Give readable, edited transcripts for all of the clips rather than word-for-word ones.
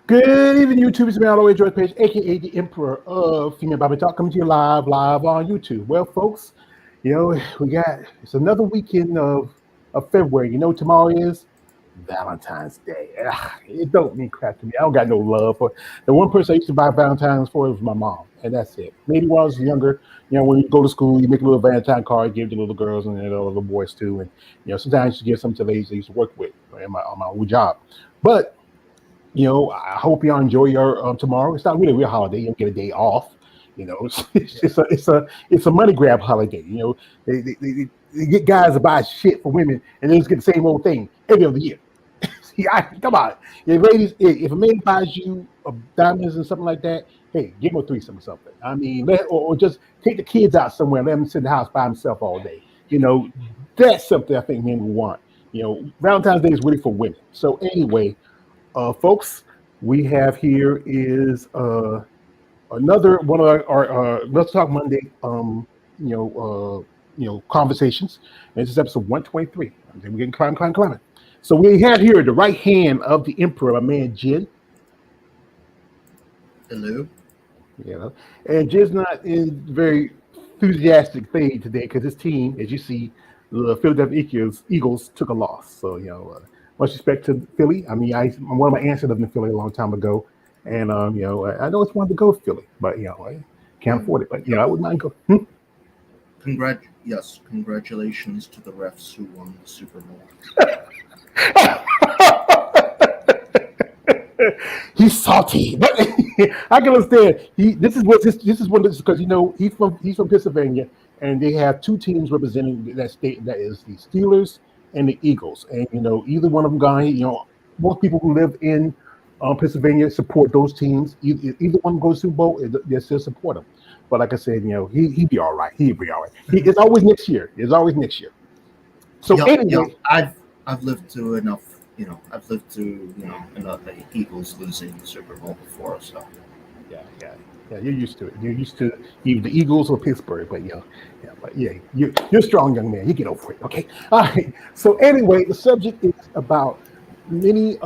Good evening, YouTube. It's me, all the way, George Page, aka the Emperor of Female Bobby Talk, coming to you live on YouTube. Well, folks, it's another weekend of February. You know what tomorrow is? Valentine's Day. It don't mean crap to me. I don't got no love for the one person I used to buy Valentine's for was my mom, and that's it. Maybe when I was younger, when you go to school, you make a little Valentine card, give it to little girls and little boys too, and sometimes you give some to ladies I used to work with on my old job, but. I hope y'all enjoy your tomorrow. It's not really a real holiday. You don't get a day off. It's a money grab holiday. They get guys to buy shit for women and then just get the same old thing every other year. Come on, ladies. If a man buys you diamonds and something like that, hey, give him a threesome or something. I mean, or just take the kids out somewhere, let him sit in the house by himself all day. That's something I think men will want. Valentine's Day is really for women. So anyway. Folks, we have here is another one of our MuscleTalk Monday, conversations. And this is episode 123. We're getting climbing. So we have here the right hand of the Emperor, my man Jin. Hello. And Jin's not in very enthusiastic fade today because his team, as you see, the Philadelphia Eagles took a loss. So much respect to Philly. I mean, one of my aunts lived in Philly a long time ago, and I always wanted to go to Philly, but I can't afford it. But I wouldn't mind go. Congratulations to the refs who won the Super Bowl. He's salty, but I can understand. This is because he's from Pennsylvania, and they have two teams representing that state. That is the Steelers and the Eagles, and either one of them going. Most people who live in Pennsylvania support those teams. Either one goes to Super Bowl, they still support them. But like I said, he'd be all right. He'd be all right. It's always next year. So anyway, I've lived through enough. I've lived through enough the Eagles losing the Super Bowl before. So yeah. You're used to it. You're used to either the Eagles or Pittsburgh, but you're a strong young man. You get over it, okay? All right. So anyway, the subject is about many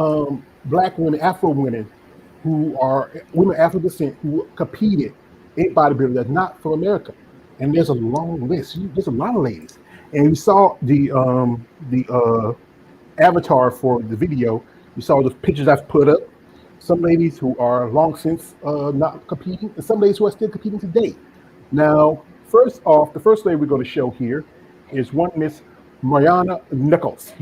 black women, Afro women, who are women of Afro descent who competed in bodybuilding that's not from America, and there's a long list. There's a lot of ladies, and we saw the avatar for the video. You saw the pictures I've put up. Some ladies who are long since not competing, and some ladies who are still competing today. Now, first off, the first lady we're going to show here is one Miss Mariana Nicolas,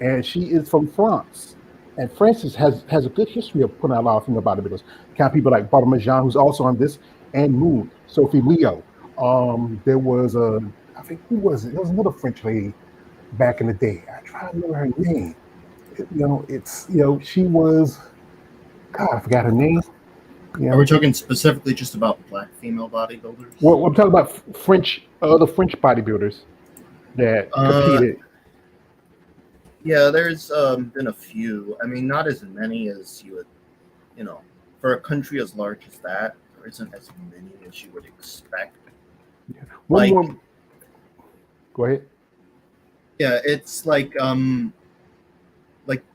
and she is from France. And France has a good history of putting out a lot of female bodybuilders. Kind of people like Barbara Majan, who's also on this, and Moon, Sophie Leo. There was I think who was it? There was another French lady back in the day. I try to remember her name. She was. God, I forgot her name. Are we talking specifically just about black female bodybuilders? Well, I'm talking about the French bodybuilders that competed. Yeah, there's been a few. I mean, not as many as you would, for a country as large as that, there isn't as many as you would expect. Yeah. One more. Go ahead. Yeah, it's like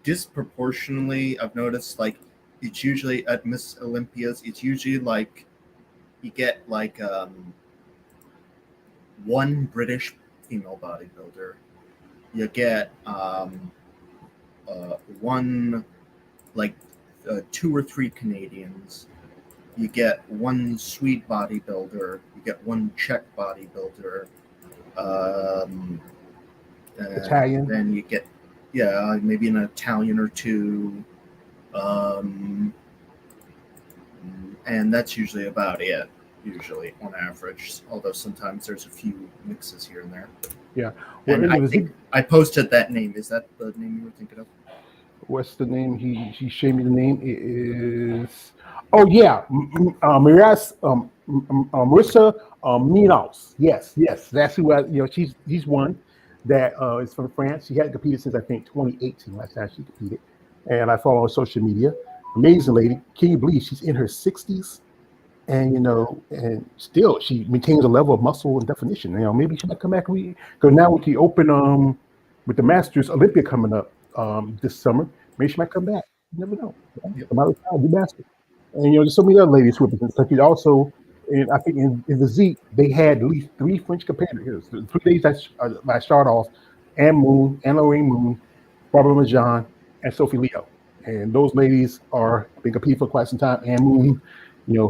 disproportionately, I've noticed it's usually at Miss Olympias. It's usually you get one British female bodybuilder. You get one 2 or 3 Canadians. You get one Swede bodybuilder. You get one Czech bodybuilder. Italian. Then you get maybe an Italian or two. And that's usually about it, usually on average, although sometimes there's a few mixes here and there. Yeah. Well, and I think I posted that name. Is that the name you were thinking of? What's the name? He showed me the name. It is Marissa Minos. Yes, that's who she's one that is from France. She hadn't competed since I think 2018, last time she competed. And I follow her on social media. Amazing lady. Can you believe she's in her 60s? And and still she maintains a level of muscle and definition. Maybe she might come back. Because now with the open with the Masters Olympia coming up this summer, maybe she might come back. You never know. Right? Yep. Come out of town, do master. And there's so many other ladies who represent Kentucky. Also, and I think in the Zeke they had at least three French competitors. The 3 days that I start off, Anne Moon, Anne Lorraine Moon, Barbara Majan, and Sophie Leo. And those ladies are been competing for quite some time. Anne Moon,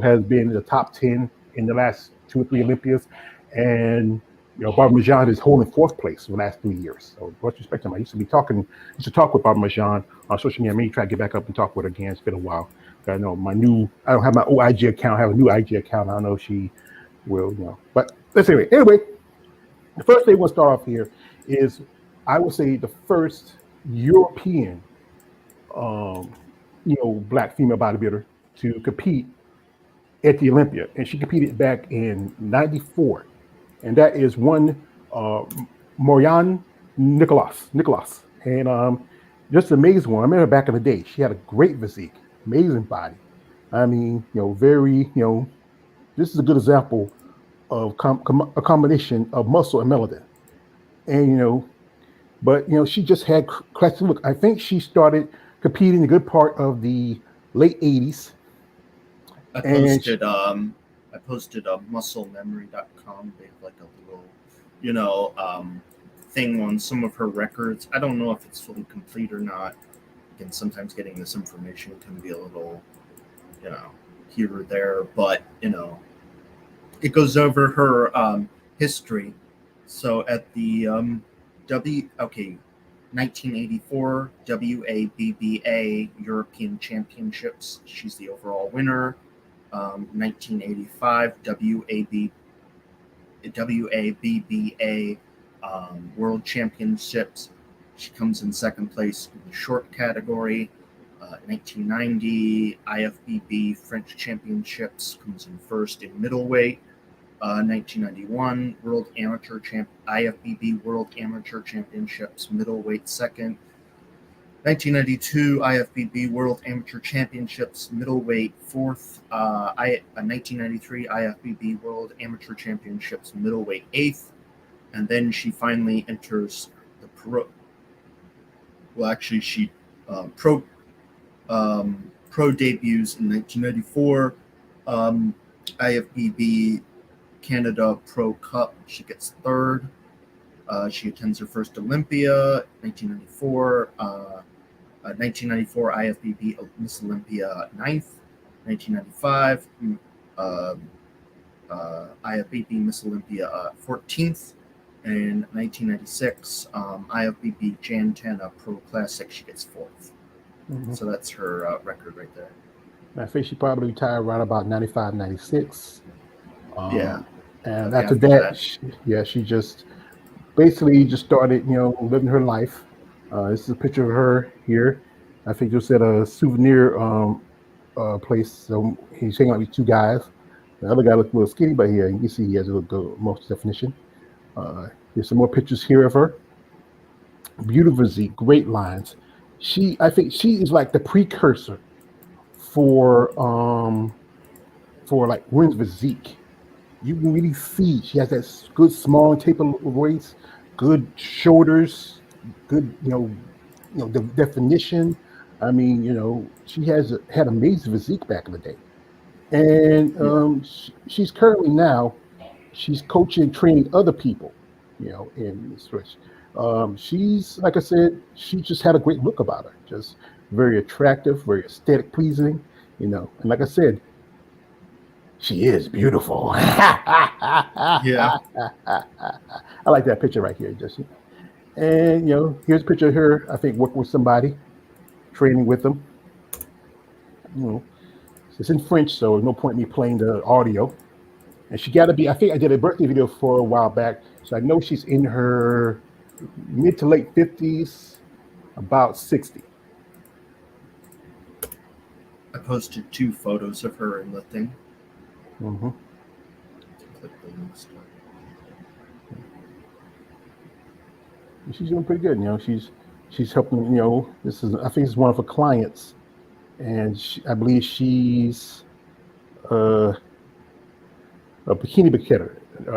has been in the top 10 in the last 2 or 3 Olympias, and Barbara Majan is holding fourth place for the last 3 years. So, with respect to him, I used to talk with Barbara Majan on social media. I may try to get back up and talk with her again. It's been a while. I know I don't have my old IG account. I have a new IG account. I don't know if she will, But let's say anyway. The first thing we'll start off here is, I would say, the first European, um, black female bodybuilder to compete at the Olympia, and she competed back in '94, and that is one uh, Morian Nicolas, and just an amazing one. I remember back in the day, she had a great physique, amazing body. I mean, very, this is a good example of a combination of muscle and melanin, and but she just had classic look. I think she started competing a good part of the late '80s, I and posted musclememory.com. They have like a little, thing on some of her records. I don't know if it's fully complete or not. Again, sometimes getting this information can be a little, here or there, but it goes over her history. So at the 1984 WABBA European Championships, she's the overall winner. 1985 WABBA World Championships, she comes in second place in the short category. 1990 IFBB French Championships, comes in first in middleweight. 1991 IFBB World Amateur Championships, middleweight second. 1992 IFBB World Amateur Championships, middleweight fourth. 1993 IFBB World Amateur Championships, middleweight eighth. And then she finally enters the pro. Well, actually, she pro debuts in 1994. IFBB Canada Pro Cup, she gets third. She attends her first Olympia, 1994. 1994 IFBB Miss Olympia 9th. 1995 IFBB Miss Olympia 14th. And 1996 IFBB Jantana Pro Classic, she gets 4th. Mhm. So that's her record right there. I think she probably retired around about 95, 96. Yeah. And Okay, after after that, that. she just basically just started, living her life. This is a picture of her here. I think just at a souvenir place. So he's hanging out with 2 guys. The other guy looks a little skinny, but here you can see he has a little good most definition. There's some more pictures here of her. Beautiful physique, great lines. I think she is like the precursor for like women's physique. You can really see she has that good small and tapered waist, good shoulders, good the definition. I mean, she had amazing physique back in the day, and she's currently now she's coaching and training other people, in Switch. She's, like I said, she just had a great look about her, just very attractive, very aesthetic pleasing, and like I said, she is beautiful. Yeah. I like that picture right here, Jesse. And here's a picture of her, I think, working with somebody, training with them. It's in French, so no point in me playing the audio. And she got to be, I think I did a birthday video for a while back, so I know she's in her mid to late 50s, about 60. I posted 2 photos of her in the thing. Mm-hmm. She's doing pretty good. She's helping. This is, I think, this is one of her clients, and I believe she's a bikini bikini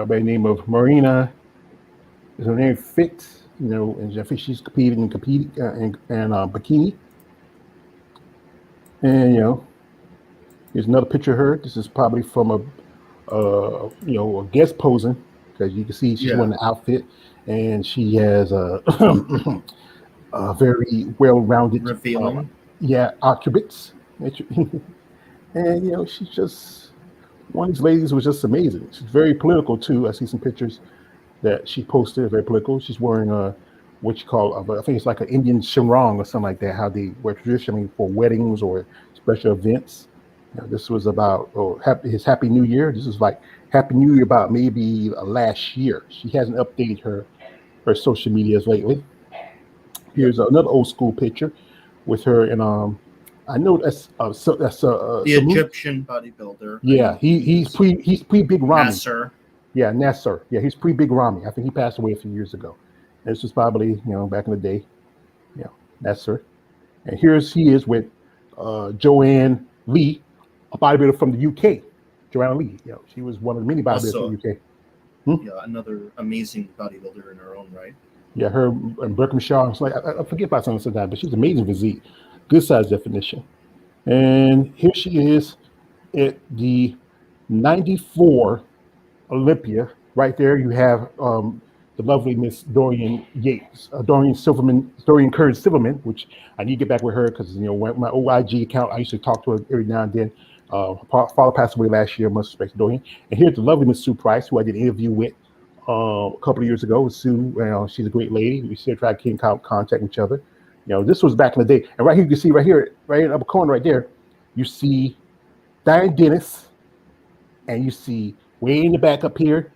by the name of Marina. Is her name Fit? And I think she's competing in bikini. And here's another picture of her. This is probably from a guest posing, because you can see she's wearing the outfit, and she has a, a very well-rounded, Revealing. attributes. And she's just one of these ladies was just amazing. She's very political too. I see some pictures that she posted, very political. She's wearing what you call, I think it's like an Indian sarong or something like that, how they wear traditionally for weddings or special events. This was about his Happy New Year. This is like Happy New Year about maybe last year. She hasn't updated her social medias lately. Yep. Here's another old school picture with her, and I know that's The Egyptian bodybuilder. Yeah, he's pre Big Ramy. Nasser. Yeah, Nasser. Yeah, he's pre Big Ramy. I think he passed away a few years ago. And this was probably back in the day. Yeah, Nasser. And he is with Joanne Lee, a bodybuilder from the UK. Joanne Lee. She was one of the many bodybuilders from the UK. Yeah, another amazing bodybuilder in her own right. Yeah, her and Birkenstock. It's like I forget about something sometimes, but she's amazing physique, good size definition. And here she is at the 94 Olympia. Right there, you have the lovely Miss Dorian Yates, Dorian Curtis Silverman, which I need to get back with her because my old IG account, I used to talk to her every now and then. Her father passed away last year. Much respect to Dorian. And here's the lovely Miss Sue Price, who I did an interview with a couple of years ago. With Sue, she's a great lady. We still try to keep in contact with each other. This was back in the day. And right here, you can see right in the upper corner, right there, you see Diane Dennis, and you see way in the back up here,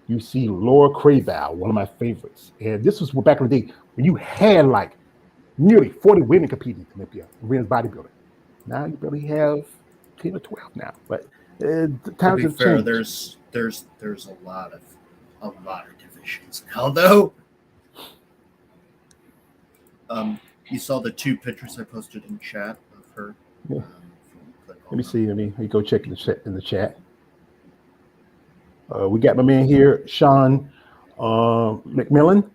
you see Laura Crayval, one of my favorites. And this was back in the day when you had like nearly 40 women competing in Olympia, women's bodybuilding. Now you barely have 10 or 12 now. But times have changed. There's a lot of divisions now, though. You saw the two pictures I posted in chat of her. Yeah. Let me see. Let me go check in the chat. We got my man here, Sean McMillan.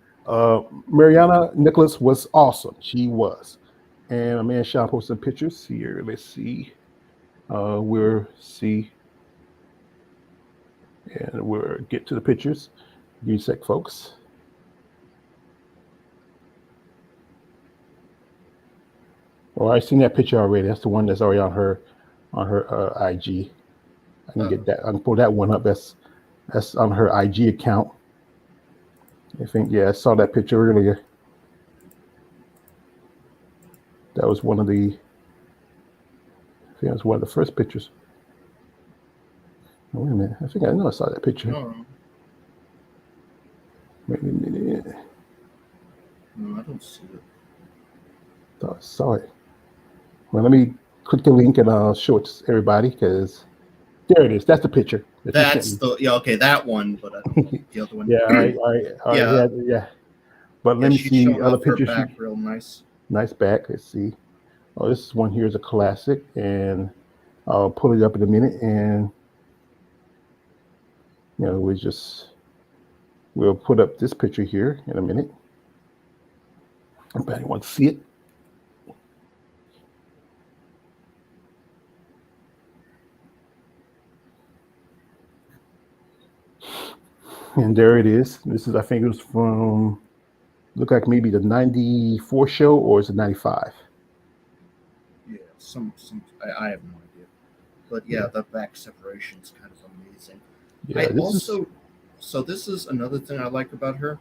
Mariana Nicholas was awesome. She was. And my man Sean posted some pictures here. Let's see. We'll see. And we'll get to the pictures. Give me a sec, folks. Oh, I've seen that picture already. That's the one that's already on her IG. I can get that. I can pull that one up. That's on her IG account. I think, I saw that picture earlier. That was one of the first pictures. Oh, wait a minute. I think I know I saw that picture. No. Wait a minute. No, I don't see it. Thought I saw it. Well, let me click the link and I'll show it to everybody because there it is. That's the picture. That's that one, but I don't know the other one. Yeah, all right. Yeah. But let me see other pictures. Back real nice. Nice back. Let's see. Oh, this is one here is a classic, and I'll pull it up in a minute, and we'll put up this picture here in a minute. Anybody want to see it? And there it is. This is, I think it was from, look like maybe the 94 show, or is it 95? Yeah, I have no idea. But yeah, the back separation is kind of amazing. Yeah, so this is another thing I like about her.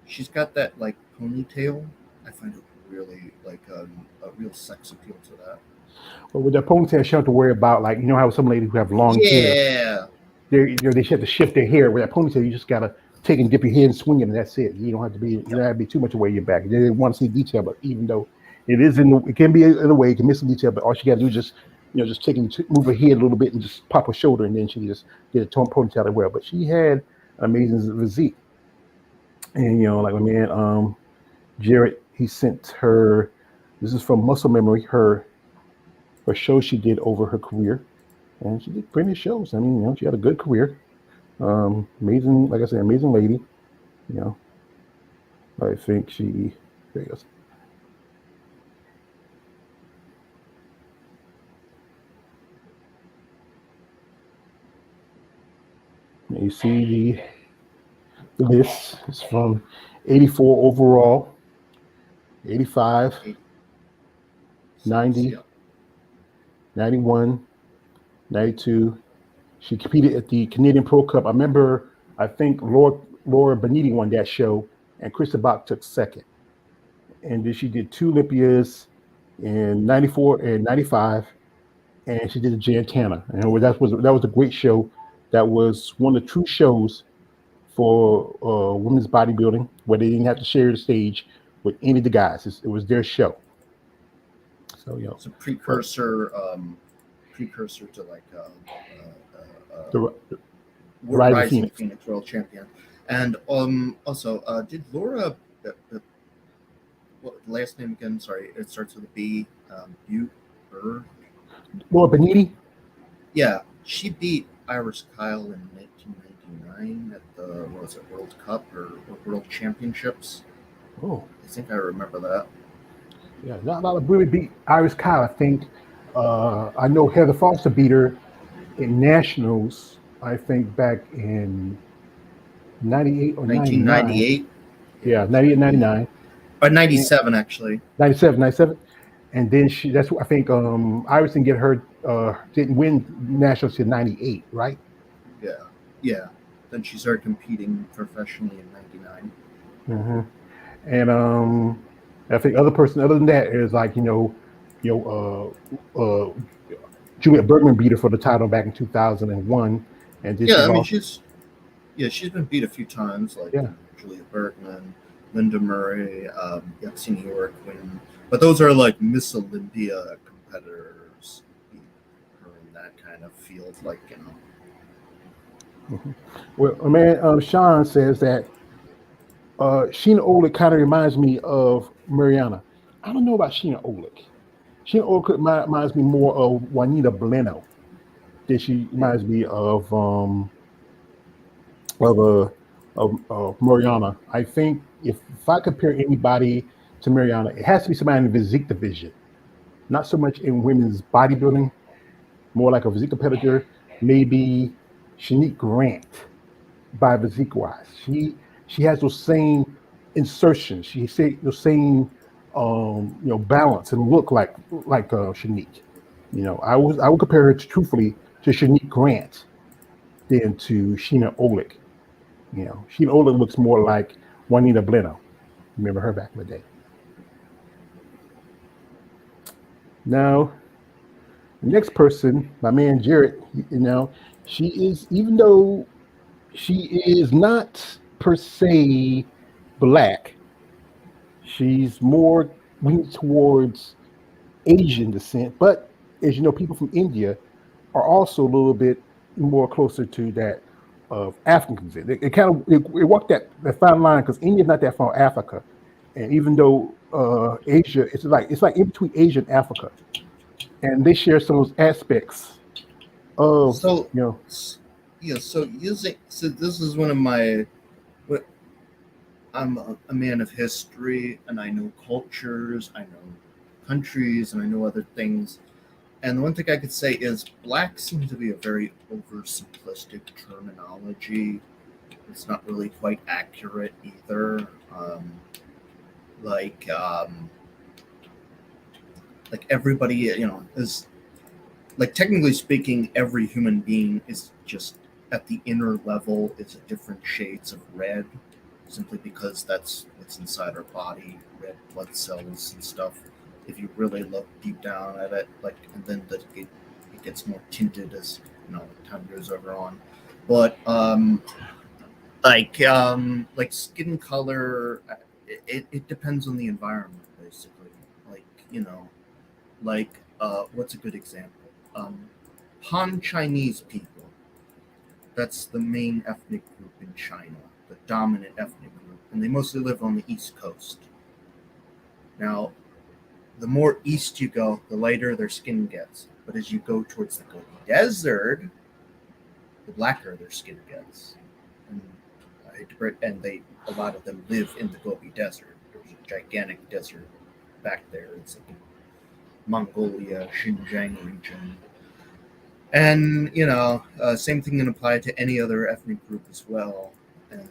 She's got that like ponytail. I find it really like a real sex appeal to that. Well, with that ponytail, she don't have to worry about, like, how some ladies who have long hair. They have to shift their hair. With that ponytail, you just gotta take and dip your head and swing it, and that's it. You don't have to be. You don't have to be too much away your back. They didn't want to see detail, but even though it can be in a way, it can miss some detail, but all she gotta do is just take and move her head a little bit and just pop her shoulder, and then she just get a ponytail as well. But she had an amazing physique, and like my man Jared, he sent her. This is from Muscle Memory. Her show she did over her career. And she did plenty of shows. I mean, she had a good career. Amazing, like I said, amazing lady. I think there you go. you see the list. It's from 84 overall, 85, 90, Yeah. 91, 92. She competed at the Canadian Pro Cup. I remember, I think Laura Beniti won that show, and Krista Bach took second. And then she did two Olympias in 94 and 95, and she did the Jantana. And that was a great show. That was one of the true shows for women's bodybuilding, where they didn't have to share the stage with any of the guys. It was their show. So It's a precursor to like the Rising Phoenix World Champion, and also did Laura what last name again? Sorry, it starts with a B. Butte. Laura Beniti. Yeah, she beat Iris Kyle in 1999 at the World Cup or World Championships. Oh, I think I remember that. Yeah, not a lot of women beat Iris Kyle. I think I know Heather Foster beat her in nationals. I think back in 98 or 1998. Yeah, 98, 99. Or 97 actually. 97, 97. And then that's what I think Iris didn't win nationals till 98, right? Yeah. Then she started competing professionally in 99. Mm-hmm. And I think other than that is like Juliet Bergman beat her for the title back in 2001, and then she's been beat a few times, like Julia Bergman, Linda Murray, Yatsini Yorquin, but those are like Miss Olympia competitors beat her in that kind of field, like Mm-hmm. Well, man, Sean says that Sheena Olick kind of reminds me of Mariana. I don't know about Sheena Olick. Sheena Olick reminds me more of Juanita Bueno than she reminds me of Mariana. I think if I compare anybody to Mariana, it has to be somebody in the physique division, not so much in women's bodybuilding, more like a physique competitor. Maybe Shanique Grant by physique wise. She has those same insertions. She say those same balance and look like Shanique. I would compare her truthfully to Shanique Grant than to Sheena Olick. Sheena Olick looks more like Juanita Bueno. Remember her back in the day. Now, the next person, my man Jarrett, she is, even though she is not per se black, she's more leaning towards Asian descent. But as you know, people from India are also a little bit more closer to that of African descent. It kind of it walked that fine line because India's not that far Africa, and even though Asia, it's like in between Asia and Africa, and they share some of those aspects of so this is one of my. I'm a man of history, and I know cultures, I know countries, and I know other things. And the one thing I could say is black seems to be a very oversimplistic terminology. It's not really quite accurate either. Like everybody, is like technically speaking, every human being is just at the inner level is a different shades of red, simply because that's what's inside our body, red blood cells and stuff. If you really look deep down at it, and then it gets more tinted as time goes over on. But like skin color, it depends on the environment, basically. What's a good example? Han Chinese people. That's the main ethnic group in China, the dominant ethnic group, and they mostly live on the East Coast. Now, the more east you go, the lighter their skin gets. But as you go towards the Gobi Desert, the blacker their skin gets. And a lot of them live in the Gobi Desert. There's a gigantic desert back there. It's like Mongolia, Xinjiang region. And same thing can apply to any other ethnic group as well. And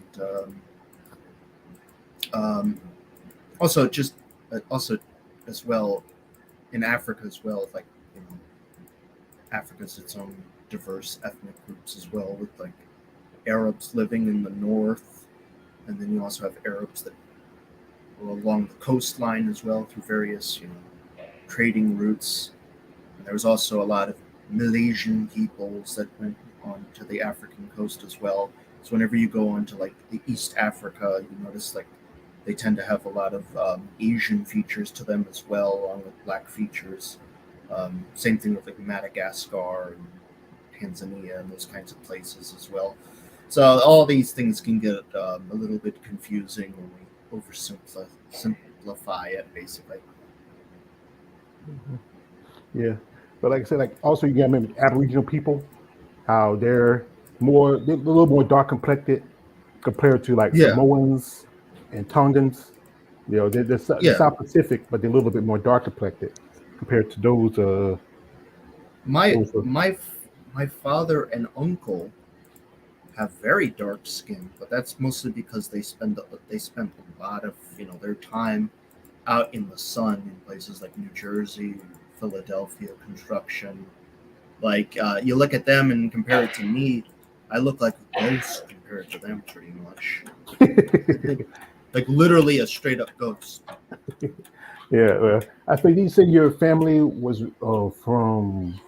um, also just also as well in Africa as well, like you know, Africa's its own diverse ethnic groups as well, with like Arabs living in the north, and then you also have Arabs that go along the coastline as well through various trading routes. And there was also a lot of Malaysian peoples that went on to the African coast as well. So whenever you go on to like the East Africa, you notice like they tend to have a lot of Asian features to them as well, along with black features. Same thing with like Madagascar and Tanzania and those kinds of places as well. So all these things can get a little bit confusing when we oversimplify it, basically. Yeah, but like I said, like also you got to remember Aboriginal people, how they're a little more dark complected compared to like Yeah, Samoans and Tongans. They're yeah. South Pacific, but they're a little bit more dark complected compared to those. My Those. my my father and uncle have very dark skin, but that's mostly because they spent a lot of their time out in the sun in places like New Jersey, Philadelphia, construction. Like you look at them and compare it to me, I look like a ghost compared to them, pretty much. Like literally a straight up ghost. Yeah, I think you said your family was from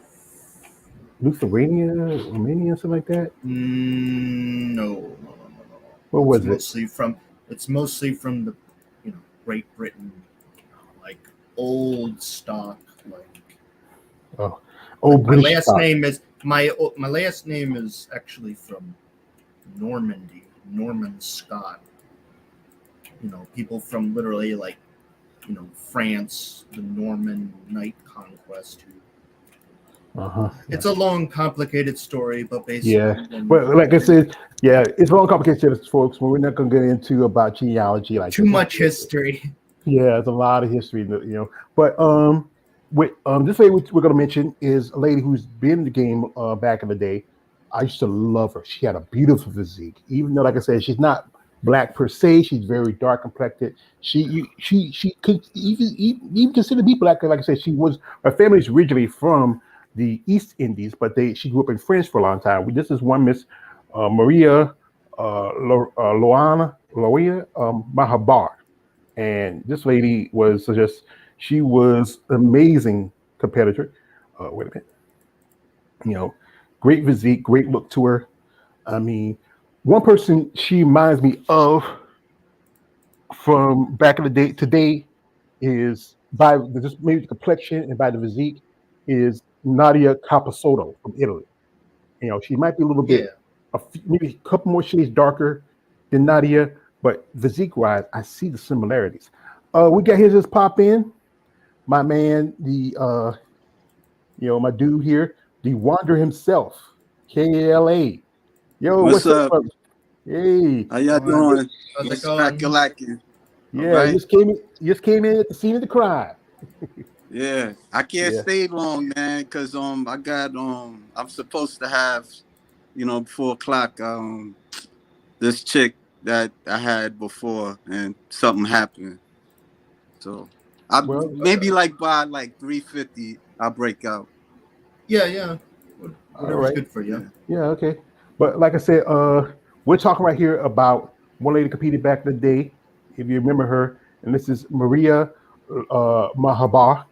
Lithuania, Romania, something like that. No, no, no, no, no. What It's was it? mostly from the Great Britain, like old stock, Oh, like old British stock. my last name is actually from Normandy, Norman Scott. People from literally like France, the Norman Knight conquest. Uh huh. It's a long, complicated story, but Yeah, basically, when but like I said, yeah, it's a long complicated, folks. But we're not going to get into about genealogy like too this. much history. Yeah, it's a lot of history, But with this lady we're going to mention is a lady who's been in the game back in the day. I used to love her. She had a beautiful physique, even though, like I said, she's not black per se. She's very dark complected. She could even consider me black. 'Cause like I said, her family's originally from the East Indies, but she grew up in France for a long time. This is one Miss Maria Loana Mahabar, and this lady she was an amazing competitor. Wait a minute, you know, great physique, great look to her. I mean, one person she reminds me of from back in the day today is just maybe the complexion and by the physique is Nadia Capasotto from Italy. She might be a little bit, Yeah. maybe a couple more shades darker than Nadia, but physique wise, I see the similarities. We got here just pop in. My man, my dude here, the Wander himself, KLA. Yo, What's what's up, up? brother? Hey, How y'all What? doing? How's it What's going? crackalacking? All yeah, right. you just came in at the scene of the crime. Yeah. I can't Yeah. stay long, man, because I got I'm supposed to have, 4 o'clock, this chick that I had before and something happened. So I Well, maybe like by like 3:50 I'll break out. Yeah, yeah. all Whatever's right. good for you. Yeah. Yeah, okay. But like I said, we're talking right here about one lady competed back in the day, if you remember her, and this is Maria Mahabar,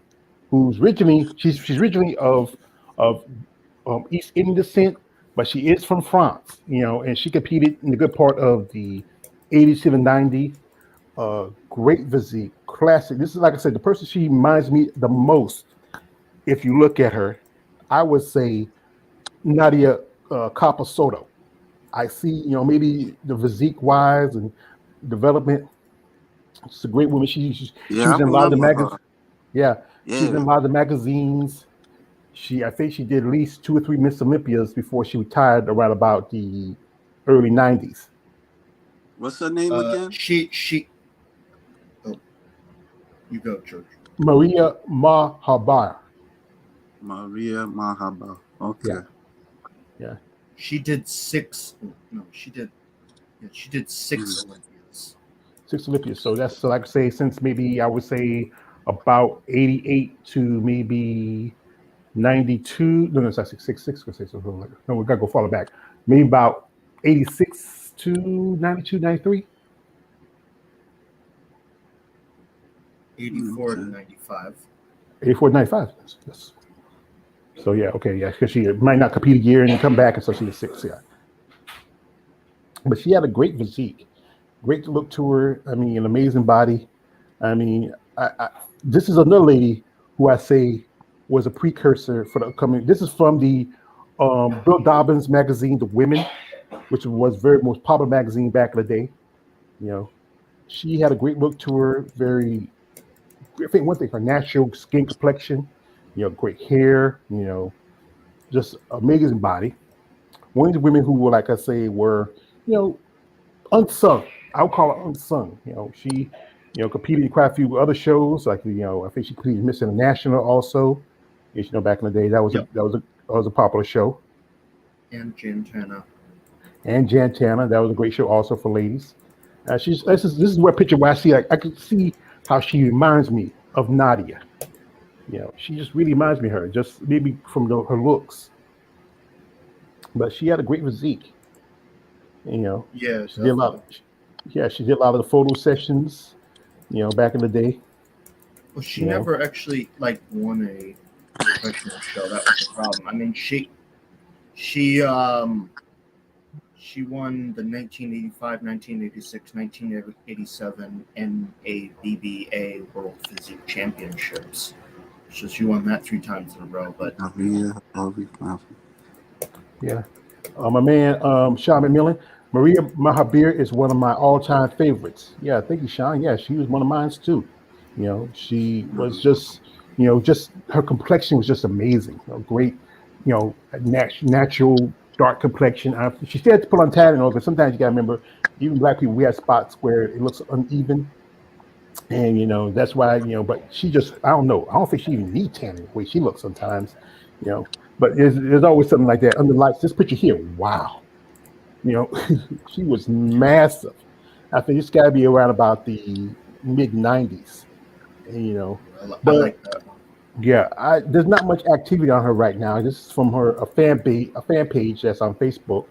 who's originally she's originally of East Indian descent, but she is from France, and she competed in the good part of the 80s to the 90s. Great physique, classic. This is like I said, the person she reminds me the most. If you look at her, I would say Nadia Capasotto. I see, maybe the physique wise and development. She's a great woman. She Yeah, I was in a lot of the remember magazines. her. Yeah, she was in Yeah. a lot of the magazines. I think she did at least 2 or 3 Miss Olympias before she retired around about the early '90s. What's her name again? She. Oh, you go, George. Maria Mahabar. Maria Mahaba. Okay. Yeah. She did six. No, she did. Yeah, she did 6 Olympias. 6 Olympias. So that's so like I say, since maybe I would say about 88 to maybe 92. No, no, it's not 666. No, we gotta go farther back. Maybe about 86 to 92, 93. 84 to Okay. 95. 84 to 95. So yeah, okay, yeah, because she might not compete a year and then come back, and so she was six. Yeah, but she had a great physique, great look to her. I mean, an amazing body. I mean, this is another lady who I say was a precursor for the upcoming. This is from the Bill Dobbins magazine, The Women, which was very most popular magazine back in the day. You know, she had a great look to her. Very, I think one thing, her natural skin complexion. Great hair. Just amazing body. One of the women who were, like I say, were you know unsung. I would call her unsung. She competed in quite a few other shows. Like I think she competed in Miss International also. Back in the day, that was a Yep. that was a popular show. And Jantana. And Jantana, that was a great show also for ladies. This is where picture where I see, like, I can see how she reminds me of Nadia. She just really reminds me of her, just maybe from her looks. But she had a great physique. You know, Yeah, she did a definitely. lot. Yeah, she did a lot of the photo sessions. Back in the day. Well, she You know, never actually like won a professional show. That was the problem. I mean, she she won the 1985, 1986, 1987 NABBA World Physique Championships. So she won that 3 times in a row. But Maria, Harvey, yeah. My man, Sean McMillan. Maria Mahabir is one of my all-time favorites. Yeah, thank you, Sean. Yeah, she was one of mine too. She was just her complexion was just amazing. Great, natural dark complexion. She still had to put on tanning on, because sometimes you gotta remember, even black people, we have spots where it looks uneven, and that's why. But she just, I don't know. I don't think she even needs tanning the way she looks sometimes. You know, but there's always something like that under lights. This picture here, wow. You know, she was massive. I think it's got to be around about the mid '90s. And, I but like that one. yeah, there's not much activity on her right now. This is from her a fan page that's on Facebook.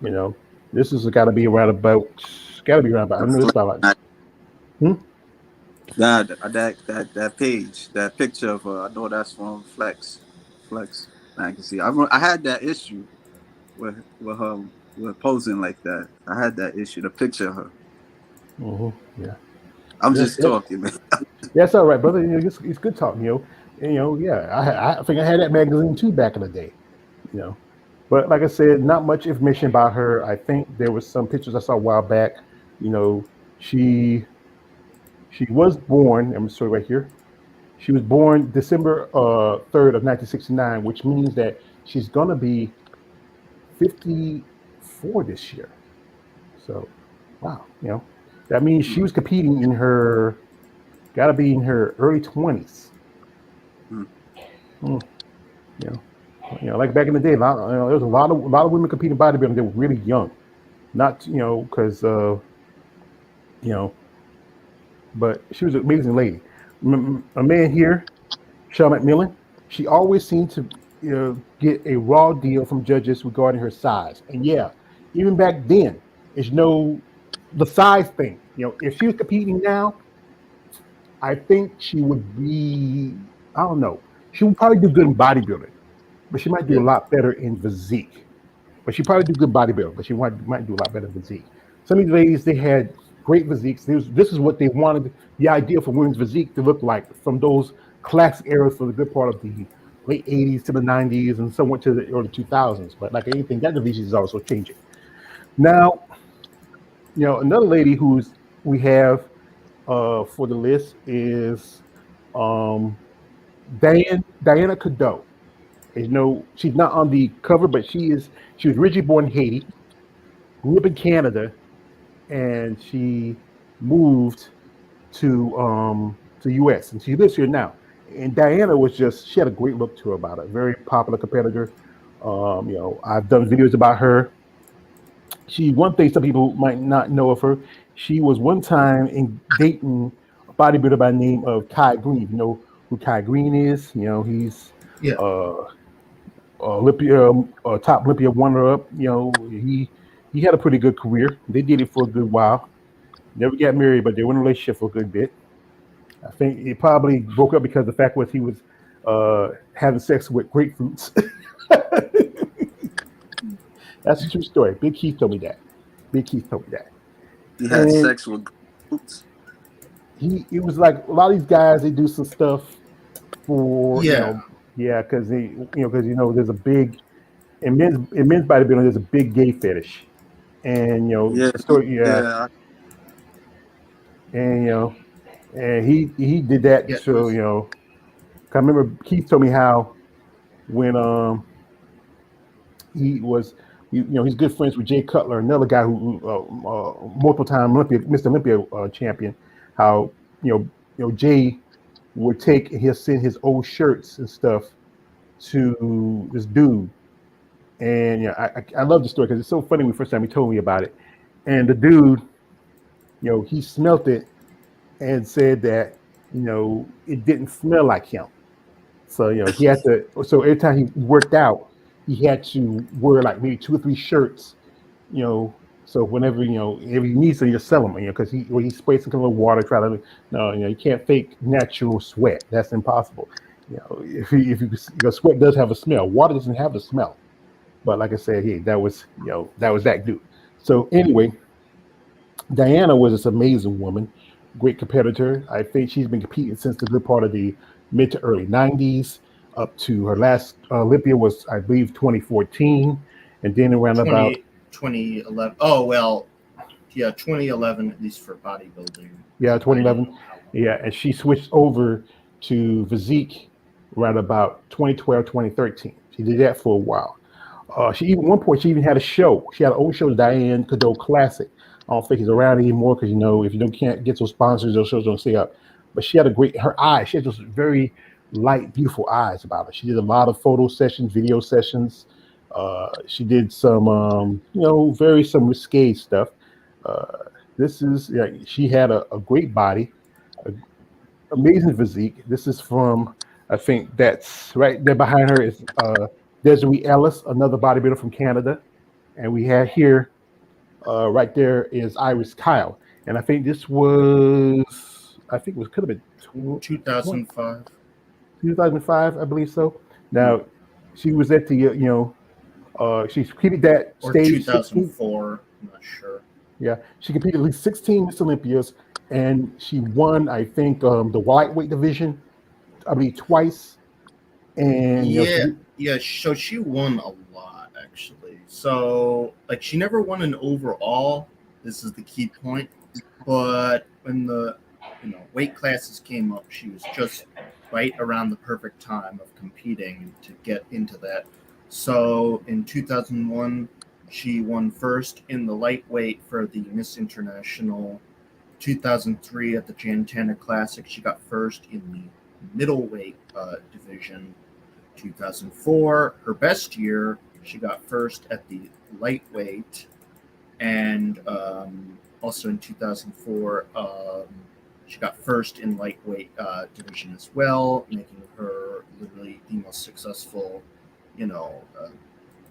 You know, this has got to be around about. I the know it's flex. about like, hmm? That page, that picture of her. I know that's from Flex magazine. I had that issue with her with posing like that. I had that issue. The picture of her. Yeah. I'm Yes, just yes. talking, man. That's all right, brother. It's good talking. Yeah. I think I had that magazine too back in the day. You know, but like I said, not much information about her. I think there was some pictures I saw a while back. You know, she she was born. I'm sorry, right here. She was born December 3rd of 1969, which means that she's gonna be 54 this year. So, wow. That means she was competing in her, gotta be in her early 20s. Hmm. Mm, you know, like back in the day, there was a lot of women competing bodybuilding. They were really young, not because you know, but she was an amazing lady. A man here, Sean McMillan, she always seemed to get a raw deal from judges regarding her size. And yeah, even back then, there's no the size thing. If she was competing now, I think she would be. I don't know. She would probably do good in bodybuilding, but she might do a Yeah. lot better in physique. But she probably do good bodybuilding, but she might do a lot better in physique. Some of these ladies, they had great physiques. This is what they wanted the idea for women's physique to look like from those classic eras for the good part of the late '80s to the '90s and somewhat to the early 2000s. But like anything, that division is also changing. Now, another lady who's we have for the list is um, Diana Cadeau. She's not on the cover, but she was originally born in Haiti, grew up in Canada, and she moved to US, and she lives here now. And Diana she had a great look to her about it. Very popular competitor. I've done videos about her. One thing some people might not know of her. She was one time in dating a bodybuilder by the name of Kai Green. You know who Kai Green is? He's Yeah. uh, Olympia, top Olympia runner-up. He had a pretty good career. They did it for a good while. Never got married, but they were in a relationship for a good bit. I think he probably broke up because the fact was he was having sex with grapefruits. That's a true story. Big Keith told me that. Big Keith told me that. He had And sex with groups. it was like a lot of these guys, they do some stuff for, Yeah. yeah, because there's a big in men's bodybuilding, there's a big gay fetish. And Yeah, the story, yeah, yeah. and and he did that. Yeah. It So was. 'cause I remember Keith told me how when he was, he's good friends with Jay Cutler, another guy who multiple time Mr. Olympia champion. How Jay would take he'll send his old shirts and stuff to this dude, and I love the story because it's so funny. When the first time he told me about it, and the dude, he smelt it and said that it didn't smell like him. So he had to. So every time he worked out, he had to wear like maybe two or three shirts. You know, so whenever if he needs to, you sell them. Because he sprays some kind of water. Try to no, you can't fake natural sweat. That's impossible. Your sweat does have a smell. Water doesn't have a smell. But like I said, that was that dude. So anyway, Diana was this amazing woman, great competitor. I think she's been competing since the good part of the mid to early 90s up to her last Olympia was, I believe, 2014. And then around about, 2011. Oh, well, yeah, 2011, at least for bodybuilding. yeah, I don't 2011. know how long. Yeah, and she switched over to physique around about 2012, 2013. She did that for a while. She even one point she even had a show. She had an old show, the Diane Cadot Classic. I don't think it's around anymore because if you don't can't get those sponsors, those shows don't stay up. But she had her eyes. She had those very light, beautiful eyes about her. She did a lot of photo sessions, video sessions. She did some, some risque stuff. Uh, this is she had a great body, a, amazing physique. This is from, I think that's right there behind her is Desiree Ellis, another bodybuilder from Canada, and we had here right there is Iris Kyle, and I think this was could have been 2005 2005, I believe so. Now she was at the she competed that or stage 16. 2004. I'm not sure. Yeah, she competed at least 16 Miss Olympias, and she won, I think, the lightweight division, I believe, twice. And Yeah, yeah. So she won a lot, actually. So, like, she never won an overall. This is the key point. But when the weight classes came up, she was just right around the perfect time of competing to get into that. So in 2001, she won first in the lightweight for the Miss International. 2003 at the Jantana Classic, she got first in the middleweight division. 2004, her best year, she got first at the lightweight, and also in 2004, she got first in lightweight division as well, making her literally the most successful,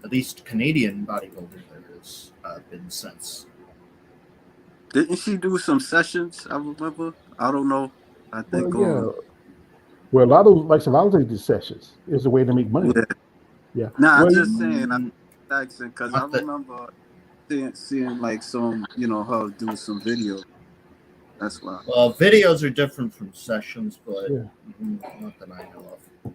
at least Canadian bodybuilder there has been since. Didn't she do some sessions? I remember. I don't know. I think. yeah. Well, a lot of these sessions is a way to make money. Yeah. Yeah. Nah, Well, I'm just saying. I'm asking because I Not that- remember seeing like some, her do some video. That's why. Well, videos are different from sessions, but yeah. not that I know of.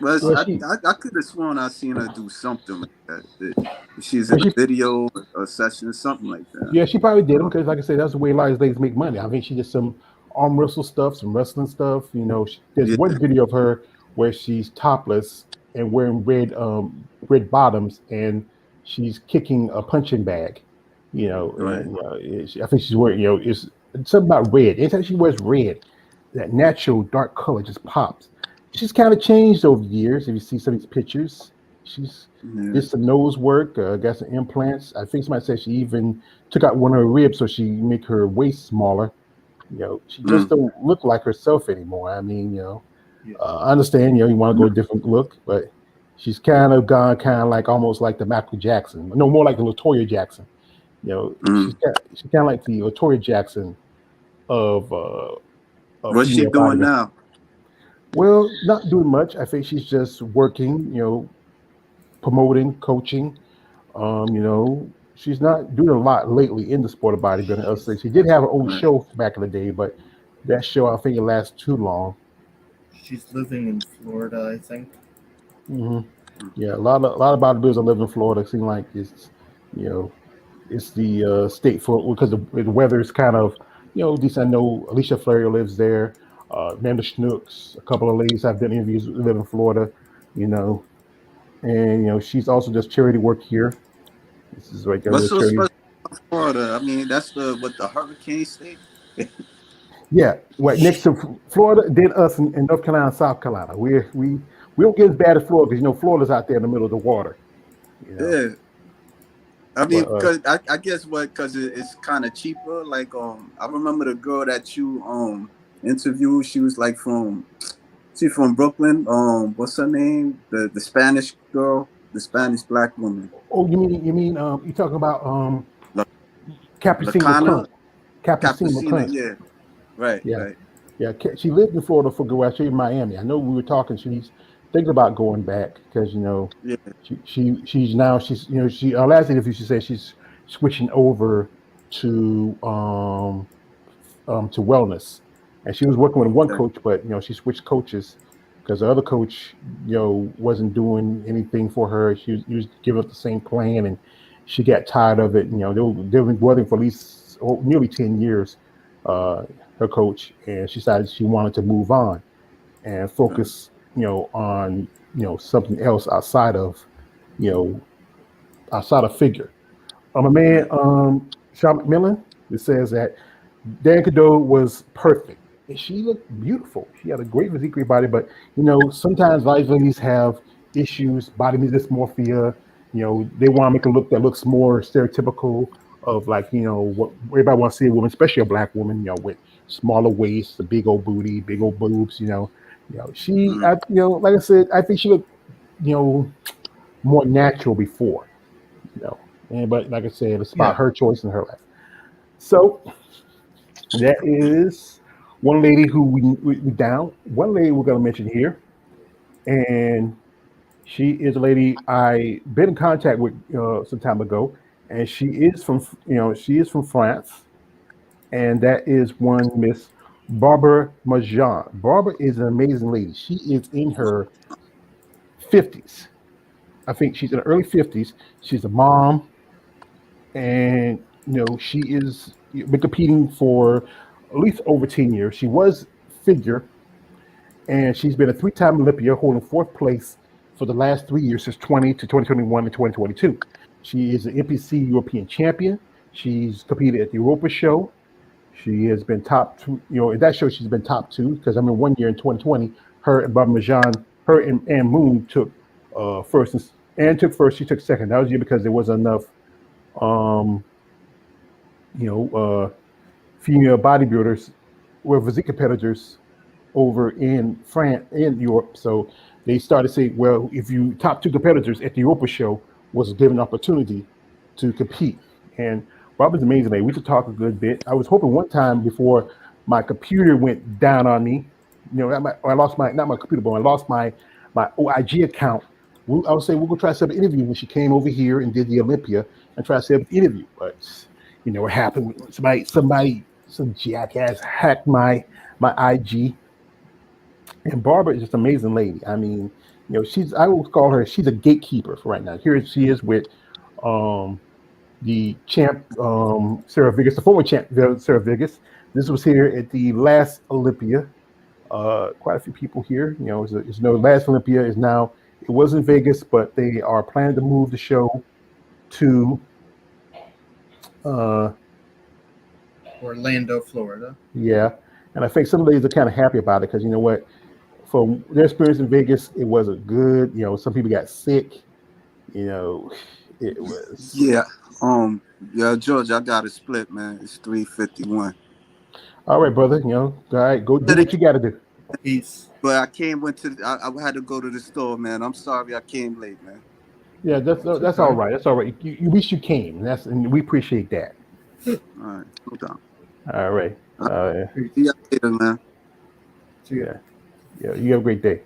Well, Well, I could have sworn I seen her do something like that. She's in well, a video or session, something like that. yeah, she probably did them because, like I said, that's the way a lot of these ladies make money. I think she did some arm wrestle stuff, some wrestling stuff. There's Yeah. one video of her where she's topless and wearing red bottoms, and she's kicking a punching bag. Right. And I think she's wearing. It's something about red. Anytime she wears red, that natural dark color just pops. She's kind of changed over the years. If you see some of these pictures, She's Yeah. did some nose work, got some implants. I think somebody said she even took out one of her ribs so she make her waist smaller. She just Mm. don't look like herself anymore. I mean, Yeah. I understand, you want to go a different look, but she's kind of gone kind of like almost like the Michael Jackson. No, more like the Latoya Jackson. Mm. She's kind of like the Latoya Jackson of What's she female doing bodybuilding. now? Well, not doing much. I think she's just working, promoting, coaching. She's not doing a lot lately in the sport of bodybuilding. I'll say she did have her own Right. show back in the day, but that show I think it lasts too long. She's living in Florida, I think. hmm Yeah, a lot of bodybuilders that live in Florida. Seem like you know, it's the state for because the weather is kind of decent. I know Alicia Fleury lives there. Amanda Schnooks, a couple of ladies I've done interviews with live in Florida. You know, and she's also does charity work here. This is like a What's little so charity. special about Florida? I mean, that's the hurricane state. Yeah, right next to Florida, then us in North Carolina, and South Carolina. We don't get as bad as Florida because Florida's out there in the middle of the water. You know, Yeah. I but mean, cause I guess cause it's kind of cheaper. Like I remember the girl that you interviewed. She from Brooklyn. What's her name? The Spanish girl, the Spanish black woman. oh, you mean you talking about La, Capucine Lacana, McClung? Capucine Capucina. McClung. Yeah. Right. Yeah, Right. yeah. She lived in Florida for a good while. She's in Miami. I know we were talking. She's thinking about going back because Yeah. she's our last interview she said she's switching over to to wellness, and she was working with one Okay. coach, but she switched coaches because the other coach wasn't doing anything for her. She was giving up the same plan, and she got tired of it. They've been working for at least nearly 10 years. Uh, Her coach, and she decided she wanted to move on and Okay. focus on something else you know outside of figure. A man, Right. Sean McMillan, it says that Dan Cadeau was perfect. And she looked beautiful. She had a great physique, great body, but sometimes life ladies have issues, body dysmorphia. They want to make a look that looks more stereotypical of like, what everybody wants to see a woman, especially a black woman, with smaller waist, a big old booty, big old boobs, Mm. like I said, I think she looked, you know, more natural before, you know. But like I said, it's about Yeah. her choice in her life. So that is one lady who we down. One lady we're going to mention here, and she is a lady I been in contact with some time ago, and she is from France, and that is one Miss Barbara Marjan. Barbara is an amazing lady. She is in her 50s. I think she's in her early 50s. She's a mom, and she is been competing for at least over 10 years. She was figure, and she's been a three-time Olympia, holding fourth place for the last 3 years, since 20 to 2021 and 2022. She is an NPC European champion. She's competed at the Europa show. She has been top two. At that show, she's been top two because I mean, one year in 2020, her and Barbara Majan, her and Moon took first, and took first. She took second. That was the year because there wasn't enough, um, you know, female bodybuilders were physique competitors over in France and Europe. So they started saying, well, if you top two competitors at the Europa show was given an opportunity to compete. And Robin's amazing. We could talk a good bit. I was hoping one time before my computer went down on me, I lost my not my computer, but I lost my OIG account. I would say we're gonna try to set up an interview when she came over here and did the Olympia and try to set up an interview. But what happened? Some jackass hacked my IG. And Barbara is just an amazing lady. I mean, I will call her, she's a gatekeeper for right now. Here she is with um, the champ, Sarah Vigas, the former champ, Sarah Vigas. This was here at the last Olympia. Quite a few people here. Last Olympia is now, it was in Vegas, but they are planning to move the show to, uh, Orlando, Florida. yeah. And I think some ladies are kind of happy about it because you know what? From their experience in Vegas, it wasn't good. Some people got sick. You know, it was. Yeah. Yeah, George, I got a split, man. It's 351. All right, brother. All right, go do what you got to do. Peace. But I came went to I had to go to the store, man. I'm sorry I came late, man. Yeah, It's that's all okay. right. That's all right. You wish you came. And we appreciate that. All right, hold on. All right. All right, Peace. see you later, man. See ya. Yeah, yeah. You have a great day.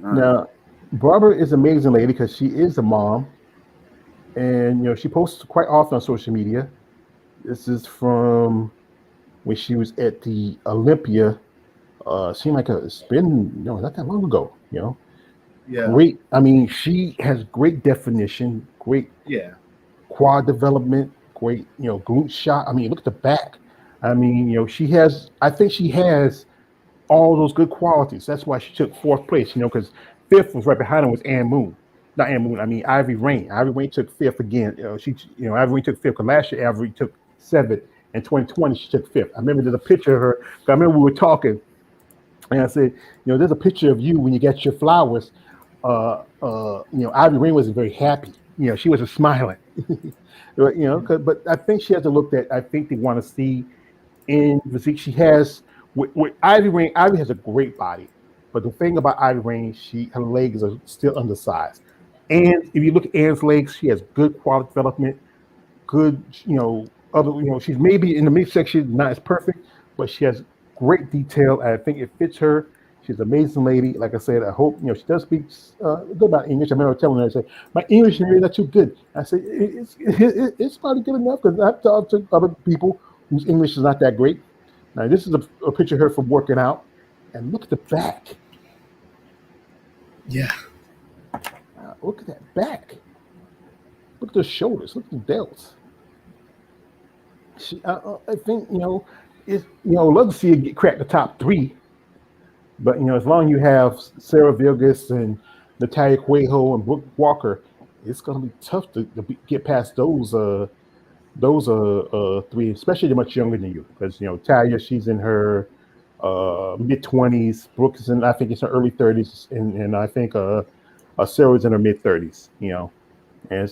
All right. Now, Barbara is an amazing lady because she is a mom, and she posts quite often on social media. This is from when she was at the Olympia. Seemed like it's been not that long ago. Yeah. Great. I mean, she has great definition, great Yeah. quad development, great glute shot. I mean, look at the back. I mean, she has. I think she has all those good qualities. That's why she took fourth place. Because fifth was right behind her was Ann Moon. Not Ann Moon. I mean Ivy Rain. Ivy Rain took fifth again. Ivy Rain took fifth. Because last year Ivy took seventh. In 2020 she took fifth. I remember there's a picture of her. 'Cause I remember we were talking, and I said, there's a picture of you when you get your flowers. Ivy Rain wasn't very happy. She wasn't smiling. But I think she has a look that I think they want to see in physique. She has with Ivy Rain. Ivy has a great body, but the thing about Ivy Rain, her legs are still undersized. And if you look at Ann's legs, she has good quality development, good, she's maybe in the midsection not as perfect, but she has great detail. And I think it fits her. She's an amazing lady. Like I said, I hope she does speak good about English. I remember telling her, I said, my English is really not too good. I said, it's probably good enough because I've talked to other people whose English is not that great. Now, this is a picture of her from working out. And look at the back. Yeah. Look at that back. Look at the shoulders. Look at the delts. I think, love to see it crack the top three. But, as long as you have Sarah Vilgas and Natalia Cuejo and Brooke Walker, it's going to be tough to get past those three, especially they're much younger than you. Because, Talia, she's in her mid-20s. Brooke is I think it's her early 30s. And I think Sarah's in her mid-30s, And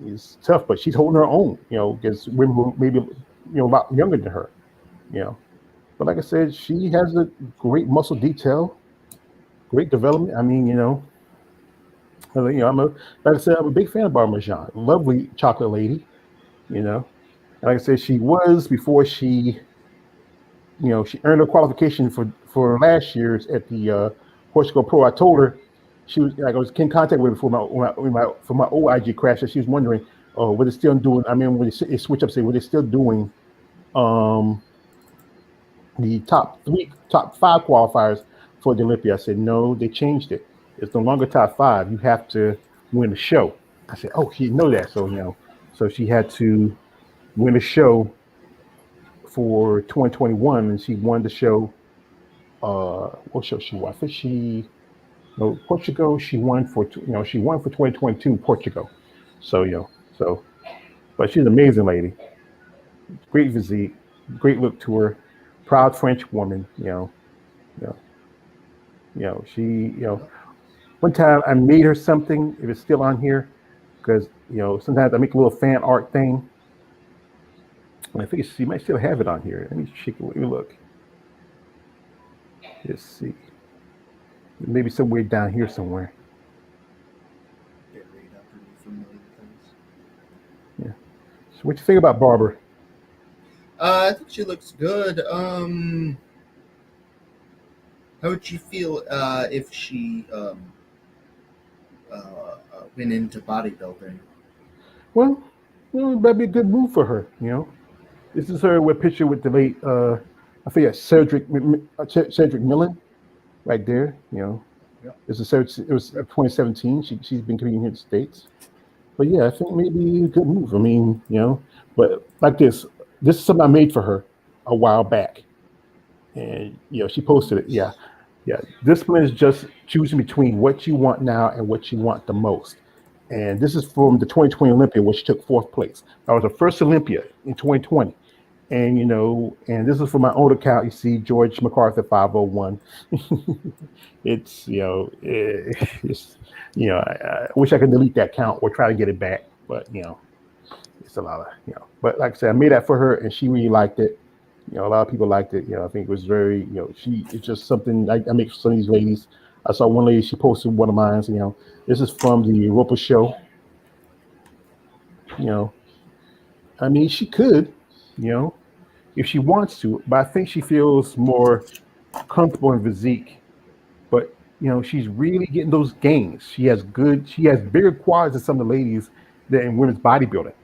it's tough, but she's holding her own, against women who maybe, a lot younger than her, But like I said, she has a great muscle detail, great development. I mean, like I said, I'm a big fan of Barbara Jean. Lovely chocolate lady, Like I said, she was before she earned her qualification for last year's at the Portugal Pro. I told her she was like I was in contact with her for my old IG crash. She was wondering, oh, what they still doing? I mean, when they switch up, say, what they still doing? The top five qualifiers for the Olympia. I said, no, they changed it. It's no longer top five. You have to win a show. I said, oh, she didn't know that. So, so she had to win a show for 2021, and she won the show. What show she won? I think Portugal. She won for 2022 Portugal. So, but she's an amazing lady. Great physique, great look to her. Proud French woman, she, one time I made her something, if it's still on here, because, sometimes I make a little fan art thing. And I think she might still have it on here. Let me check, let me look. Let's see. Maybe somewhere down here somewhere. Yeah. So what you think about Barbara? I think she looks good. How would you feel if she went into bodybuilding? Well, that'd be a good move for her. This is her with picture with the late, I think Cedric Millen, right there. Yeah. It was 2017. She's been competing here in the States. But yeah, I think maybe a good move. I mean, but like this is something I made for her a while back, and she posted it. Yeah. Discipline is just choosing between what you want now and what you want the most. And this is from the 2020 Olympia, where she took fourth place. That was her first Olympia in 2020, And and this is for my own account. You see George MacArthur 501. It's it's I wish I could delete that count or try to get it back, but it's a lot of But like I said, I made that for her, and she really liked it. A lot of people liked it. I think it was very she it's just something I make for some of these ladies. I saw one lady, she posted one of mine. So, this is from the Europa show. You know, I mean, she could, you know, if she wants to, but I think she feels more comfortable in physique. But she's really getting those gains. She has bigger quads than some of the ladies that in women's bodybuilding.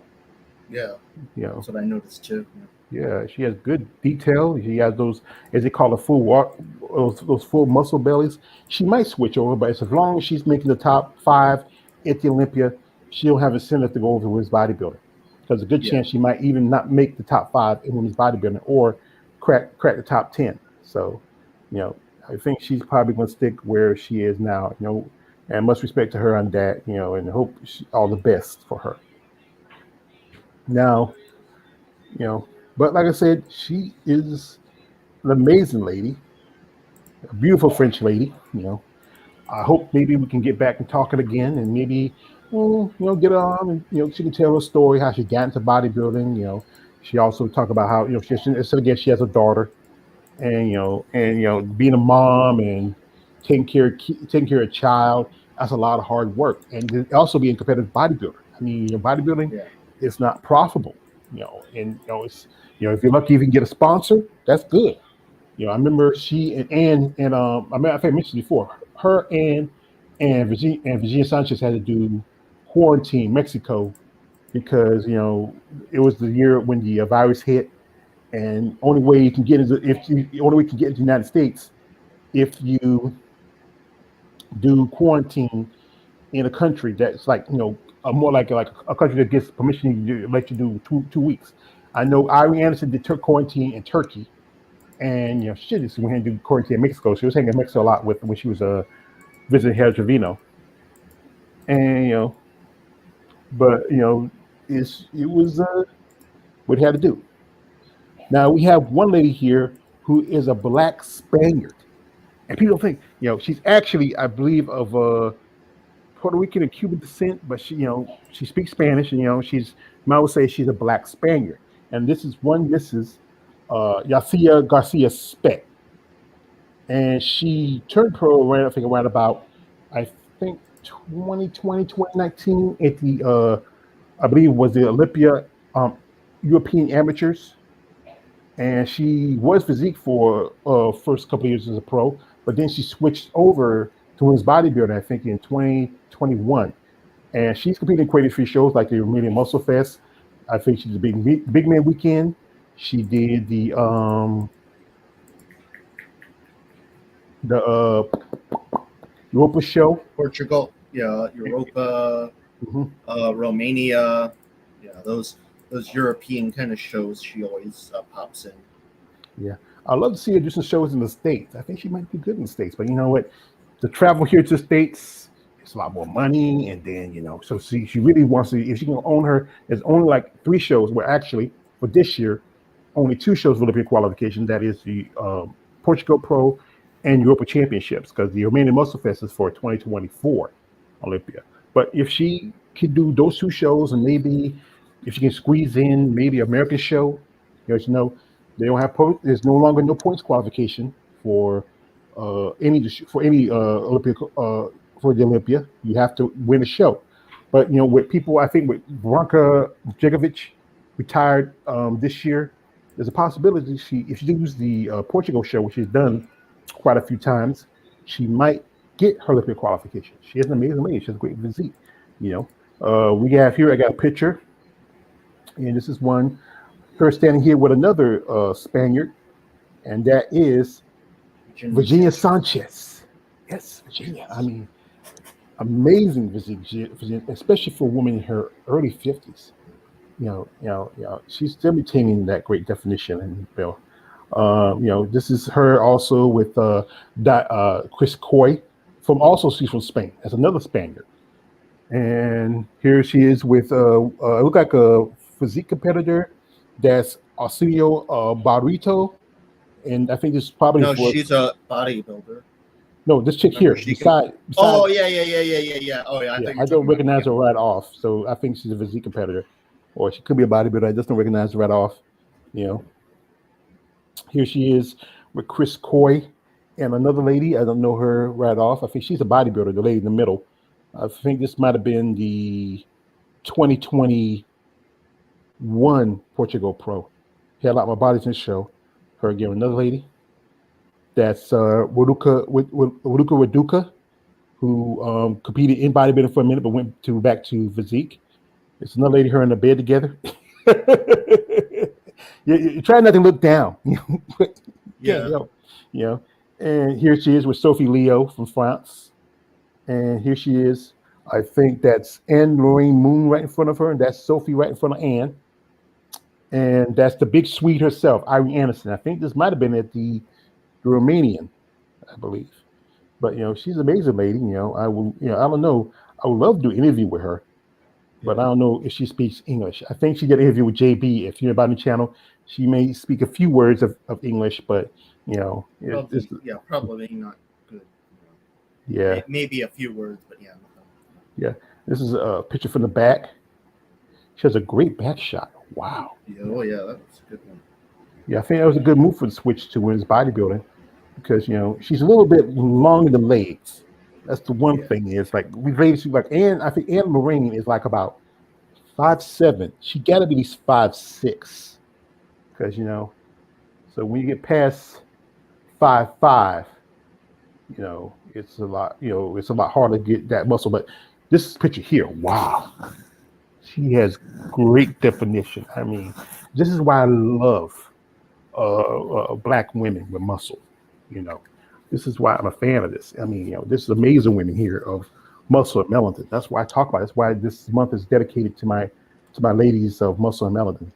Yeah, You know, that's what I noticed too. yeah, she has good detail. She has those, as they call it, full walk, those full muscle bellies. She might switch over, but as long as she's making the top five at the Olympia, she'll have incentive to go over to women's bodybuilding. Because a good Yeah. chance she might even not make the top five in women's bodybuilding or crack the top 10. So, you know, I think she's probably going to stick where she is now. And much respect to her on that. And hope all the best for her. Now, but like I said, she is an amazing lady, a beautiful French lady. I hope maybe we can get back and talk it again, and maybe get her on, and she can tell her story how she got into bodybuilding. She also talk about how again she has a daughter, and being a mom and taking care of a child. That's a lot of hard work, and also being a competitive bodybuilder. I mean, bodybuilding Yeah. is not profitable. And it's if you're lucky, if you can get a sponsor, that's good. I remember she and Ann and I mean, I think I mentioned before, her and Virginia Sanchez had to do quarantine Mexico because it was the year when the virus hit, and only way you can get is the only way you can get into the United States if you do quarantine in a country that's like more like a country that gets permission to let you do 2 weeks. I know Irene Anderson did quarantine in Turkey, and she just went and did quarantine in Mexico. She was hanging in Mexico a lot with when she was visiting Herr Trevino, and but it was what he had to do. Now we have one lady here who is a black Spaniard, and people think she's actually, I believe, of Puerto Rican and Cuban descent, but she speaks Spanish, and I would say she's a black Spaniard. And this is one Mrs. Yacia Garcia Speck, and she turned pro around, I think around about, I think 2020, 2019 at the I believe it was the Olympia European Amateurs, and she was physique for first couple of years as a pro, but then she switched over to women's bodybuilding, I think in 2021, and she's competing in quite a few shows like the Romanian Muscle Fest. I think she's a big man weekend. She did the Europa show. Portugal, yeah, Europa, Mhm. Romania, yeah, those European kind of shows she always pops in. Yeah, I'd love to see her do some shows in the States. I think she might be good in the States, but you know what? The travel here to the States, it's a lot more money, and then so she really wants to. If she can own her, there's only like 3 shows. Well, actually, for this year, only 2 shows for Olympic qualification. That is the Portugal Pro and Europa Championships, because the Romanian Muscle Fest is for 2024 Olympia. But if she could do those 2 shows, and maybe if she can squeeze in maybe American show, they don't have there's no longer no points qualification for any Olympic for the Olympia. You have to win a show. But with people, I think with Veronica Jegovic retired this year, there's a possibility if she does the Portugal show, which she's done quite a few times, she might get her Olympic qualification. She has an amazing lady. She has a great physique. We have here. I got a picture, and this is one her standing here with another Spaniard, and that is Virginia Sanchez. Yes, Virginia. I mean, amazing physique, especially for a woman in her early 50s. She's still retaining that great definition. And this is her also with Chris Coy she's from Spain. That's another Spaniard. And here she is with look like a physique competitor that's Arsenio Barrito, and I think this is probably No, for she's a bodybuilder. no this chick Remember, here she can. beside Oh yeah. Oh yeah, I yeah. thought you were I don't talking about. recognize her right off, so I think she's a physique competitor, or she could be a bodybuilder. I just don't recognize her right off. You know, here she is with Chris Coy and another lady. I don't know her right off. I think she's a bodybuilder. The lady in the middle. I think this might have been the 2021 Portugal Pro. Had a lot more bodies in the show. Her again, another lady. That's Waduka Waduka, who competed in bodybuilding for a minute, but went to back to physique. It's another lady, her in the bed together. you try not to look down. Can't Yeah. help, you know. And here she is with Sophie Leo from France. And here she is. I think that's Anne Lorraine Moon right in front of her, and that's Sophie right in front of Anne. And that's the big Swede herself, Irene Anderson. I think this might have been at the Romanian, I believe. But she's an amazing lady. I will. I don't know. I would love to do an interview with her, but I don't know if she speaks English. I think she did an interview with JB. If you're about the channel, she may speak a few words of English, but Probably not good. yeah, Maybe a few words, but yeah. yeah. This is a picture from the back. She has a great back shot. Wow. Yeah, oh yeah, that was a good one. Yeah, I think that was a good move for the switch to women's bodybuilding because she's a little bit long in the legs. That's the one thing is like we ladies like Anne. I think Anne Lorraine is like about 5'7". She got to be at least 5'6", because So when you get past 5'5", it's a lot. It's a lot harder to get that muscle. But this picture here, wow, she has great definition. I mean, this is why I love black women with muscle. This is why I'm a fan of this. I mean, this is amazing women here of muscle and melanin. That's why I talk about it. That's why this month is dedicated to my ladies of muscle and melanin.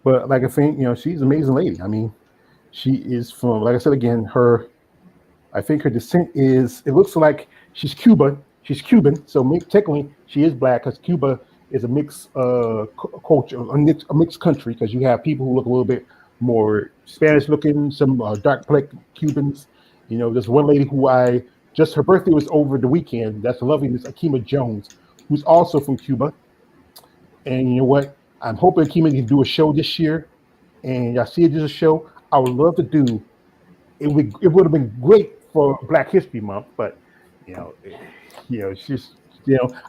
But like I think, she's an amazing lady. I mean, she is from, like I said again, I think her descent is, it looks like she's Cuban. She's Cuban, so technically she is black because Cuba is a mixed culture, a mixed country, because you have people who look a little bit more Spanish looking, some dark black Cubans. There's one lady who her birthday was over the weekend. That's the lovely Miss Akima Jones, who's also from Cuba. And you know what? I'm hoping Akima can do a show this year. And y'all see it as a show. I would love to do. It would have been great for Black History Month, but it's just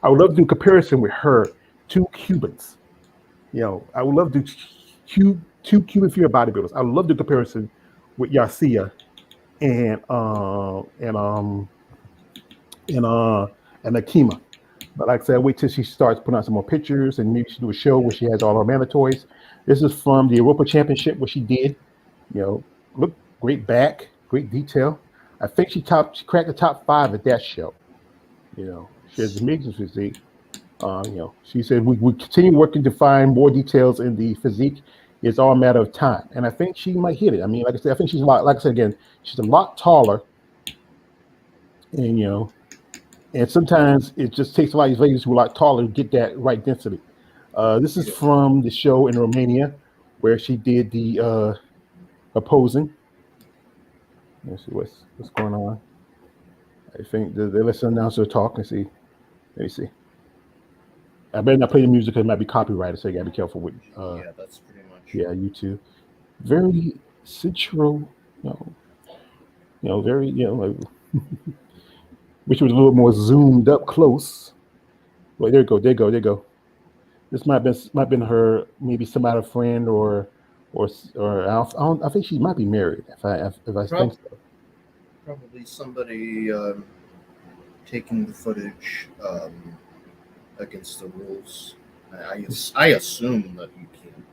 I would love to do a comparison with her, two Cubans. I would love to do two Cuban female bodybuilders. I would love the comparison with Yasia and Akima. But like I said, wait till she starts putting out some more pictures, and maybe she do a show where she has all her mandatories. This is from the Europa Championship, where she did. Look, great back, great detail. I think she cracked the top 5 at that show. She has amazing physique. She said we continue working to find more details in the physique. It's all a matter of time, and I think she might hit it. I mean, like I said, I think she's a lot. Like I said again, she's a lot taller, and and sometimes it just takes a lot of these ladies who are a lot taller to get that right density. This is from the show in Romania where she did the opposing. Let's see what's going on. I think they let the announcer talk and see. Let me see. I better not play the music because it might be copyrighted, so you gotta be careful with. That's pretty much. Yeah, YouTube. Very sensual, very which was a little more zoomed up close. Wait, there you go. This might have been her, maybe somebody, a friend, or I think she might be married. If I think so. Probably somebody taking the footage against the rules. I assume that you can't,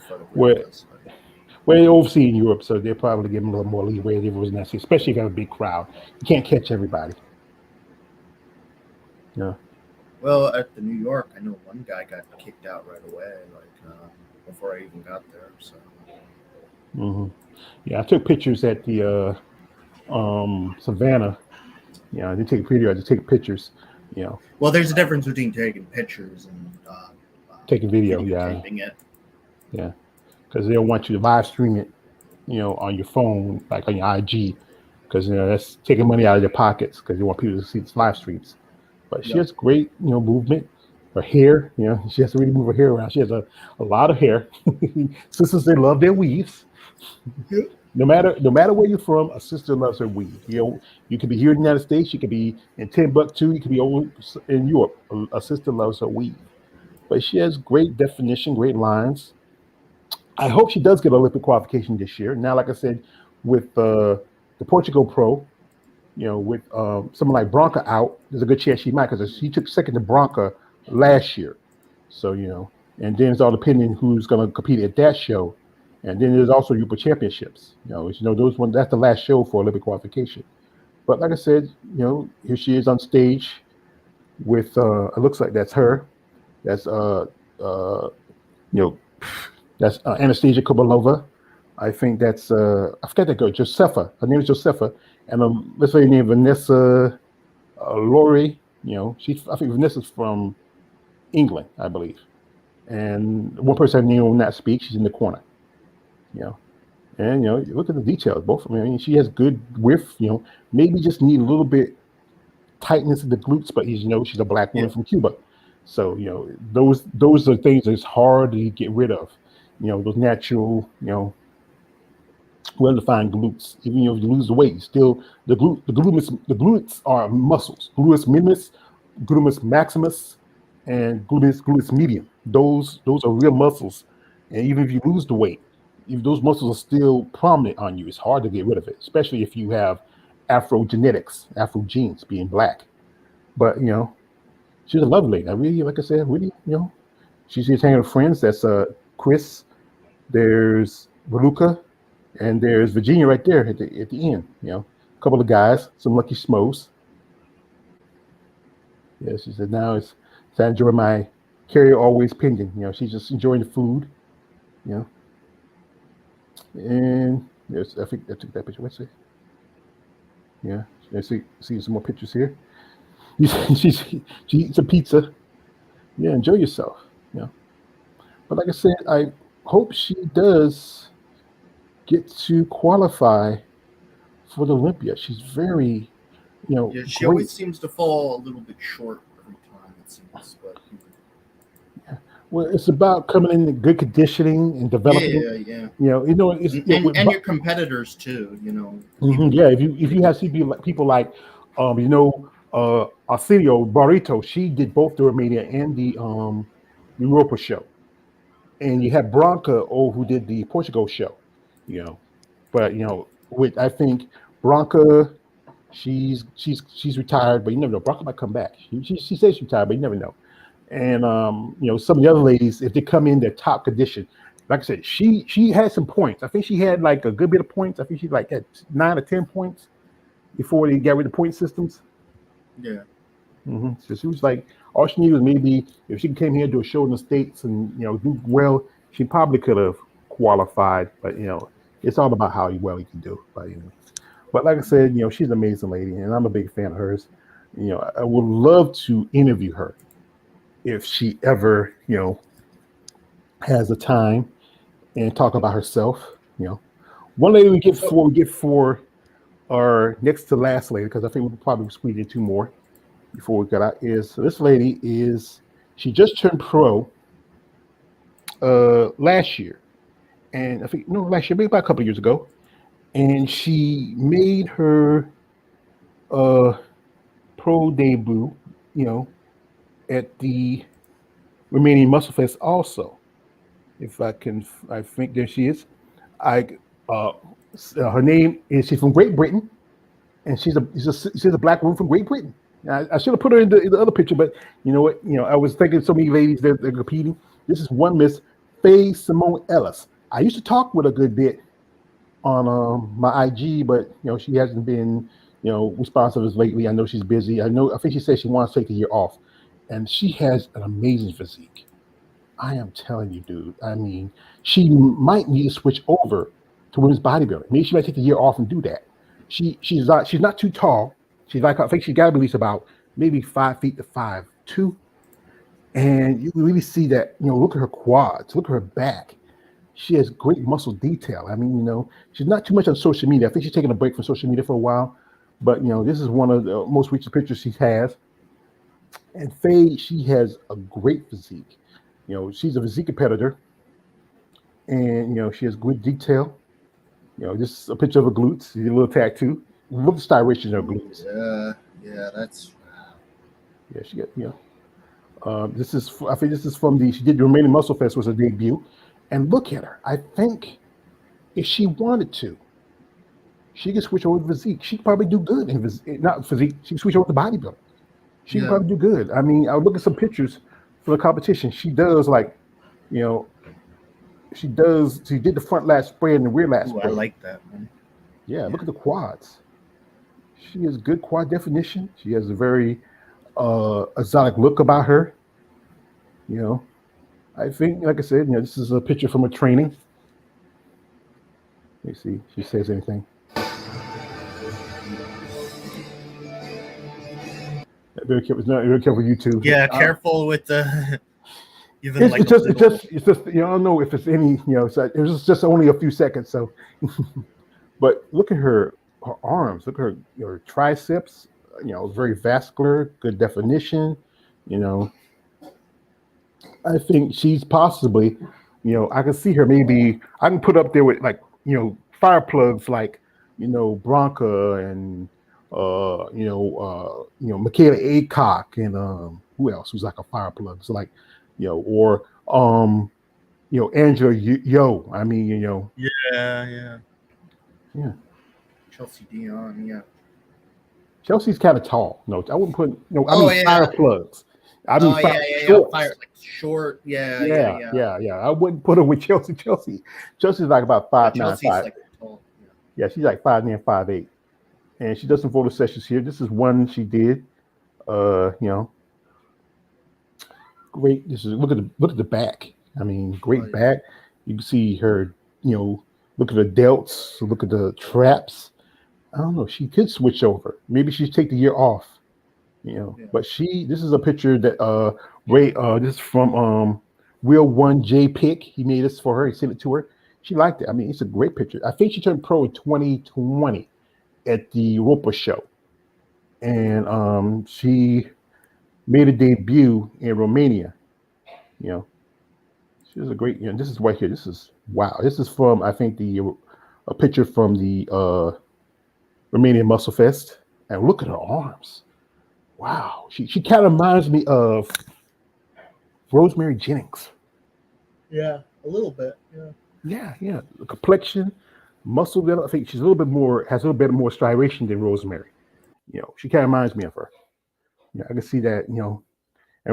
photograph Well, they oversee in Europe, so they're probably giving a little more leeway if it was necessary, especially if you have a big crowd. You can't catch everybody. Yeah. Well, at the New York, I know one guy got kicked out right away, before I even got there. So. Mm-hmm. Yeah, I took pictures at the Savannah. I didn't take a video. I just take pictures. Well, there's a difference between taking pictures and taking video. Taping it. Yeah, because they don't want you to live stream it, on your phone, like on your IG, because that's taking money out of their pockets because they want people to see the live streams. But she Yep. has great, movement. Her hair, she has to really move her hair around. She has a lot of hair. Sisters, they love their weaves. Yep. No matter where you're from, a sister loves her weave. You could be here in the United States, you could be in Timbuktu, you could be over in Europe. A sister loves her weave, but she has great definition, great lines. I hope she does get Olympic qualification this year. Now, like I said, with the Portugal Pro, with someone like Bronca out, there's a good chance she might because she took second to Bronca last year. So, and then it's all depending who's going to compete at that show. And then there's also Europa Championships. Those one that's the last show for Olympic qualification. But like I said, here she is on stage with it looks like that's her. That's you know that's Anastasia Kobalova. I think that's I forget that girl, Josefa. Her name is Josefa, and let's say named Vanessa Laurie. I think Vanessa's from England, I believe. And one person I name will not speak. She's in the corner. You know, and you look at the details. Both of them. I mean, she has good width. Maybe just need a little bit tightness in the glutes, but she's a black woman from Cuba. So those are things that's hard to get rid of. Those natural well-defined glutes. Even if you lose the weight, still the glutes are muscles. Gluteus minimus, gluteus maximus, and gluteus medium. Those are real muscles. And even if you lose the weight, if those muscles are still prominent on you, it's hard to get rid of it, especially if you have Afro genetics, Afro genes, being black. But she's a lovely lady. I really, like I said, really, she's hanging with friends. That's Chris. There's Valuka, and there's Virginia right there at the end. A couple of guys, some lucky schmoes. Yeah, she said now it's I enjoy my carrier always pending. She's just enjoying the food. And yes, I think I took that picture. Let's see. Yeah, let's see some more pictures here. She eats a pizza. Yeah, enjoy yourself. But like I said, I hope she does get to qualify for the Olympia. She's very, Yeah, she great. always seems to fall a little bit short every time, it seems. But Well, it's about coming in good conditioning and developing. yeah. It's And your competitors too. yeah. If you have people like, Arsenio Barrito, she did both the Romania and the Europa show, and you have Bronca, who did the Portugal show. But with I think Bronca, she's retired, but you never know. Bronca might come back. She says she's retired, but you never know. And some of the other ladies, if they come in their top condition, like I said, she had some points. I think she had like a good bit of points. I think she like had 9 or 10 points before they got rid of point systems. Yeah. So she was like, all she needed was maybe if she came here and do a show in the States and do well, she probably could have qualified. But it's all about how well you can do. But like I said, she's an amazing lady, and I'm a big fan of hers. I would love to interview her if she ever, has the time and talk about herself. One lady we get for our next to last lady, because I think we'll probably squeeze in 2 more before we get out, is this lady she just turned pro last year. And I think, last year, maybe about a couple of years ago. And she made her pro debut, at the Romanian Muscle Fest also. I think there she is. Her name is, she's from Great Britain, and she's a black woman from Great Britain. I should have put her in the other picture, but you know what? I was thinking so many ladies that are competing. This is one Miss Faye Simone Ellis. I used to talk with a good bit on my IG, but she hasn't been responsive as lately. I know she's busy. I think she said she wants to take a year off, and she has an amazing physique. I am telling you, dude. I mean, she might need to switch over to women's bodybuilding. Maybe she might take a year off and do that. She's not too tall. She's like, I think she got to be at least about maybe 5 feet to 5'2", and you can really see that. Look at her quads, look at her back. She has great muscle detail. I mean, she's not too much on social media. I think she's taking a break from social media for a while, but this is one of the most recent pictures she has. And Faye, she has a great physique. She's a physique competitor, and she has good detail. This is a picture of her glutes. See a little tattoo. Look at the styration of her glutes. Yeah, that's. Yeah, she got this is. I think this is from she did the Romanian Muscle Fest was her debut, and look at her. I think if she wanted to, she could switch over to physique. She'd probably do good in not physique. She could switch over to bodybuilding. She could probably do good. I mean, I'll look at some pictures for the competition. She does she did the front lat spread and the rear lat spread. I like that, man. Yeah, look at the quads. She has good quad definition. She has a very exotic look about her. I think, like I said, this is a picture from her training. Let me see if she says anything. Very careful. It's not very careful. YouTube. Yeah, careful with the. It's just. I don't know if it's any. It was just only a few seconds. So, but look at her arms. Look at her triceps. Very vascular, good definition. I think she's possibly. I can see her. Maybe I can put up there with fire plugs like Bronca and Michaela Aycock and who else was like a fire plug? So like or Angela Yo. I mean Yeah. Chelsea Dion, yeah. Chelsea's kind of tall. No, I wouldn't put fire plugs. I mean fire like short. Yeah. I wouldn't put her with Chelsea. Chelsea's like about 5'9", 5. Like tall. Yeah, she's like 5'9", 5'8". And she does some photo sessions here. This is one she did. Great. This is look at the back. I mean, great back. You can see her. Look at the delts. Look at the traps. I don't know. She could switch over. Maybe she'd take the year off. But this is a picture that Ray. This is from Real One J Pick. He made this for her. He sent it to her. She liked it. I mean, it's a great picture. I think she turned pro in 2020 at the Europa show, and she made a debut in Romania. She was a great. This is right here. This is wow. This is from I think a picture from the Romanian Muscle Fest, and look at her arms. Wow, she kind of reminds me of Rosemary Jennings. Yeah, a little bit. Yeah. The complexion, muscle. I think she's has a little bit more striation than Rosemary. She kind of reminds me of her. I can see that. And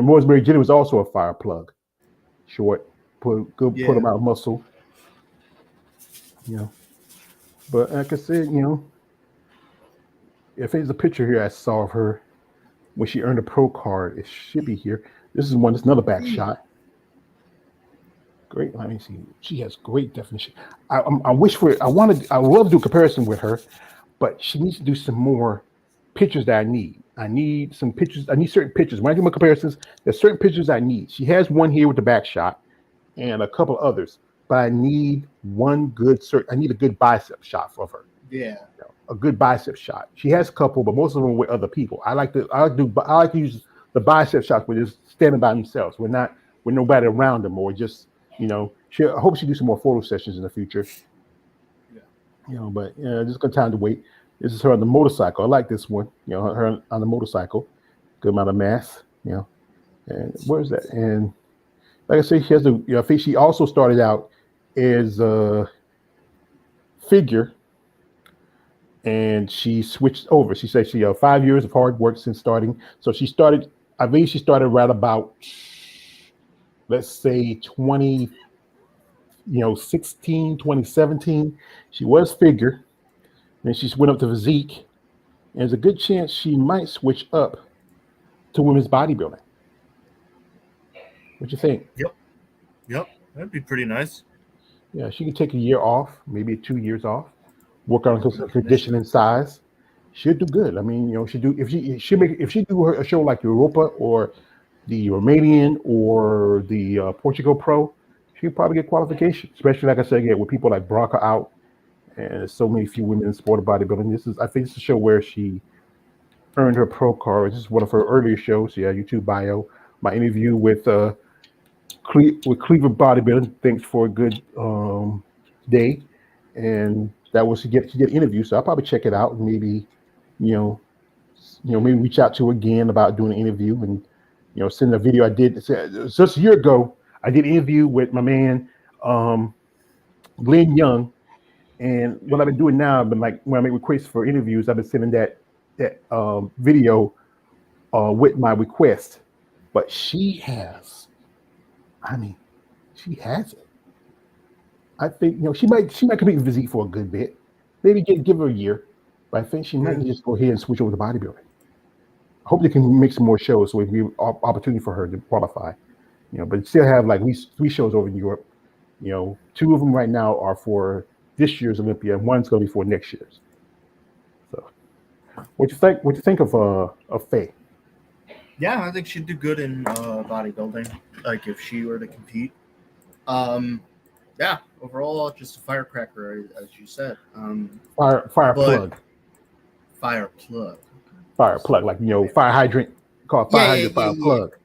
Rosemary Jennings was also a fire plug, short, put amount of muscle. But like I said, if there's a picture here I saw of her when she earned a pro card, it should be here. This is another back shot. Great. Let me see. She has great definition. I love to do a comparison with her, but she needs to do some more pictures that I need. I need some pictures. I need certain pictures. When I do my comparisons, there's certain pictures I need. She has one here with the back shot and a couple others, but I need I need a good bicep shot of her. Yeah. A good bicep shot. She has a couple, but most of them are with other people. I like to use the bicep shots where they're standing by themselves. We're not with nobody around them, or just I hope she do some more photo sessions in the future. Yeah. But just got time to wait. This is her on the motorcycle. I like this one. Her on the motorcycle. Good amount of mass. And where is that? And like I say, she has I think she also started out as a figure. And she switched over. She said she 5 years of hard work since starting. So she started, I believe she started right about, let's say 2016, 2017. She was figure. Then she went up to physique. And there's a good chance she might switch up to women's bodybuilding. What you think? Yep. That'd be pretty nice. Yeah, she could take a year off, maybe 2 years off. Work on her conditioning size. She'll do good. I mean, if she do a show like Europa or the Romanian or the Portugal Pro, she'll probably get qualification, especially like I said, with people like Brock are out, and there's so many few women in sport of bodybuilding. I think, this is a show where she earned her pro card. This is one of her earlier shows. Yeah, YouTube bio. My interview with Cleveland Bodybuilding. Thanks for a good day, and that was to get an interview. So I'll probably check it out and maybe, you know, maybe reach out to her again about doing an interview and send a video. I did just a year ago. I did an interview with my man Glenn Young, and what I've been doing now, I've been like when I make requests for interviews, I've been sending that video with my request. But she has, I mean, she has it. I think she might compete in physique for a good bit. Maybe give her a year, but I think she might just go ahead and switch over to bodybuilding. I hope they can make some more shows so it will be an opportunity for her to qualify. But still have like at least 3 shows over in Europe. 2 of them right now are for this year's Olympia, and one's going to be for next year's. So, what you think? What you think of Faye? Yeah, I think she'd do good in bodybuilding. Like if she were to compete. Yeah, overall, just a firecracker, as you said. Fire plug. Fire plug. Fire plug, like fire hydrant. Called fire hydrant. Fire plug.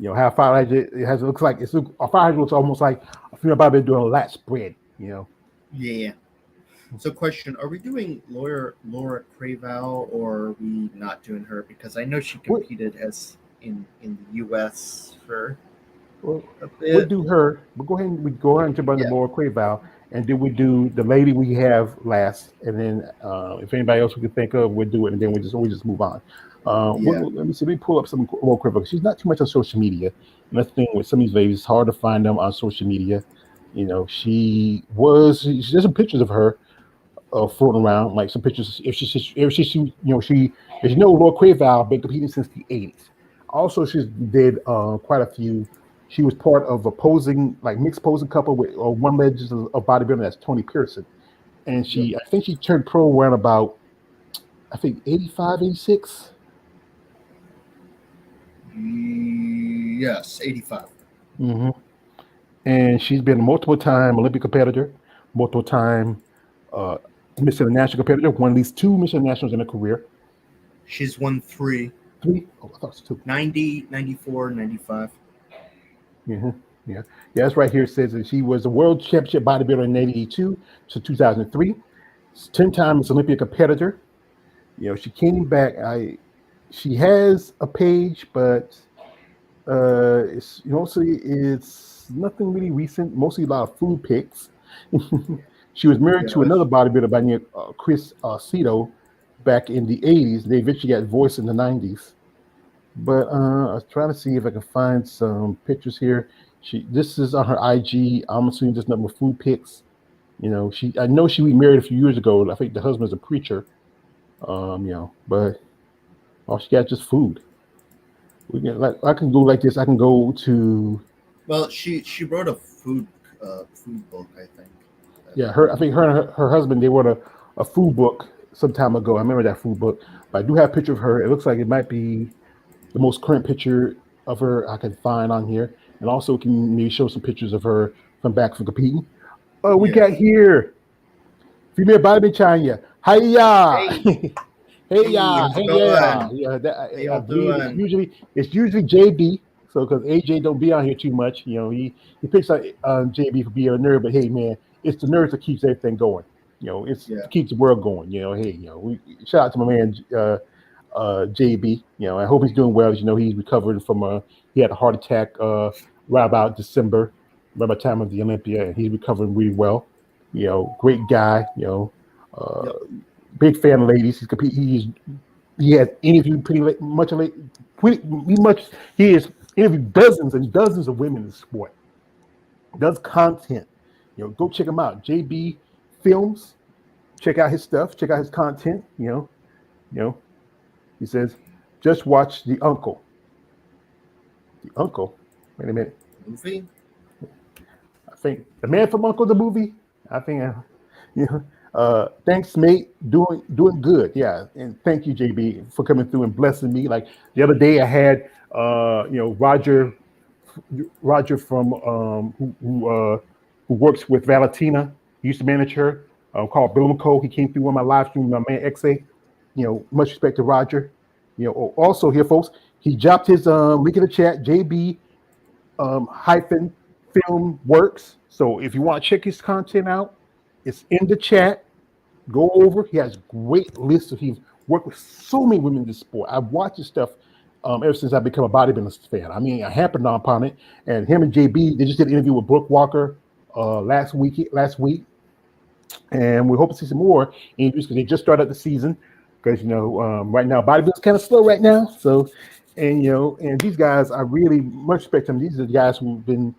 How fire hydrant it looks like a fire hydrant looks almost like a female bodybuilder doing a lat spread. Yeah. So, question: are we doing Laura Craval, or are we not doing her? Because I know she competed in the U.S. for a bit. We'll do her. We'll go ahead and jump on the Laura Craval, and then we do the lady we have last, and then if anybody else we can think of, we'll do it, and then we just move on. Let me see. Let me pull up some Laura Craval. She's not too much on social media. And that's the thing with some of these ladies; it's hard to find them on social media. She there's some pictures of her floating around, like some pictures. Laura Craval been competing since the 80s. Also, she did quite a few. She was part of a mixed posing couple with one legend of bodybuilding, that's Tony Pearson. And I think she turned pro around about, 85, 86. Yes, 85. Mm-hmm. And she's been a multiple-time Olympic competitor, multiple-time Miss International competitor, won at least 2 Miss Internationals in her career. She's won 3. 3? Oh, I thought it was 2. 90, 94, 95. Mm-hmm. Yeah, that's right here. It says that she was a world championship bodybuilder in 1982 to 2003. 10 times Olympic competitor. She came back. She has a page, but it's mostly it's nothing really recent. Mostly a lot of food pics. She was married to another bodybuilder by name Chris Cito back in the 80s. They eventually got divorced in the 90s. But I was trying to see if I can find some pictures here. This is on her IG. I'm assuming just nothing but food pics. I know she remarried a few years ago. I think the husband's a preacher. But all she got just food. I can go like this. I can go to. Well, she wrote a food book, I think. Yeah, I think her and her husband, they wrote a food book some time ago. I remember that food book. But I do have a picture of her. It looks like it might be the most current picture of her I can find on here. And also we can maybe show some pictures of her from competing. Oh, we got here female bodybuilding China. Hiya. Hey, yeah. It's usually JB. So because AJ don't be on here too much, he picks on JB for being a nerd. But hey, man, it's the nerds that keeps everything going. Keeps the world going. We shout out to my man JB. I hope he's doing well. He's recovering from he had a heart attack right about December, right about the time of the Olympia, and he's recovering really well. Great guy. Big fan of ladies. He has interviewed he has interviewed dozens and dozens of women in the sport. Does content. Go check him out. JB Films. Check out his stuff. Check out his content. He says, just watch The Uncle. The Uncle? Wait a minute. Movie? I think The Man from Uncle, the movie. I think, thanks, mate. Doing good. Yeah. And thank you, JB, for coming through and blessing me. Like the other day I had, Roger Roger from who works with Valentina. He used to manage her. Called Bill McCole. He came through on my live stream. My man XA. Much respect to Roger. Also here, folks. He dropped his link in the chat. JB hyphen film works. So if you want to check his content out, it's in the chat. Go over. He has great lists of. He's worked with so many women in this sport. I've watched his stuff ever since I've become a bodybuilding fan. I mean, I happened upon it, and him and JB, they just did an interview with Brooke Walker last week, and we hope to see some more interviews because they just started the season. Because right now bodybuilding's kind of slow right now. So, and these guys, I really much respect them. These are the guys who've been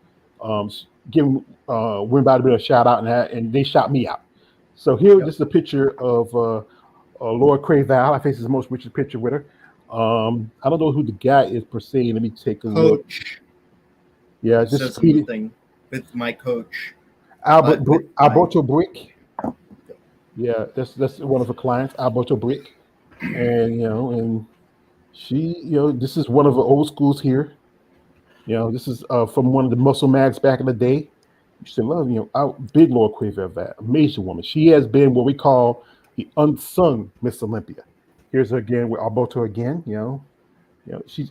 giving women bodybuilders a shout out, and they shout me out. So here, this is a picture of Laura Craval. I think this is the most recent picture with her. I don't know who the guy is per se. Let me take a look. Yeah, this is something with my coach, Alberto Brick. Yeah, that's one of her clients, Alberto Brick, and and she, this is one of the old schools here. This is from one of the muscle mags back in the day. You should love, big Laura Craval, that amazing woman. She has been what we call the unsung Miss Olympia. Here's her again with Alberto again.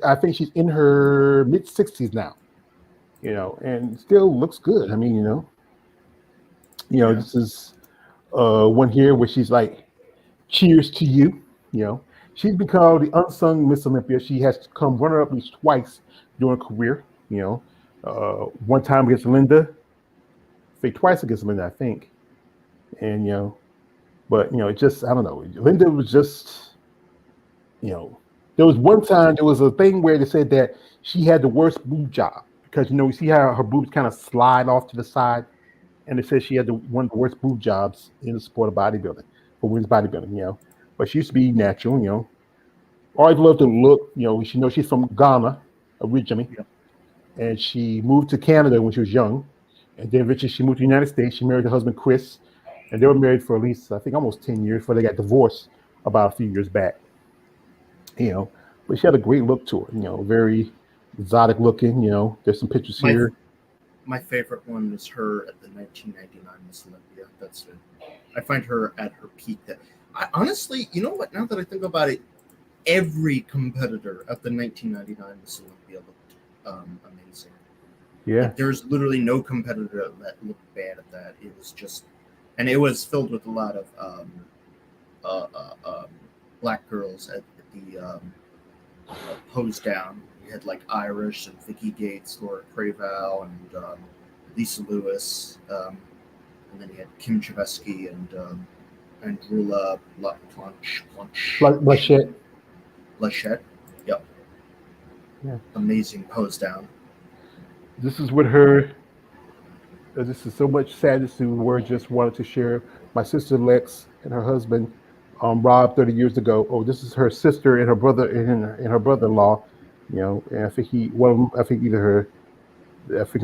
I think she's in her mid-60s now. And still looks good. I mean, this is one here where she's like, "Cheers to you." She's been called the unsung Miss Olympia. She has come runner-up at least twice during her career. One time against Linda. Twice against Linda, I think. And but it just, I don't know. Linda was just, there was one time there was a thing where they said that she had the worst boob job because you see how her boobs kind of slide off to the side, and it says she had one of the worst boob jobs in the sport of bodybuilding, for women's bodybuilding. But she used to be natural. Always loved to look. She's from Ghana originally, and she moved to Canada when she was young. And then eventually she moved to the United States. She married her husband, Chris. And they were married for at least, I think, almost 10 years before they got divorced about a few years back. But she had a great look to her, very exotic looking. There's some pictures here. My favorite one is her at the 1999 Miss Olympia. That's it. I find her at her peak. Honestly, you know what? Now that I think about it, every competitor at the 1999 Miss Olympia looked amazing. Yeah, there's literally no competitor that looked bad at that. It was just, and it was filled with a lot of black girls at the pose down. You had like Irish and Vicky Gates, Laura Craval, and Lisa Lewis, and then you had Kim Chevesky and Drula Blanchette. Yep. Yeah. Amazing pose down. This is with her. This is so much sadness to where just wanted to share. My sister Lex and her husband, Rob, 30 years ago. Oh, this is her sister and her brother and her brother-in-law. And I think I think her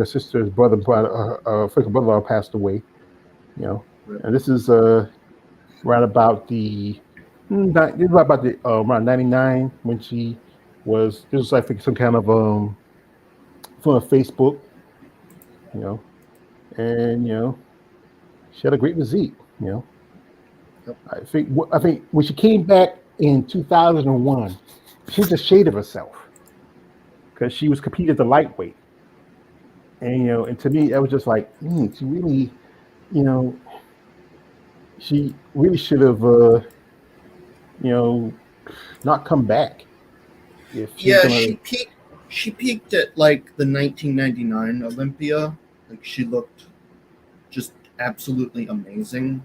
sister's brother, I think her brother-in-law passed away. And this is right about around 99 when she was. This was I think some kind of from Facebook, and she had a great physique. I think when she came back in 2001, she was a shade of herself because she was competing at the lightweight, and to me that was just like, she really, she really should have, not come back. She peaked at like the 1999 Olympia. Like she looked just absolutely amazing,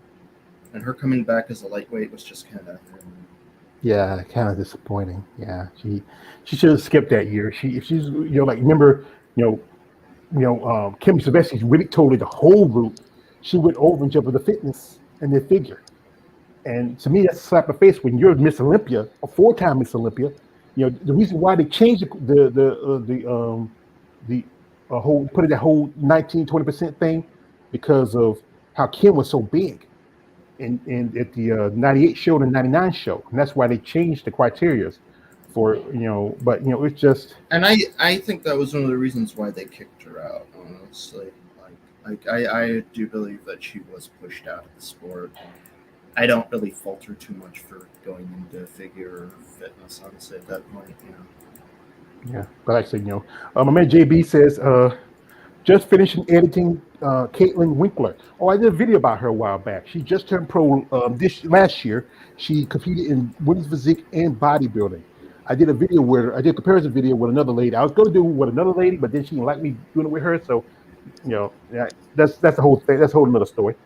and her coming back as a lightweight was just kind of kind of disappointing. Yeah, she should have skipped that year. If she's remember Kim Sylvester really told the whole group she went over and jumped with the fitness and their figure, and to me that's a slap in the face when you're Miss Olympia, a 4-time Miss Olympia. The reason why they changed the whole 19-20% thing because of how Kim was so big, and at the 98 show and the 99 show, and that's why they changed the criteria for but it's just And I think that was one of the reasons why they kicked her out. Honestly, I do believe that she was pushed out of the sport. I don't really fault her too much for going into figure fitness. Honestly, at that point, yeah. But like I said, my man JB says, just finishing editing Caitlin Winkler. Oh, I did a video about her a while back. She just turned pro this last year. She competed in women's physique and bodybuilding. I did a video with her. I did a comparison video with another lady. I was going to do it with another lady, but then she didn't like me doing it with her. So, yeah, that's the whole thing. That's a whole another story.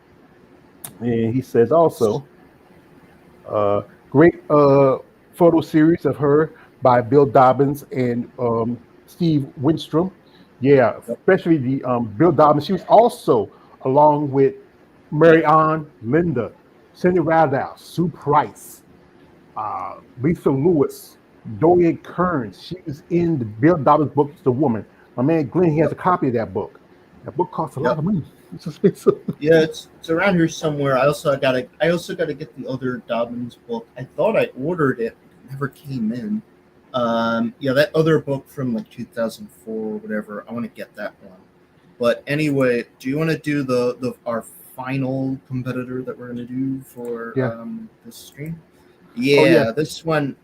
And he says also, great photo series of her by Bill Dobbins and Steve Winstrom. Yeah, especially the Bill Dobbins. She was also along with Mary Ann, Linda, Cindy Randall, Sue Price, Lisa Lewis, Dorian Kearns. She was in the Bill Dobbins book, The Woman. My man Glenn, he has a copy of that book. That book costs a lot of money. It's expensive. Yeah, it's around here somewhere. I also gotta get the other Dobbins book. I thought I ordered it, it never came in. Yeah, that other book from like 2004 or whatever. I want to get that one. But anyway, do you want to do the our final competitor that we're gonna do for this stream? Yeah, this one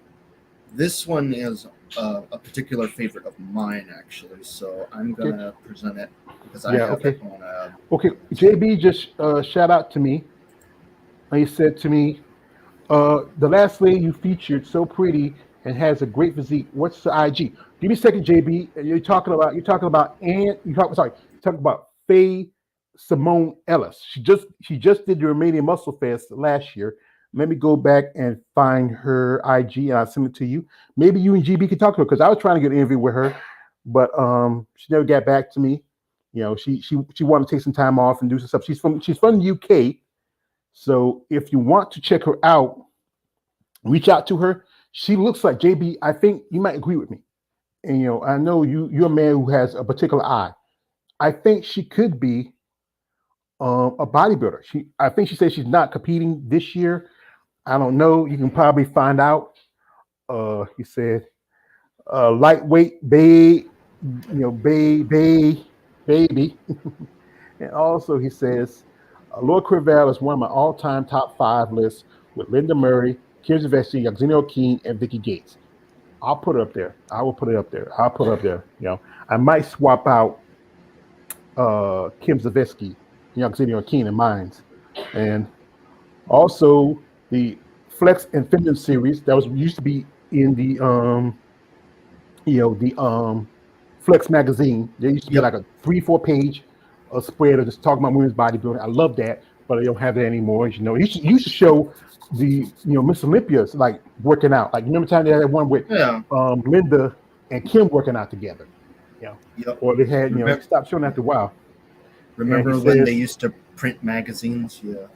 is a particular favorite of mine actually. So I'm gonna present it because I have it on. Okay, JB just shout out to me. He said to me, the last lady you featured so pretty and has a great physique. What's the IG? Give me a second, JB. You're talking about Faye Simone Ellis. She just did the Romanian Muscle Fest last year. Let me go back and find her IG and I'll send it to you. Maybe you and GB can talk to her because I was trying to get an interview with her, but she never got back to me. She wanted to take some time off and do some stuff. She's from the UK. So if you want to check her out, reach out to her. She looks like JB. I think you might agree with me. And I know you're a man who has a particular eye. I think she could be a bodybuilder. I think she said she's not competing this year. I don't know. You can probably find out. He said, lightweight baby. And also he says, Laura Crevel is one of my all-time top 5 lists with Linda Murray, Kim Zavesi, Yaxenia Keene, and Vicky Gates. I'll put it up there. I will put it up there. I'll put it up there. I might swap out Kim Zavesky, Yaxenia Keene, and mines. And also the Flex and Feminine series that used to be in the Flex magazine. There used to be like a 3-4 page spread of just talking about women's bodybuilding. I love that, but I don't have that anymore. You used to show the Miss Olympias like working out. Like remember time they had one with Linda and Kim working out together. Or they had stopped showing after a while. Remember when they used to print magazines? Yeah.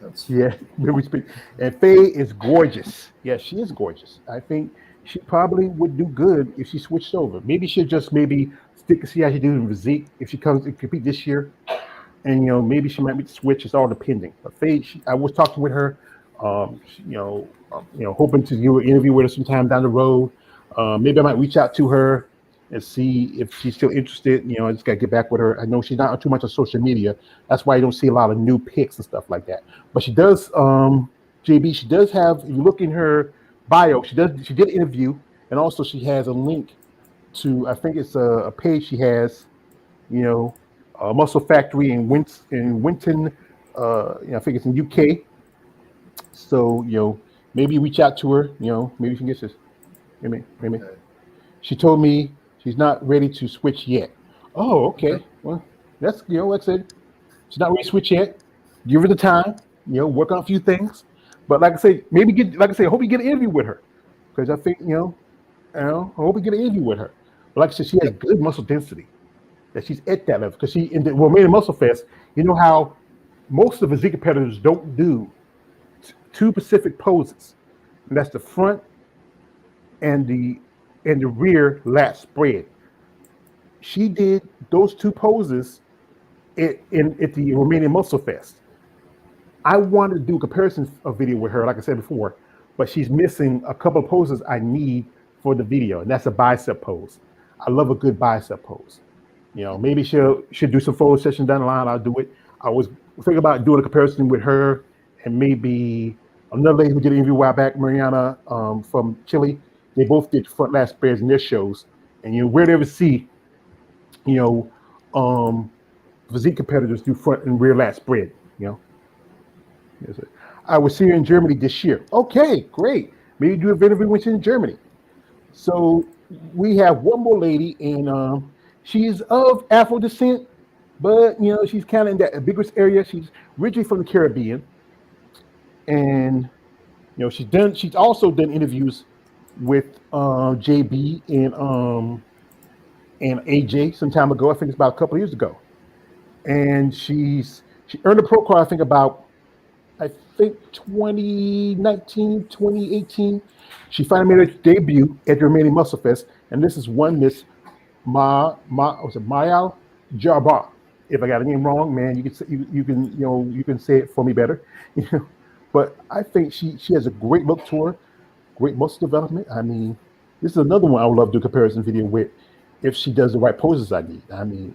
And Faye is gorgeous. Yeah, she is gorgeous. I think she probably would do good if she switched over. Maybe she'll just stick to see how she do in physique if she comes to compete this year. And maybe she might be switch. It's all depending. But Faye, I was talking with her. Hoping to do an interview with her sometime down the road. Maybe I might reach out to her and see if she's still interested. I just got to get back with her. I know she's not too much on social media. That's why you don't see a lot of new pics and stuff like that. But she does, JB, she does have, if you look in her bio, she did an interview, and also she has a link to, I think it's a page she has, Muscle Factory in Winton, I think it's in UK. So, maybe reach out to her, maybe she can get this. Maybe. She told me she's not ready to switch yet. Oh, okay. Well, that's, like I said, she's not ready to switch yet. Give her the time, work on a few things. But like I say, I hope you get an interview with her. Because I think, I hope you get an interview with her. But like I said, she has good muscle density. That she's at that level. Because in the Romanian Muscle Fest, you know how most of the physique competitors don't do 2 specific poses. And that's the front and the rear lat spread. She did those 2 poses at the Romanian Muscle Fest. I wanted to do a comparison video with her, like I said before, but she's missing a couple of poses I need for the video, and that's a bicep pose. I love a good bicep pose. Maybe she'll do some photo session down the line. I'll do it. I was thinking about doing a comparison with her and maybe another lady who did an interview a while back, Mariana from Chile. They both did front lat spreads in their shows, and where they ever see, you know, um, physique competitors do front and rear lat spread. Yes, sir. I was here in Germany this year. Okay, great. Maybe do an interview when she's in Germany. So we have one more lady, and she's of Afro descent, but she's kind of in that ambiguous area. She's originally from the Caribbean, and she's also done interviews with JB and AJ some time ago. I think it's about a couple of years ago, and she earned a pro card. I think 2019, 2018. She finally made her debut at the Romanian Muscle Fest, and this is one Miss was it Mayal Jarbar. If I got the name wrong, man, you can say, you can say it for me better. But I think she has a great look to her, great muscle development. I mean, this is another one I would love to do a comparison video with if she does the right poses I need. I mean,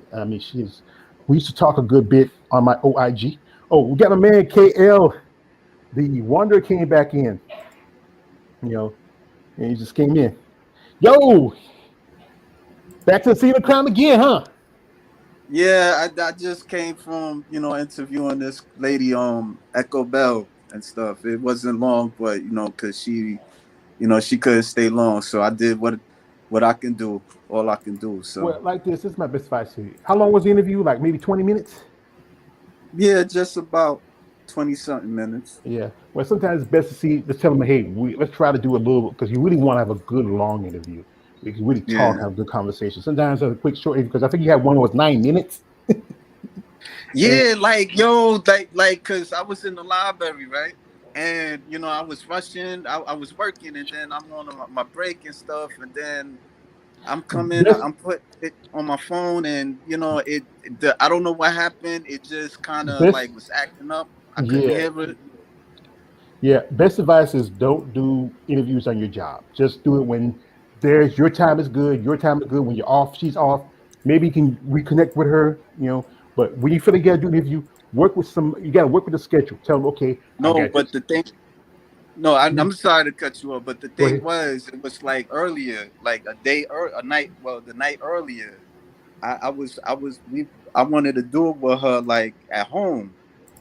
we used to talk a good bit on my OIG. Oh, we got a man, KL, the Wanderer came back in, and he just came in. Yo, back to the scene of crime again, huh? Yeah, I just came from interviewing this lady Echo Bell and stuff. It wasn't long, but because she couldn't stay long, so I did what I can do, all I can do. So well, like this is my best advice to you. How long was the interview? Like maybe 20 minutes? Yeah, just about 20-something minutes. Yeah. Well, sometimes it's best to just tell them, hey, let's try to do a little, because you really want to have a good long interview. You can really talk, have a good conversation. Sometimes a quick short interview, because I think you had one that was 9 minutes. Yeah, because I was in the library, right? And I was rushing, I was working, and then I'm on my break and stuff, and then I'm coming, I'm putting it on my phone, and I don't know what happened. It just kind of was acting up. I couldn't hear it. Yeah, best advice is don't do interviews on your job. Just do it when your time is good. Your time is good. When you're off, she's off. Maybe you can reconnect with her. But when you feel like you gotta do an interview, you gotta work with the schedule. Tell them, okay. No, but the thing. No, I'm sorry to cut you off, but the thing was, it was like earlier, like the night earlier. I wanted to do it with her like at home,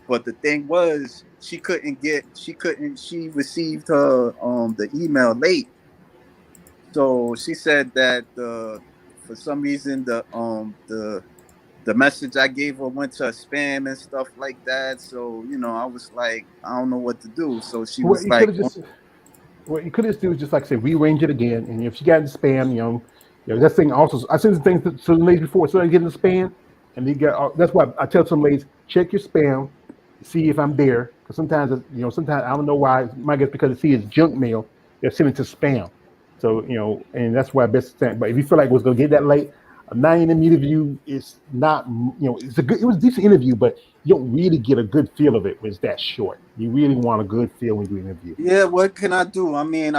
but the thing was, she received her the email late, so she said that for some reason the message I gave her went to her spam and stuff like that. So, I was like, I don't know what to do. So she was like, what you could just do is just like say rearrange it again, and if she got in spam, that thing also. I sent the thing to the ladies before, so they get in the spam, and they get. That's why I tell some ladies check your spam, see if I'm there, because sometimes I don't know why. My guess because they see it's junk mail, they're sending to spam. So and that's why I best send. But if you feel like it was gonna get that late, a 9-minute interview is not. It was a decent interview, but you don't really get a good feel of it when it's that short. You really want a good feel when you do an interview. Yeah, what can I do? I mean,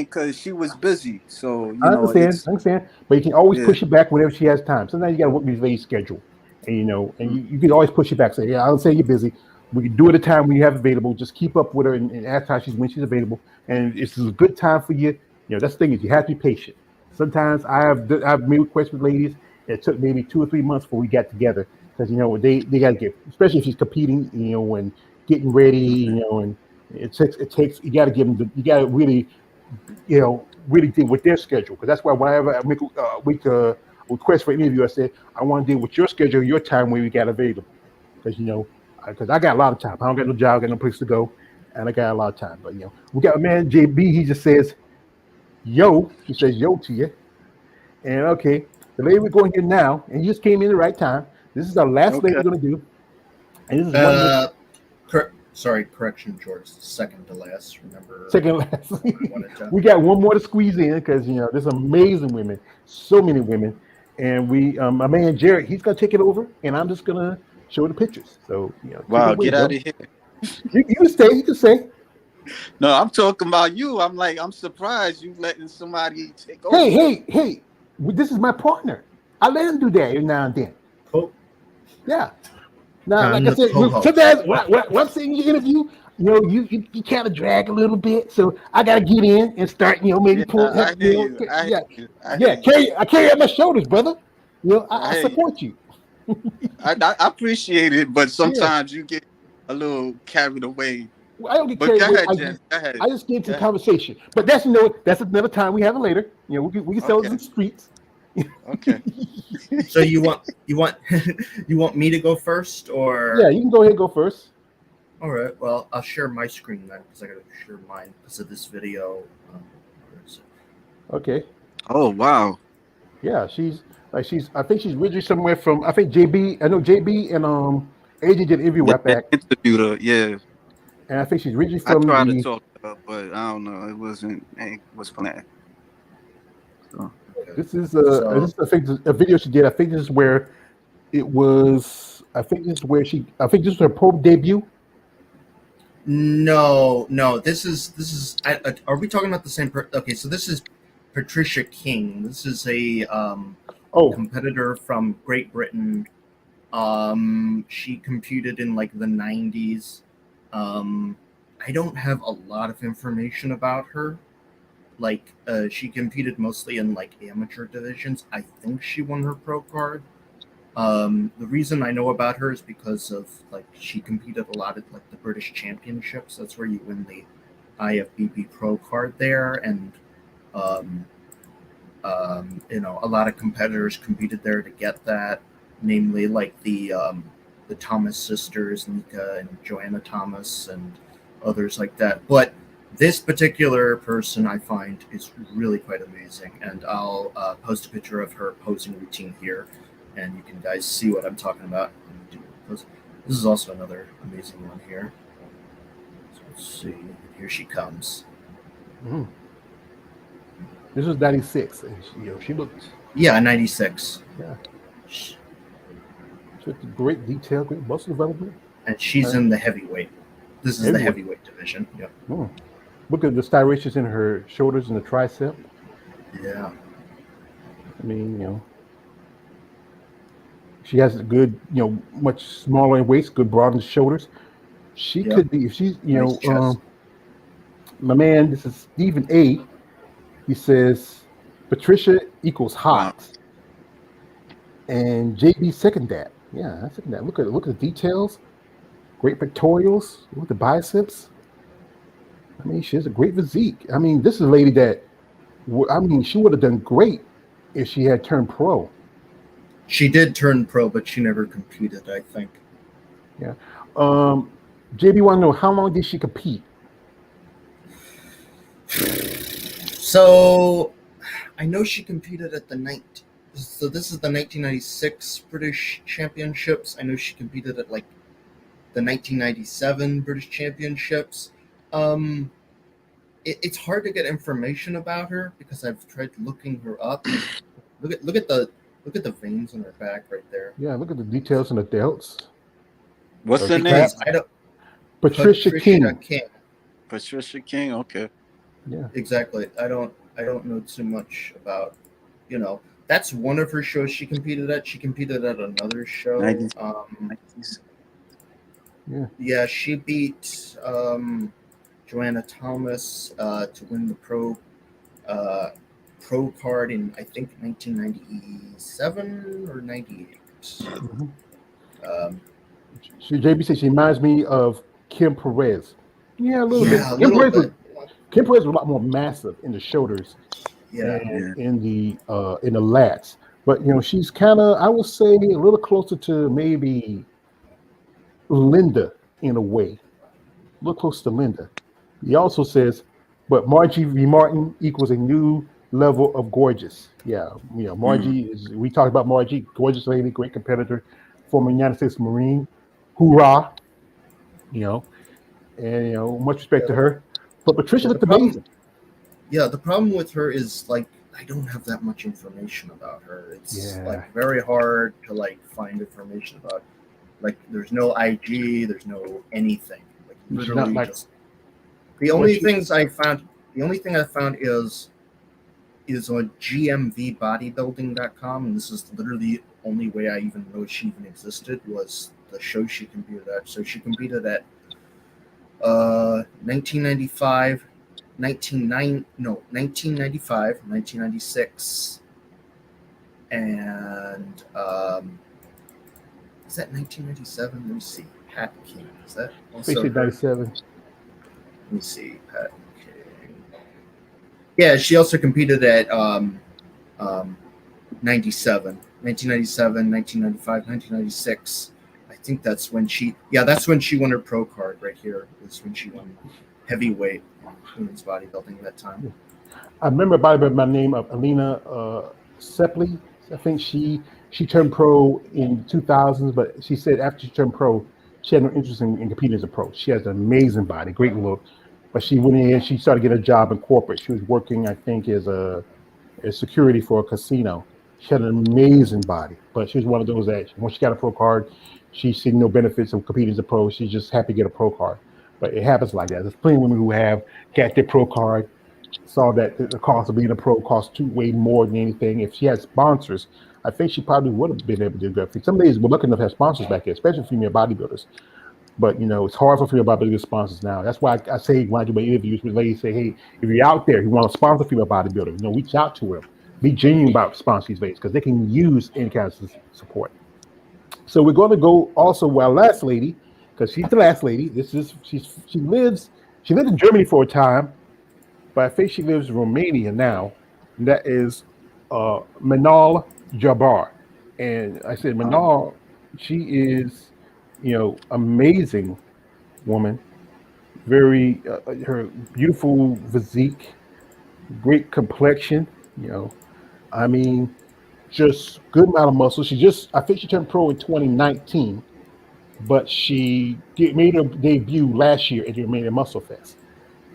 because she was busy, so I understand. But you can always push it back whenever she has time. Sometimes you got to work with your lady's schedule, and you can always push it back. Say, yeah, I'll say you're busy. We can do it at a time when you have available. Just keep up with her and ask her when she's available. And it's a good time for you. That's the thing is you have to be patient. Sometimes I've made requests with ladies. It took maybe 2 or 3 months before we got together because they got to get, especially if she's competing, and getting ready, and it takes you got to give them you got to really really deal with their schedule, because that's why whenever I make a request for an interview, I say I want to deal with your schedule, your time where you got available, because I got a lot of time. I don't got no job, I got no place to go, and I got a lot of time. But we got a man JB. He just says yo. He says yo to you, and okay. The lady we're going here now, and you just came in the right time. This is our last lady we're going to do. And this is correction, George. Second to last. Remember? Second last. We got one more to squeeze in because there's amazing women, so many women, and my man Jared, he's going to take it over, and I'm just going to show the pictures. So wow, get out of here. You can stay. You can stay. No, I'm talking about you. I'm like, I'm surprised you letting somebody take over. Hey! This is my partner. I let him do that every now and then. Oh, Yeah. Now, I'm like I the said, co-host. sometimes when I'm sitting in your interview, you kind of drag a little bit, so I gotta get in and start, maybe Yeah, pull, I hear you. I hear yeah, you. I hear you. I carry on my shoulders, brother. I I hear you. support you. I appreciate it, but Yeah. sometimes you get a little carried away. I don't get But carried go away. ahead, Jen. Go ahead. I just get into Go ahead. conversation. But that's another time we have it later. We can sell it in Okay. the streets. Okay. So you want you want me to go first, or? Yeah, you can go ahead and go first. All right. Well, I'll share my screen then because I got to share mine because of this video. Where is it? Okay. Oh wow. Yeah, I think she's originally somewhere from, I think JB. I know JB and AJ did an interview Yeah, right back, interviewed her. Yeah. and I think she's originally I from tried to the. talk to her, but I don't know. It wasn't was planned. So Okay. This is So I think a video she did. I think this is where it was. I think this is where I think this was her pro debut. no. This is. Are we talking about the same? Okay. So this is Patricia King. This is a Oh, competitor from Great Britain. She competed in like the 90s. I don't have a lot of information about her. Like, she competed mostly in like amateur divisions. I think she won her pro card. The reason I know about her is because of like she competed a lot at like the British Championships. That's where you win the IFBB pro card there, and um, a lot of competitors competed there to get that, namely like the Thomas sisters, Nika and Joanna Thomas, and others like that. But this particular person I find is really quite amazing, and I'll post a picture of her posing routine here, and you can guys see what I'm talking about. This is also another amazing one here. So let's see. Here she comes. mhm. This was '96, and she looked. Yeah, 96. Yeah, she looked great detail, great muscle development. And she's in the heavyweight. This is the Heavyweight. heavyweight division. Yep. Mm. Look at the striations in her shoulders and the tricep. Yeah. I mean, she has a good, much smaller in waist, good broadened shoulders. She Yep. could be, if she's, Nice chest. my man, this is Stephen A. He says Patricia equals hot, and JB second that. Yeah, I second that. Look at the details. Great pectorials. Look at the biceps. I mean, she has a great physique. I mean, this is a lady that, she would have done great if she had turned pro. She did turn pro, but she never competed, I think. Yeah. JB want to know, how long did she compete? So I know she competed at so this is the 1996 British Championships. I know she competed at like the 1997 British Championships. It's hard to get information about her because I've tried looking her up. Look at the veins on her back right there. Yeah, look at the details in the delts. what's her name? Because I don't. Patricia King. Patricia King. Okay. Yeah. Exactly. I don't know too much about, that's one of her shows she competed at. She competed at another show. 90s. Yeah, she beat Joanna Thomas to win the pro card in, I think, 1997 or 98. Mm-hmm. JB says she reminds me of Kim Perez. Yeah, a little bit. Kim Perez was a lot more massive in the shoulders, and in the lats. But she's kind of, I would say, a little closer to maybe Linda in a way. A little close to Linda. He also says, but Margie V. Martin equals a new level of gorgeous. Yeah, Margie is. We talked about Margie, gorgeous lady, great competitor, former United States Marine. Hoorah! And much respect to her. But Patricia looked amazing. Yeah, the problem with her is like I don't have that much information about her. It's like very hard to like find information about. Like there's no IG, there's no anything. Like literally The only thing I found is on gmvbodybuilding.com, and this is literally the only way I even know she even existed, was the show she competed at. So she competed at 1995, 1995, 1996, and is that 1997? Let me see. Pat King. Is that also 97? Let me see. Pat King. Yeah, she also competed at 97, 1997, 1995, 1996. I think that's when she won her pro card right here. Is when she won heavyweight in women's bodybuilding at that time. I remember a bodybuilder by the name of Alina Sepley. I think she turned pro in 2000s, but she said after she turned pro, she had no interest in competing as a pro. She has an amazing body, great look, but she went in, she started getting a job in corporate. She was working, I think, as security for a casino. She had an amazing body, but she was one of those that once she got a pro card, she seen no benefits of competing as a pro. She's just happy to get a pro card. But it happens like that. There's plenty of women who have got their pro card, saw that the cost of being a pro costs way more than anything. If she had sponsors, I think she probably would have been able to do that. Some ladies were lucky enough to have sponsors back there, especially female bodybuilders. But it's hard for female bodybuilders to get sponsors now. That's why I say when I do my interviews with ladies, say, hey, if you're out there, you want to sponsor a female bodybuilder, reach out to them. Be genuine about sponsoring these ladies because they can use any kind of support. So we're going to go also with our last lady, because she's the last lady. She lived in Germany for a time, but I think she lives in Romania now. And that is Manal Jabbar. And I said Manal, she is, amazing woman, very her beautiful physique, great complexion, I mean, just good amount of muscle. I think she turned pro in 2019, but she made her debut last year at the Romania Muscle Fest.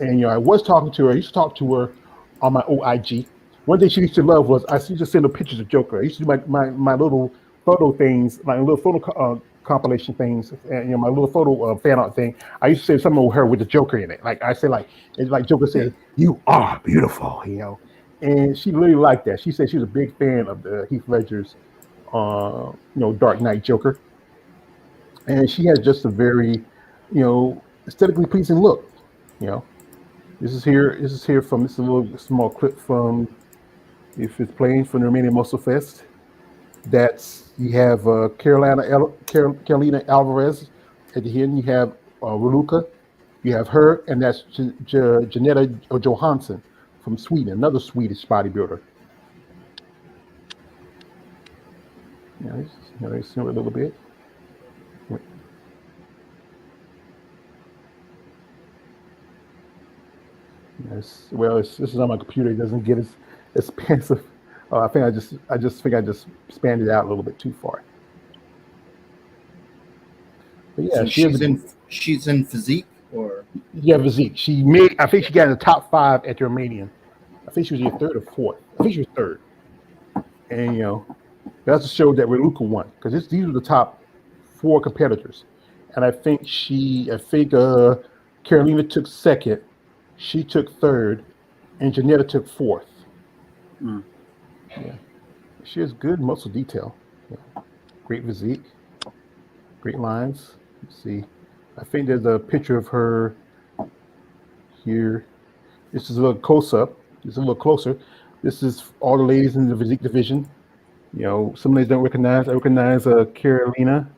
And I was talking to her. I used to talk to her on my OIG. One thing she used to love was I used to send her pictures of Joker. I used to do my little photo things, my little photo compilation things, and my little photo fan art thing. I used to say something with her with the Joker in it. Like I say, it's like Joker said, "You are beautiful," And she really liked that. She said she was a big fan of the Heath Ledger's, Dark Knight Joker, and she has just a very, aesthetically pleasing look. This is a little small clip from, if it's playing, from the Romanian Muscle Fest. You have Carolina Alvarez at the end. You have Raluca. You have her, and that's Janetta Johansson from Sweden, another Swedish bodybuilder. Let's see a little bit. Yes. Well, this is on my computer. It doesn't get as expensive. I think I just spanned it out a little bit too far. But yeah, so she's in physique or physique. I think she got in the top 5 at the Romanian. I think she was either 3rd or 4th. I think she was 3rd. And that's a show that Raluca won because these were the top 4 competitors. And I think Carolina took 2nd, she took 3rd, and Janetta took 4th. Mm. Yeah, she has good muscle detail. Yeah. Great physique, great lines. Let's see. I think there's a picture of her here. This is a little close-up. It's a little closer. This is all the ladies in the physique division. Some ladies don't recognize. I recognize Carolina.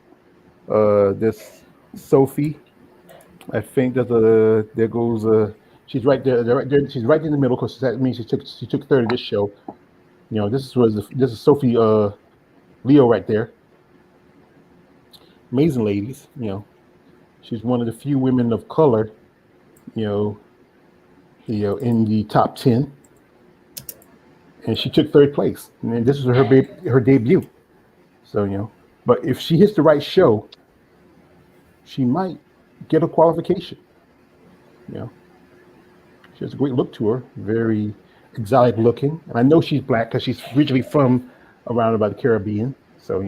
This Sophie. I think there goes. She's right there. Right there. She's right in the middle because that means she took 3rd of this show. This is Sophie Leo right there. Amazing ladies. She's one of the few women of color. In the top 10. And she took 3rd place. And this was her debut. So, but if she hits the right show, she might get a qualification. She has a great look to her, very exotic looking. And I know she's black because she's originally from around about the Caribbean. So,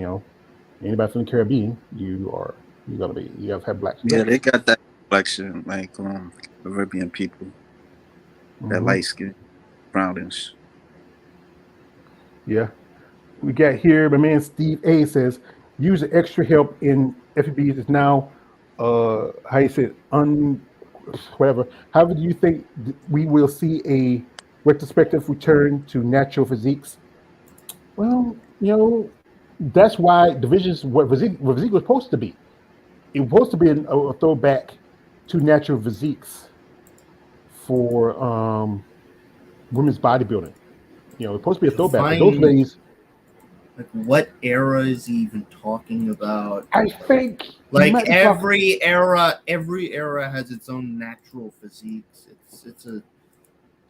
anybody from the Caribbean, you have to have black. Yeah, they got that complexion. Like Caribbean people that Mhm. light skin, brownish. Yeah. We got here, my man Steve A says, use the extra help in FBs is now, how you say it, whatever. However, do you think we will see a retrospective return to natural physiques? Well, that's why divisions, what physique was supposed to be. It was supposed to be a throwback to natural physiques for women's bodybuilding. It's supposed to be a throwback, but those Define, ladies, like, what era is he even talking about? I think he Like might be talking. every era has its own natural physiques. It's a,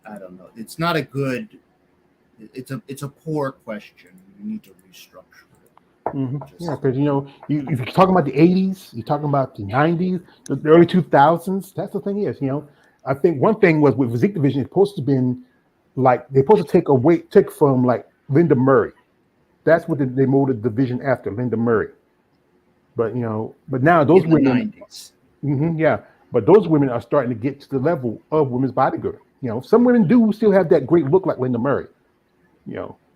I don't know. It's not a good. It's a poor question. You need to restructure it. Yeah, Just because if you're talking about the '80s, you're talking about the '90s, the early 2000s. That's the thing is. I think one thing was with physique division, it's supposed to been like they're supposed to take from like Linda Murray. That's what they molded the division after Linda Murray. But now those in the women, '90s. yeah, but those women are starting to get to the level of women's bodybuilding. Some women do still have that great look like Linda Murray.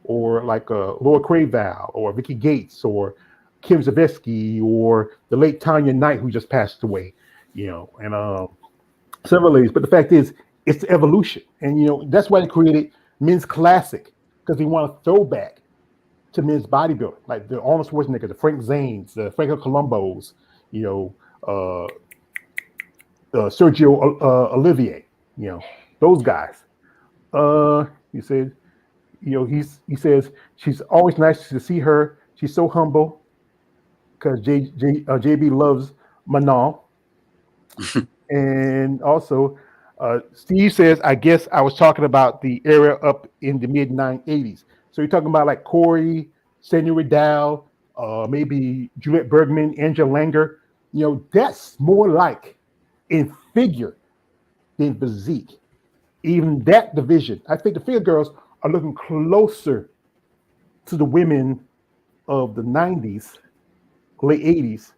Or like Laura Craval or Vicky Gates or Kim Zavetsky or the late Tanya Knight who just passed away. And several ladies. But the fact is, it's the evolution, and that's why they created Men's Classic because they want a throwback to men's bodybuilding, like the Arnold Schwarzenegger, the Frank Zanes, the Franco Columbos, you know, Sergio Olivier, those guys. He said, he says she's always nice to see her. She's so humble because JB loves Manon. And also, Steve says, I guess I was talking about the era up in the mid 1980s. So you're talking about like Corey, Senor Riddell, maybe Juliette Bergman, Angela Langer. That's more like in figure than physique. Even that division, I think the figure girls are looking closer to the women of the 90s, late 80s,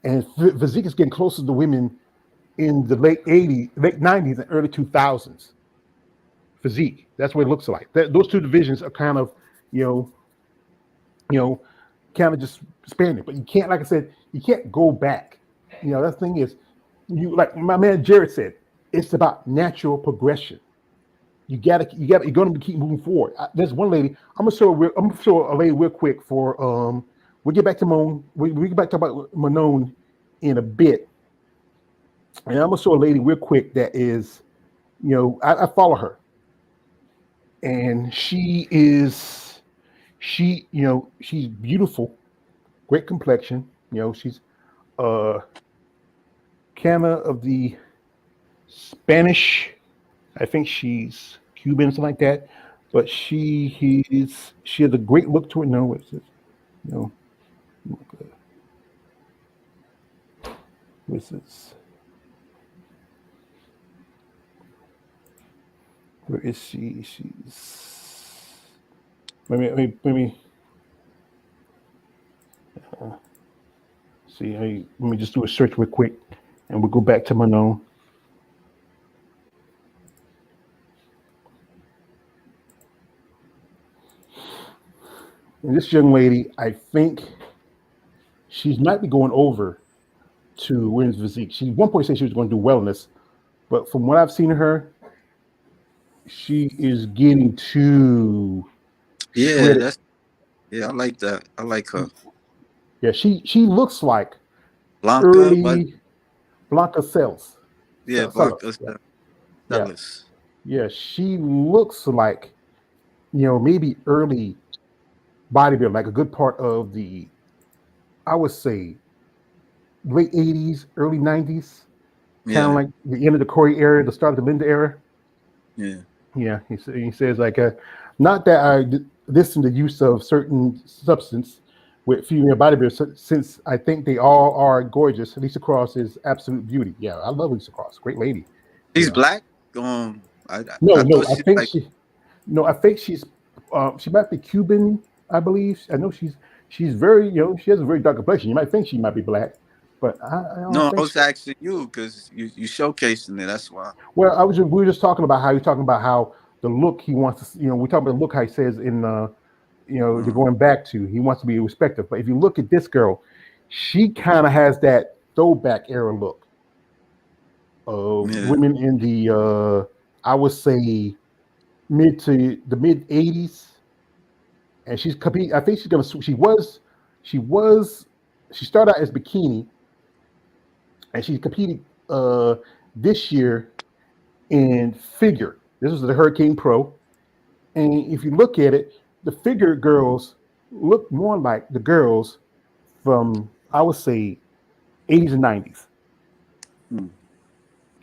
and physique is getting closer to the women in the late 80s, late 90s, and early 2000s. Physique, that's what it looks like. Those two divisions are kind of, you know, kind of just spanning. But you can't, like I said, you can't go back. That thing is, like my man Jared said, it's about natural progression. You're going to keep moving forward. There's one lady. I'm gonna show a lady real quick for We'll get back to Moan. We get back to about Manon in a bit, and I'm gonna show a lady real quick that is, I follow her, and she's beautiful, great complexion. She's uh Canna of the Spanish. I think she's Cuban, something like that. But she has a great look to her. No, what's this? No, what's this? Where is she? She's let me see. Let me just do a search real quick, and we'll go back to Manon. And this young lady, I think she might be going over to women's physique. She at one point said she was going to do wellness, but from what I've seen of her, she is getting too Yeah, shredded. I like that. I like her. Yeah, she looks like Blanca, but early Blanca Cells. yeah, Blanca Celis. Yeah, Ellis. yeah. She looks like maybe early bodybuilding, like a good part of the, I would say, late '80s, early '90s, kind of Yeah, like the end of the Corey era, the start of the Linda era. yeah. Yeah, he says like, not that I listen to use of certain substance with female bodybuilders, since I think they all are gorgeous. Lisa Cross is absolute beauty. Yeah, I love Lisa Cross, great lady. She's You know, black. I no, I no, thought I she's think like she, no, I think she might be Cuban. I believe. I know she's very, she has a very dark complexion. You might think she might be black, But I don't No, I think. was asking you because you showcasing it. That's why. Well, we were just talking about how you're talking about how the look he wants to. We talking about the look how he says in they're Uh, going back to. He wants to be respected. But if you look at this girl, she kind of has that throwback era look of yeah. women in the I would say mid 80s, and she's competing. I think she's gonna. She was she started out as bikini, and she competed this year in figure. This was the Hurricane Pro, and if you look at it, the figure girls look more like the girls from I would say 80s and 90s. Hmm.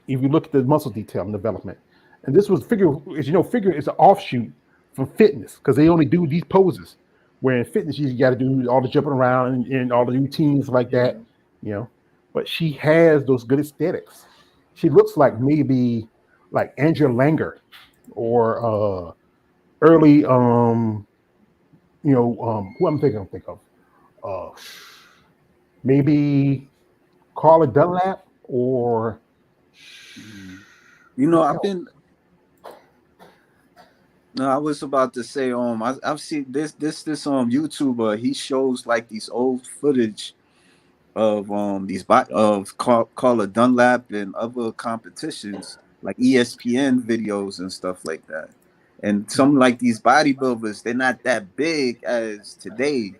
If you look at the muscle detail and development, and this was figure, as you know, figure is an offshoot from fitness because they only do these poses. Where in fitness you got to do all the jumping around and all the routines like Yeah. that, you know. But she has those good aesthetics. She looks like maybe like Andrea Langer or early who think of uh maybe Carla Dunlap or Mhm. You know, I've been. No, I was about to say, I've seen this YouTuber. He shows like these old footage of Carla Dunlap and other competitions, like ESPN videos and stuff like that. And some like these bodybuilders, they're not that big as today's,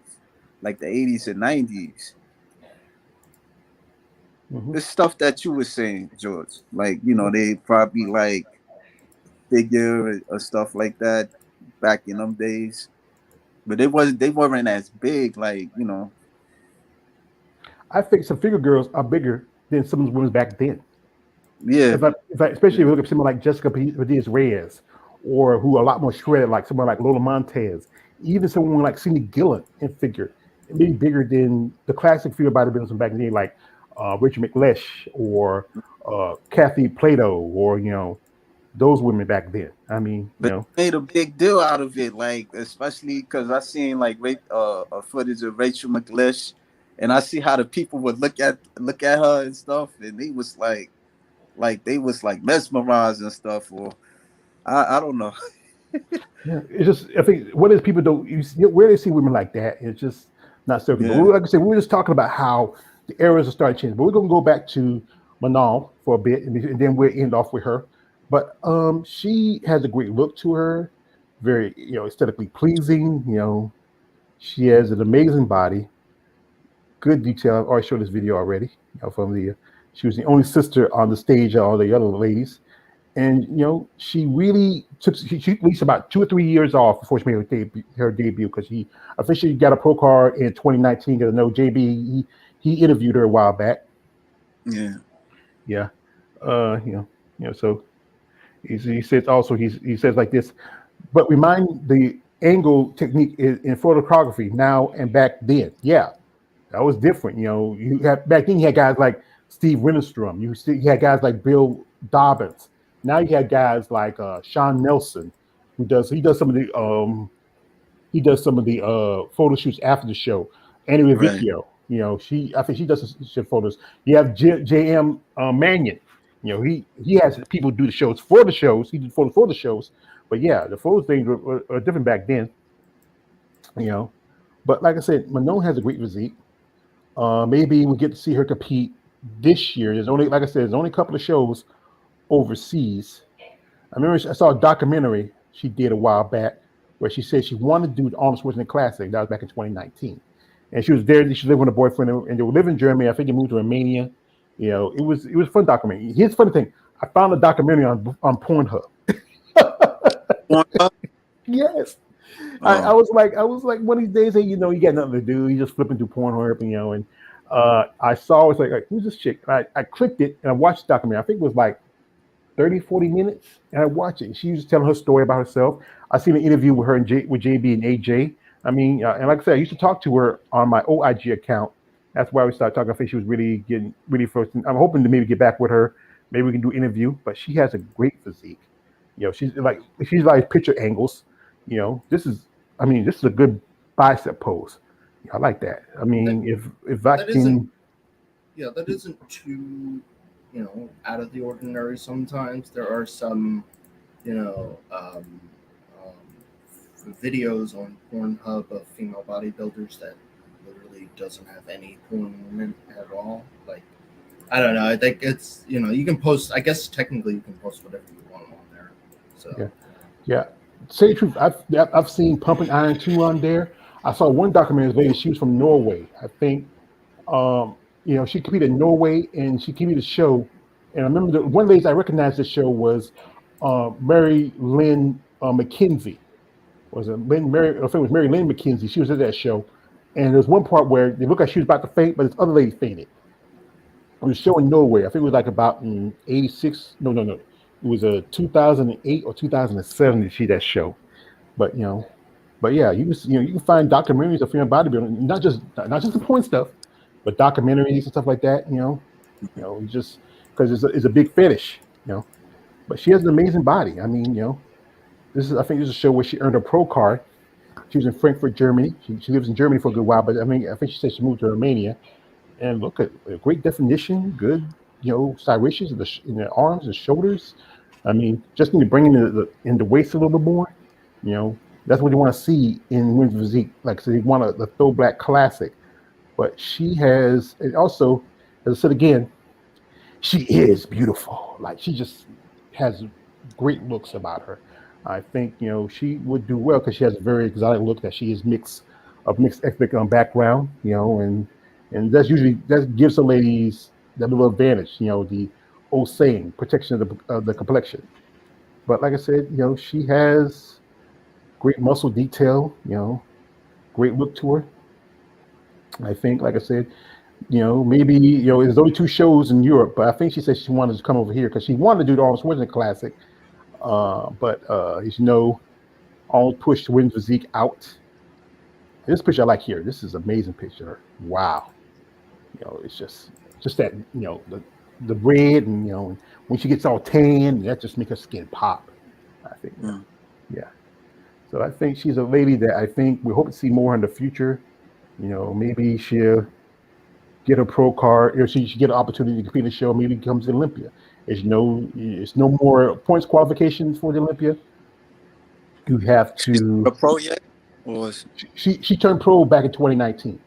like the 80s and 90s. Mhm. The stuff that you were saying, George, like they probably like figure or stuff like that back in them days. But they weren't as big, like I think some figure girls are bigger than some of the women back then. yeah, Especially if yeah, you look at someone like Jessica Padillas Reyes, or who are a lot more shredded, like someone like Lola Montez, even someone like Cindy Gillen in figure, maybe bigger than the classic figure bodybuilders from back then, like Rachel McLeish or Kathy Plato, or those women back then. I mean, but they made a big deal out of it, like especially because I seen like a footage of Rachel McLeish, and I see how the people would look at her and stuff, and they was like they was like mesmerized and stuff, or I don't know. yeah, it's just I think what is people don't where they see women like that, it's just not serving. But Yeah, like I said, we were just talking about how the eras are starting to change. But we're gonna go back to Manal for a bit, and then we'll end off with her. But she has a great look to her, very aesthetically pleasing. She has an amazing body, good detail. I've already showed this video already. From the she was the only sister on the stage of all the other ladies, and she really took she at least about 2 or 3 years off before she made her debut because she officially got a pro card in 2019. Because I know JB he interviewed her a while back. yeah, Yeah, so he says also he says like this, but remind the angle technique in photography now and back then. Yeah, that was different. You had back then you had guys like Steve Winterstrom. You had guys like Bill Dobbins. Now you had guys like Sean Nelson, he does some of the photo shoots after the show. Annie right. Revicchio, I think she does some photos. You have J.M. Mannion. He has people do the shows for the shows. He did photos for the shows. But yeah, the photo things were different back then. You know, but like I said, Manon has a great physique. Maybe we get to see her compete this year. There's only, like I said, there's only a couple of shows overseas. I remember I saw a documentary she did a while back where she said she wanted to do the Arnold Schwarzenegger Classic. That was back in 2019, and she was there. She lived with a boyfriend, and they were living in Germany. I think they moved to Romania. It was a fun documentary. Here's the funny thing: I found a documentary on Pornhub. One up? Yes. I Oh, was like one of these days, hey, you got nothing to do. You just flipping through Pornhub, and I saw it's like who's this chick? I clicked it and I watched the documentary. I think it was like 30, 40 minutes, and I watched it. She was telling her story about herself. I seen an interview with her and with JB and AJ. I mean, and like I said, I used to talk to her on my OIG account. That's why we started talking. I think she was really getting really first. I'm hoping to maybe get back with her. Maybe we can do an interview. But she has a great physique. She's like picture angles. This is a good, a good, I mean, this is a good, bicep pose. I like that. I mean, if I That is a can, that is a, if I that is a can, yeah, that isn't too, out of the ordinary. Sometimes there are some, you know, videos on Pornhub of female bodybuilders that literally doesn't have any porn in it at all. Like, I don't know. I think it's, you can post. I guess technically you can post whatever you want on there. So Yeah, yeah. Say the truth. I've seen Pumping Iron 2 on there. I saw one documentary of this lady. She was from Norway. I think she competed in Norway and she came to the show. And I remember the one lady I recognized the show was Mary Lynn McKenzie. Was it Lynn Mary? I think it was Mary Lynn McKenzie. She was at that show. And there's one part where they looked like she was about to faint, but this other lady fainted. It was showing Norway. I think it was like about in '86. No, no, no. It was a 2008 or 2007 to see that show. But but yeah, you can find documentaries of female bodybuilding, not just the porn stuff, but documentaries and stuff like that. Just because it's a big fetish. But she has an amazing body. I mean, I think this is a show where she earned a pro card. She was in Frankfurt, Germany. She lives in Germany for a good while, but I mean, I think she said she moved to Romania. And look at great definition, good, striations in the arms and shoulders. I mean, just need to bring in the waist a little bit more. That's what you want to see in women's physique. Like, so you want the throwback classic. But she has, and also, as I said again, she is beautiful. Like, she just has great looks about her. I think she would do well because she has a very exotic look. That she is mixed ethnic background. And that gives some ladies that little advantage. The old saying, protection of the complexion. But like I said, she has great muscle detail. Great look to her. I think, like I said, maybe there's only 2 shows in Europe, but I think she said she wanted to come over here because she wanted to do the Arnold Schwarzenegger Classic. But as you know, Arnold pushed women's physique out. This picture I like here. This is an amazing picture. Wow. It's just that the red and when she gets all tan, that just makes her skin pop. I think. Yeah. So I think she's a lady that I think we hope to see more in the future. Maybe she'll get a pro card, or she should get an opportunity to compete in the show. Maybe becomes an Olympia. It's no more points qualifications for the Olympia. You have to. A pro yet? Or she turned pro back in 2019.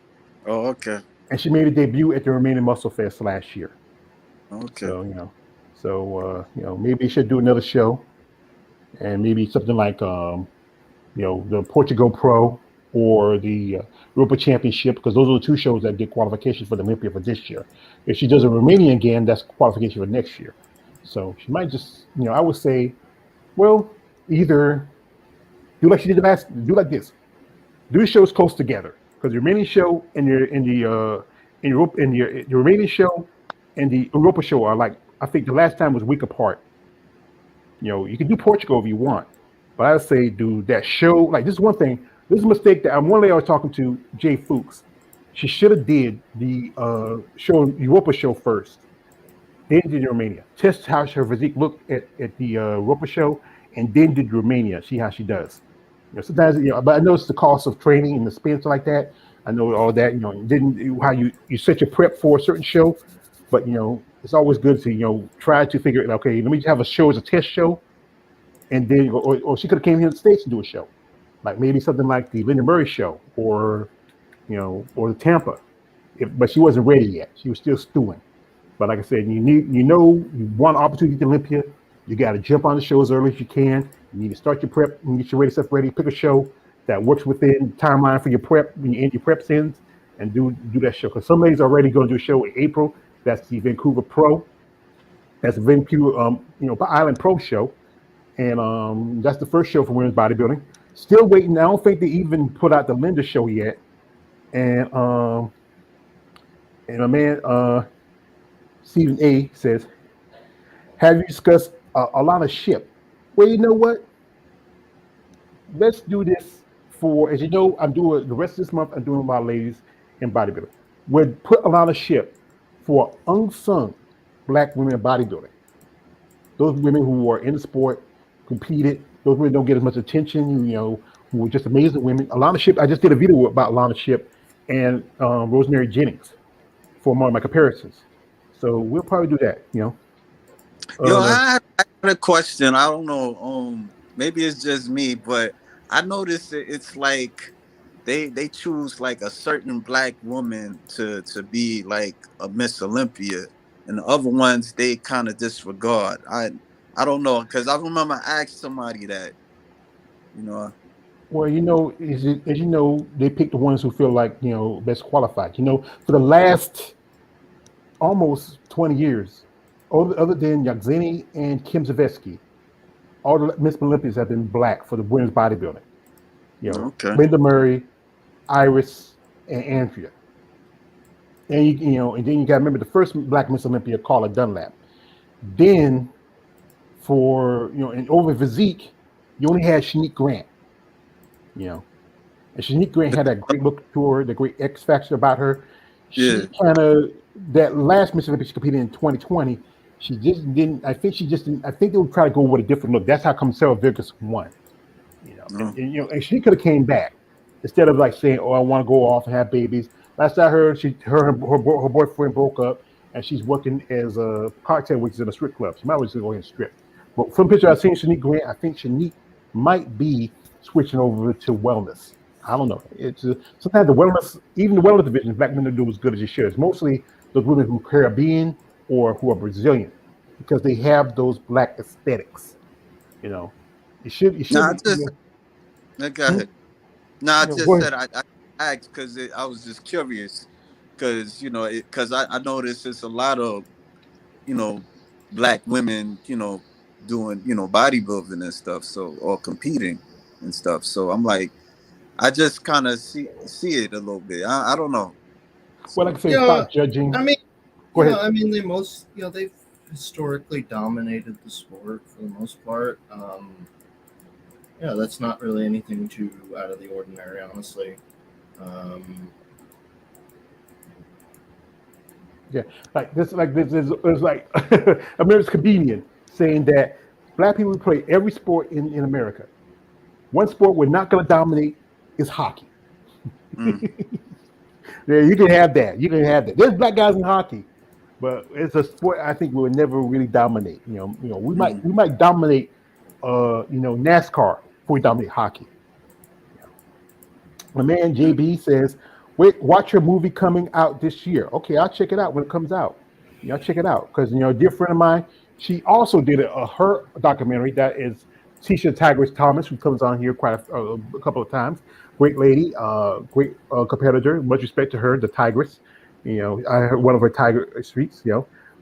Oh, okay. And she made a debut at the Romanian Muscle Fest last year. Okay. So maybe she should do another show, and maybe something like the Portugal Pro or the Europa Championship, because those are the 2 shows that get qualification for the Olympia for this year. If she does a Romania again, that's qualification for next year. So she might just, I would say, well, either do like she did do like this. Do the shows close together, because the Romanian show and the Romanian show and the Europa show are like, I think the last time was a week apart. You can do Portugal if you want, but I would say do that show. Like, this is one thing. This is a mistake that one lady I was talking to, Jay Fuchs. She should have did the Europa show first, then did Romania. Test how her physique looked at the Europa show, and then did Romania. See how she does. Sometimes, but I know it's the cost of training and the expense like that. I know all that. Didn't how you set your prep for a certain show, but it's always good to try to figure it. Okay, let me have a show as a test show, and then or she could have came here to the States and do a show, like maybe something like the Linda Murray show or the Tampa, but she wasn't ready yet. She was still stewing. But like I said, you want opportunity to Olympia, you got to jump on the show as early as you can. You need to start your prep and get your ready stuff ready. Pick a show that works within the timeline for your prep when you end your prep sins, and do that show. Because some ladies are already going to do a show in April. That's the Vancouver Pro. That's the Vancouver Island Pro show, and that's the first show for women's bodybuilding. Still waiting. I don't think they even put out the Linda show yet. And my man Stephen A says, have you discussed Alana Ship? Well, you know what? Let's do this for, as you know, I'm doing the rest of this month. I'm doing my ladies in bodybuilding. We'll put Alana Ship for unsung Black women in bodybuilding. Those women who are in the sport, competed. Those women don't get as much attention. Who are just amazing women. Alana Ship. I just did a video about Alana Ship and Rosemary Jennings for more of my comparisons. So we'll probably do that. Yo, Uh, I had a question. I don't know. Maybe it's just me, but I noticed it's like they choose like a certain black woman to be like a Miss Olympia, and the other ones they kind of disregard. I don't know, because I remember I asked somebody that, you know. well, as you know, they pick the ones who feel like best qualified. For the last almost 20 years, other than Yagzeni and Kim Zavetsky, all the Miss Olympians have been black for the women's bodybuilding. Okay. Linda Murray, Iris, and Andrea. And and then you got to remember the first black Miss Olympia, Carla Dunlap. Then and over physique, you only had Shanique Grant. And Shanique Grant had that great look to her, the great X factor about her. Yeah. She kind of that last Miss Olympia she competed in 2020. She just didn't. I think she just didn't. I think they would try to go with a different look. That's how come Sarah Vickers won. And she could have came back instead of like saying, "Oh, I want to go off and have babies." Last I heard, her boyfriend broke up, and she's working as a cocktail waitress in a strip club. She might as well go ahead and strip. But from the picture I've seen, Shanique Grant, I think Shanique might be switching over to wellness. I don't know. It's sometimes even the wellness division, black men don't do as good as it should. It's mostly those women who are Caribbean or who are Brazilian because they have those black aesthetics. It should. Nah, go ahead. No, I Go just ahead. said I asked because I was just curious, because because I noticed it's a lot of black women doing bodybuilding and stuff, so, or competing and stuff. So I'm like, I just kind of see it a little bit. I don't know. Well, like I say, Yeah, stop judging. I mean, Go ahead. I mean, they've historically dominated the sport for the most part. That's not really anything too out of the ordinary, honestly. Yeah, like this is like America's comedian saying that black people play every sport in America. One sport we're not going to dominate is hockey. Yeah, you can have that. You can have that. There's black guys in hockey, but it's a sport I think we'll never really dominate. We might dominate, NASCAR before we dominate hockey. My man JB says, "Wait, watch your movie coming out this year." Okay, I'll check it out when it comes out. I'll check it out because a dear friend of mine, she also did her documentary that is Tisha Tigress Thomas, who comes on here quite a couple of times. Great lady, great competitor. Much respect to her, the Tigress. I heard one of her Tiger streaks.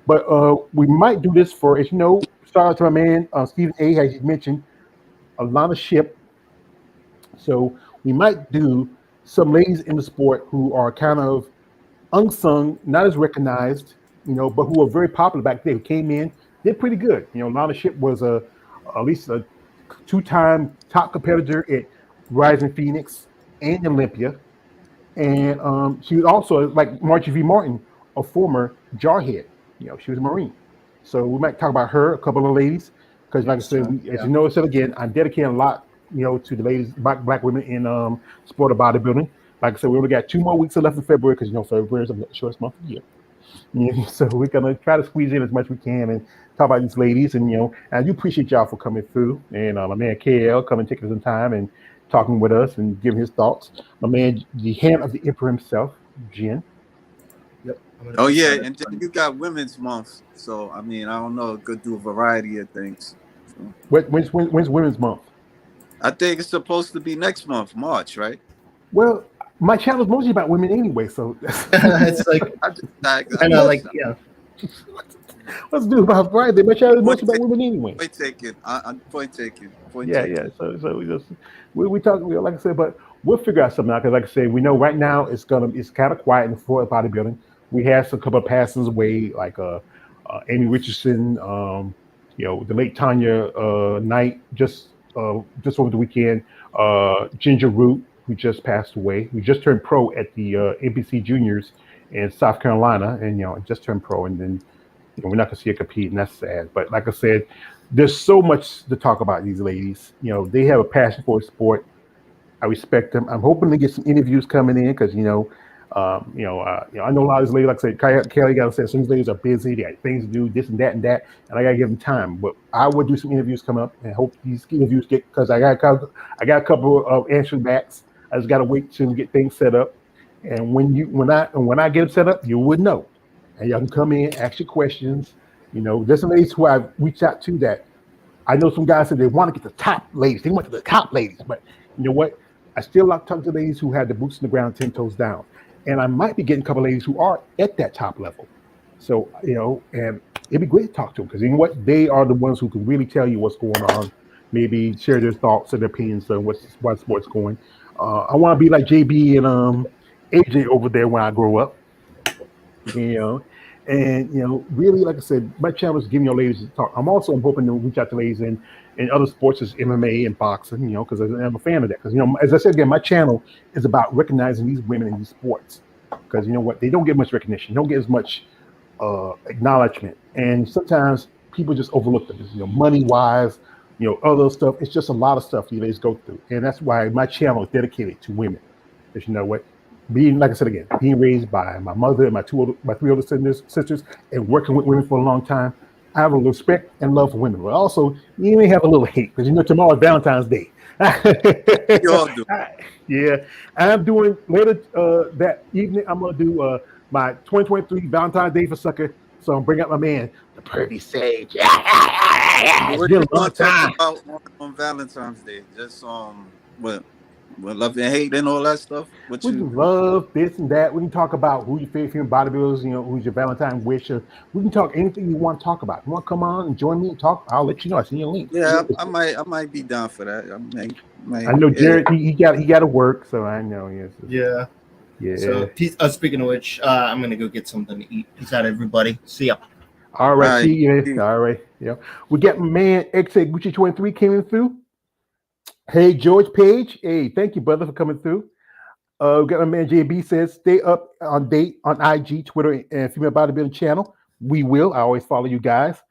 But we might do this for, as you know, shout out to my man Stephen A. As you mentioned, Alana Ship. So we might do some ladies in the sport who are kind of unsung, not as recognized, but who are very popular back then. Who came in, did pretty good. Lana Ship was at least a two-time top competitor at Rising Phoenix and Olympia, and she was also like Margie V. Martin, a former jarhead. She was a Marine. So we might talk about her, a couple of ladies, because like I said, as you know, I said again, I'm dedicating a lot, to the ladies, black women in sport of bodybuilding. Like I said, we only got 2 more weeks left in February because February is the shortest month of the year. So we're gonna try to squeeze in as much as we can and talk about these ladies, and and I do appreciate y'all for coming through, and my man KL coming, taking some time and talking with us and giving his thoughts. My man, the hand of the emperor himself, Jen. Yep. Oh yeah, and then you got Women's Month, so I mean, I don't know, could do a variety of things. So. When's Women's Month? I think it's supposed to be next month, March, right? Well, my channel is mostly about women anyway, so it's like I know, like Let's do about Friday. My channel is mostly about women anyway. Point taken. Point taken. Yeah. So we talk. Like I said, but we'll figure out something out because, like I said, we know right now it's kind of quiet in the sport of bodybuilding. We had some couple of passings away, like Amy Richardson, the late Tanya Knight, just over the weekend. Ginger Root, who just passed away. We just turned pro at the NBC Juniors in South Carolina, and just turned pro, and then we're not gonna see her compete, and that's sad. But like I said, there's so much to talk about these ladies. They have a passion for the sport. I respect them. I'm hoping to get some interviews coming in because I know a lot of these ladies, like I said, Kelly got to say, some of these ladies are busy, they got things to do, this and that, and I got to give them time. But I will do some interviews come up, and hope these interviews get, because I got a couple of answer backs. I just got to wait to get things set up, and when I get them set up, you would know, and y'all can come in, ask your questions. There's some ladies who I've reached out to that I know some guys said they want to get the top ladies. They went to the top ladies, but you know what? I still like talking to ladies who had the boots in the ground, 10 toes down. And I might be getting a couple of ladies who are at that top level. So, and it'd be great to talk to them because you know what? They are the ones who can really tell you what's going on, maybe share their thoughts and their opinions on what's sports going. I want to be like JB and AJ over there when I grow up, and really, like I said, my channel is giving your ladies to talk. I'm hoping to reach out to ladies in other sports as MMA and boxing, because I'm a fan of that. Because as I said again, my channel is about recognizing these women in these sports. Because you know what, they don't get much recognition, don't get as much acknowledgement, and sometimes people just overlook them. Money wise, other stuff. It's just a lot of stuff you ladies go through, and that's why my channel is dedicated to women. Because you know what, like I said again, being raised by my mother and my three older sisters, and working with women for a long time, I have a respect and love for women. But also, you may have a little hate because tomorrow is Valentine's Day. You all do. Yeah, I'm doing later that evening. I'm gonna do my 2023 Valentine's Day for sucker. So I'm bring up my man, the Pervy Sage. What you want to talk about on Valentine's Day? Just what love and hate and all that stuff. We can love this and that. We can talk about who your favorite bodybuilders, who's your Valentine wish. We can talk anything you want to talk about. You want to come on and join me and talk? I'll let you know. I see your link. Yeah, I might be down for that. I know Jared. He got to work, so I know. Yes. Yeah. So speaking of which, I'm gonna go get something to eat. Peace out, everybody. See ya. All right. See you. All right. Yeah. We got my man XA Gucci 23 coming through. Hey, George Page. Hey, thank you, brother, for coming through. We got my man JB says, stay up on date on IG, Twitter, and Female Bodybuilding channel. We will. I always follow you guys.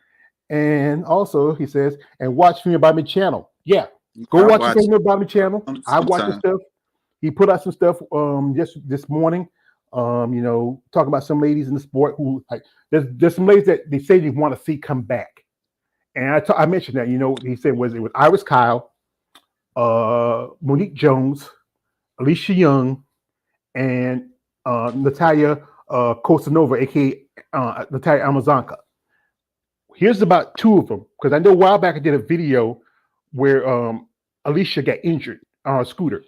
And also, he says, and watch Female Bodybuilding channel. Yeah, go watch the Female Bodybuilding channel. I watch the stuff. He put out some stuff just this morning. Talking about some ladies in the sport who there's some ladies that they say they want to see come back. And I mentioned that. He said it was Iris Kyle, Monique Jones, Alicia Young, and Natalia Kostanova, aka Natalia Amazonka. Here's about two of them, because I know a while back I did a video where Alicia got injured on a scooter,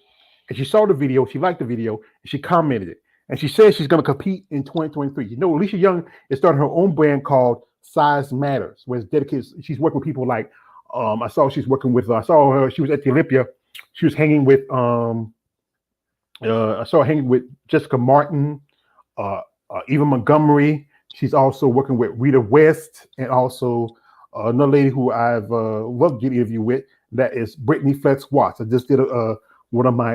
and she saw the video, she liked the video, and she commented it, and she says she's going to compete in 2023. Alicia Young is starting her own brand called Size Matters, where it's dedicated. She's working with people like I saw her. She was at the Olympia. She was hanging with I saw her hanging with Jessica Martin, Eva Montgomery. She's also working with Rita West, and also another lady who I've loved to get an interview with. That is Brittany Flex Watts. I just did one of my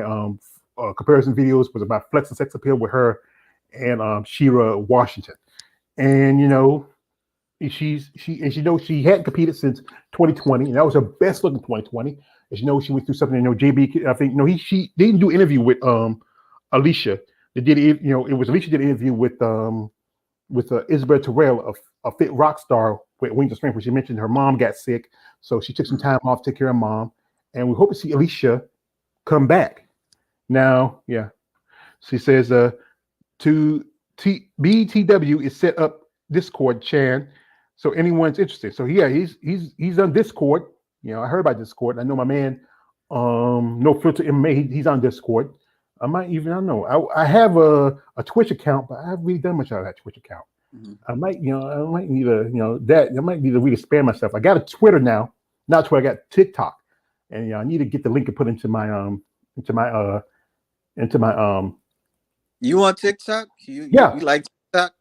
comparison videos was about flex and sex appeal with her and Shira Washington. And she hadn't competed since 2020, and that was her best look in 2020. As she went through something. JB, I think she didn't do an interview with Alicia. They did it was Alicia did an interview with Isabel Terrell, a fit rock star with Wings of Strength, where she mentioned her mom got sick, so she took some time off to take care of her mom, and we hope to see Alicia come back. Now, yeah, she says BTW is set up Discord, Chan. So anyone's interested. So yeah, he's on Discord. I heard about Discord. I know my man, No Filter MMA. He's on Discord. I have a Twitch account, but I haven't really done much out of that Twitch account. Mm-hmm. I might need to really spare myself. I got a Twitter now. Not Twitter. I got TikTok, and I need to get the link and put into my You on TikTok? You like TikTok?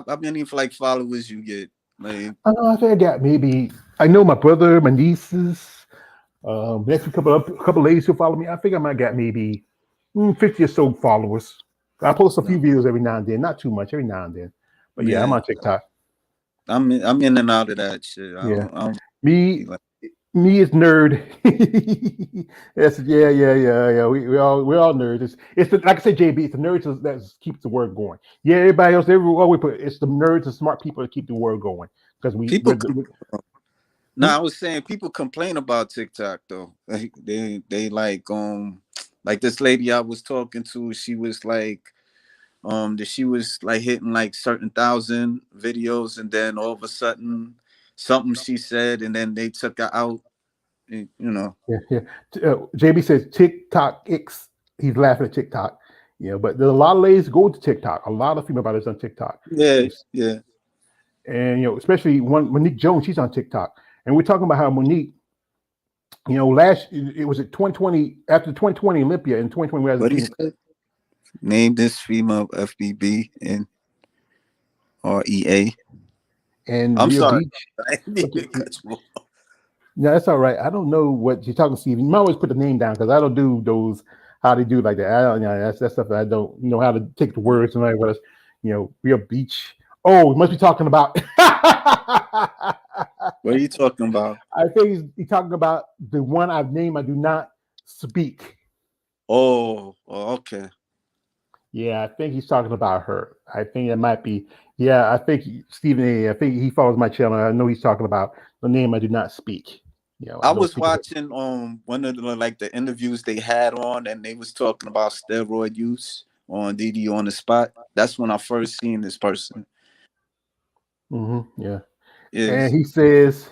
How many followers you get? I think I got maybe. I know my brother, my nieces, next a couple ladies who follow me. I think I might got maybe 50 or so followers. I post a few videos every now and then, not too much, every now and then. But yeah, I'm on TikTok. I'm in and out of that shit. Me is nerd. Yes, yeah. We're all nerds. It's the, like I said, JB. It's the nerds that keeps the word going. Yeah, everybody else, everywhere we put it's the nerds, the smart people that keep the word going because People. No, hmm? I was saying people complain about TikTok though. They like this lady I was talking to. She was like that she was like hitting like certain thousand videos, and then all of a sudden something she said, and then they took her out. You know. Yeah. JB says TikTok X. He's laughing at TikTok. But there's a lot of ladies go to TikTok. A lot of female bodies on TikTok. Yeah, yeah. And especially one Monique Jones, she's on TikTok. And we're talking about how Monique, last it was at 2020 after the 2020 Olympia in 2020 we had What he Phoenix. said? Name this female FBB and REA. And I'm Rio sorry. Beach. I didn't mean to cut you off. No, that's all right. I don't know what you're talking, Steve. You might always put the name down because I don't do those how they do like that. I don't, that's stuff that I don't know how to take the words and like what else. Rio Beach. Oh, we must be talking about. What are you talking about? I think he's talking about the one I've named. I do not speak. Oh, okay. Yeah, I think he's talking about her. I think it might be. Yeah, I think Stephen A. I think he follows my channel. I know he's talking about the name I do not speak. I was watching one of the interviews they had on, and they was talking about steroid use on DD on the spot. That's when I first seen this person. Yeah. Yes. And he says,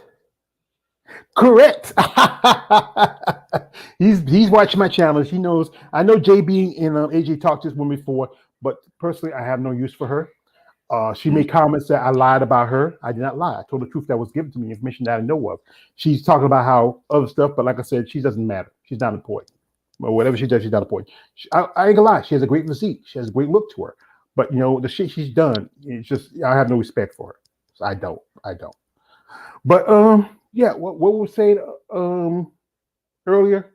correct. He's watching my channels. He knows. I know JB and AJ talked to this one before, but personally, I have no use for her. She made comments that I lied about her. I did not lie. I told the truth that was given to me, information that I know of. She's talking about how other stuff, but like I said, she doesn't matter. She's not important. Or whatever she does, she's not important. I ain't gonna lie. She has a great physique. She has a great look to her. But the shit she's done, it's just I have no respect for her. So I don't. But yeah. What we saying earlier?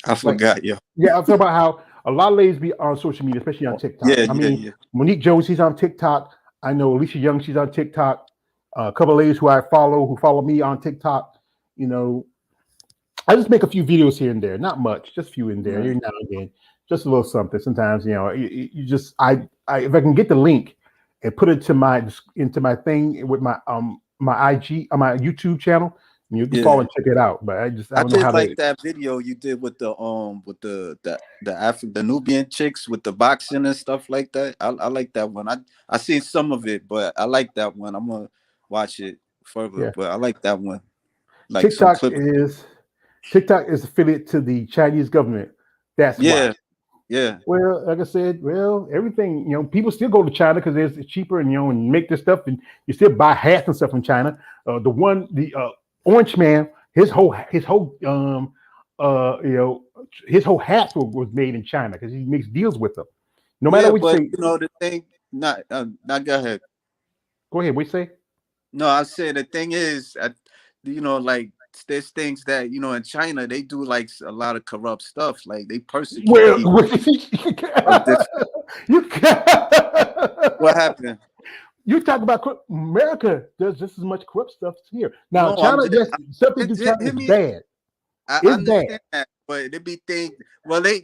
I forgot, Yeah, I'm talking about how a lot of ladies be on social media, especially on TikTok. Yeah. Monique Jones, she's on TikTok. I know Alicia Young, she's on TikTok. A couple of ladies who follow me on TikTok. I just make a few videos here and there, not much, just a few in there, every now and then, just a little something. Sometimes, you just I if I can get the link and put it into my thing with my IG on my YouTube channel. You can follow and check it out, but I don't know how like that video you did with the the Nubian chicks with the boxing and stuff like that. I like that one. I seen some of it, but I like that one. I'm gonna watch it further, but I like that one. Like TikTok is affiliate to the Chinese government. That's why. Yeah. Well, like I said, everything, people still go to China because it's cheaper and make this stuff, and you still buy hats and stuff from China. The Orange Man, his whole hat was made in China because he makes deals with them. No matter what you say. The thing, not go ahead. Go ahead. What you say? No, I said the thing is, like there's things that in China they do like a lot of corrupt stuff. Like they persecute people. What happened? You talk about America does just as much corrupt stuff here. Now, China, stuff they do China is bad. I understand that, but they be think. Well, they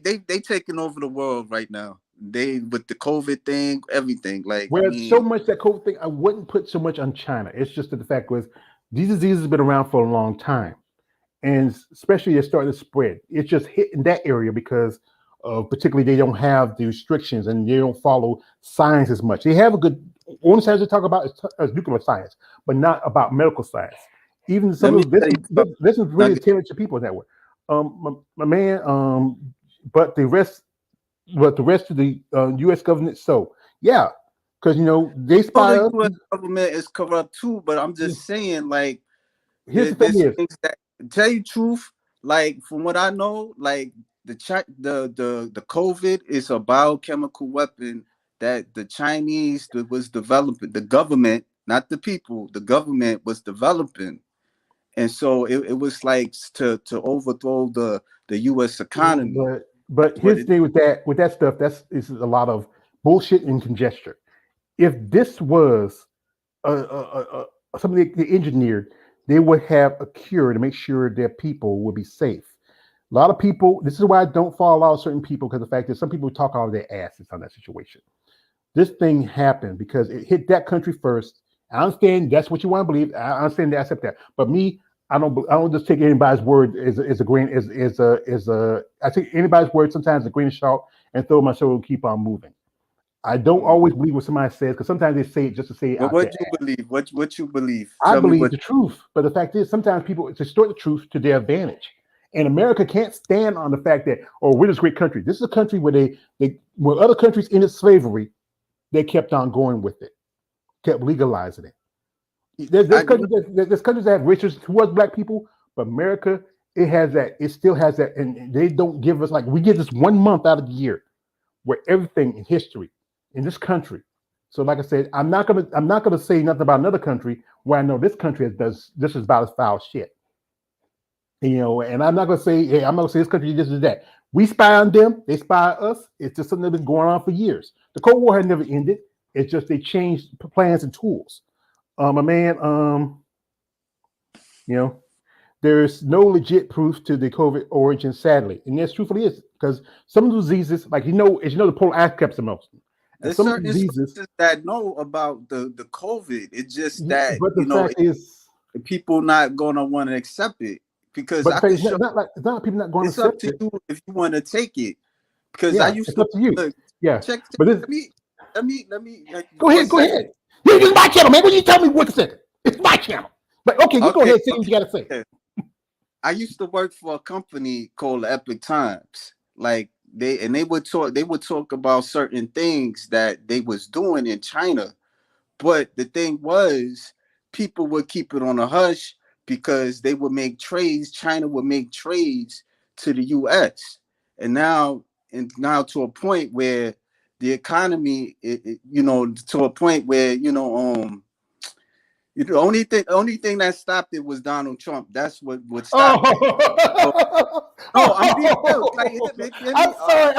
taking over the world right now. They with the COVID thing, everything. Like, so much that COVID thing, I wouldn't put so much on China. It's just that the fact was these diseases have been around for a long time, and especially they're starting to spread. It's just hit in that area because particularly they don't have the restrictions and they don't follow science as much. They have a good. Only science they talk about is nuclear science, but not about medical science. Even some of this is really tailored to people that way. My man, but the rest of the U.S. government. So yeah, because they spy. The U.S. government is corrupt too, but I'm just saying, like, here's the thing: things that tell you truth. Like from what I know, like the COVID is a biochemical weapon that the Chinese was developing. The government, not the people, the government was developing. And so it was like to overthrow the U.S. economy. But here's the thing with that stuff. It's a lot of bullshit and conjecture. If this was something they engineered, they would have a cure to make sure their people would be safe. A lot of people, this is why I don't follow a lot of certain people, because the fact is some people talk out of their asses on that situation. This thing happened because it hit that country first. I understand that's what you want to believe. I understand that, I accept that. But me, I don't just take anybody's word as a grain I take anybody's word sometimes a grain of salt and throw my shoulder and keep on moving. I don't always believe what somebody says because sometimes they say it just to say it But out what there. you believe? What you believe? I Tell me believe what. the truth, but the fact is sometimes people distort the truth to their advantage. And America can't stand on the fact that, oh, we're this great country. This is a country where where other countries ended slavery, they kept on going with it, kept legalizing it. There's countries that have riches towards black people, but America, it has that. It still has that, and they don't give us, like, we get this 1 month out of the year where everything in history in this country. So, like I said, I'm not gonna say nothing about another country where I know this country does this is about as foul shit. And I'm not gonna say, hey, I'm not gonna say this country this is that. We spy on them, they spy on us. It's just something that's been going on for years. The Cold War had never ended. It's just they changed plans and tools. There's no legit proof to the COVID origin, sadly, and this truthfully is because some of the diseases, like as you know, the polar ice caps the most. And There's some of the certain diseases sources that know about the COVID. It's just that but the fact is, people not gonna want to accept it because but the I fact can is, show. it's not people not going to It's up accept to it. you if you want to take it. Because I Yeah, used it's to up to you. look, Yeah, check. but this, Let me go for a ahead, go second. ahead. This is my channel, man. What you tell me? What a second. It's my channel. But okay, you go Okay, ahead. Say what you gotta say. okay. I used to work for a company called Epic Times. Like they would talk about certain things that they was doing in China. But the thing was, people would keep it on a hush because they would make trades. China would make trades to the U.S. And now to a point where the economy, to a point where the only thing that stopped it was Donald Trump. That's what would stop it. So, Oh, no, I'm being real. Like, hear me. I'm sorry.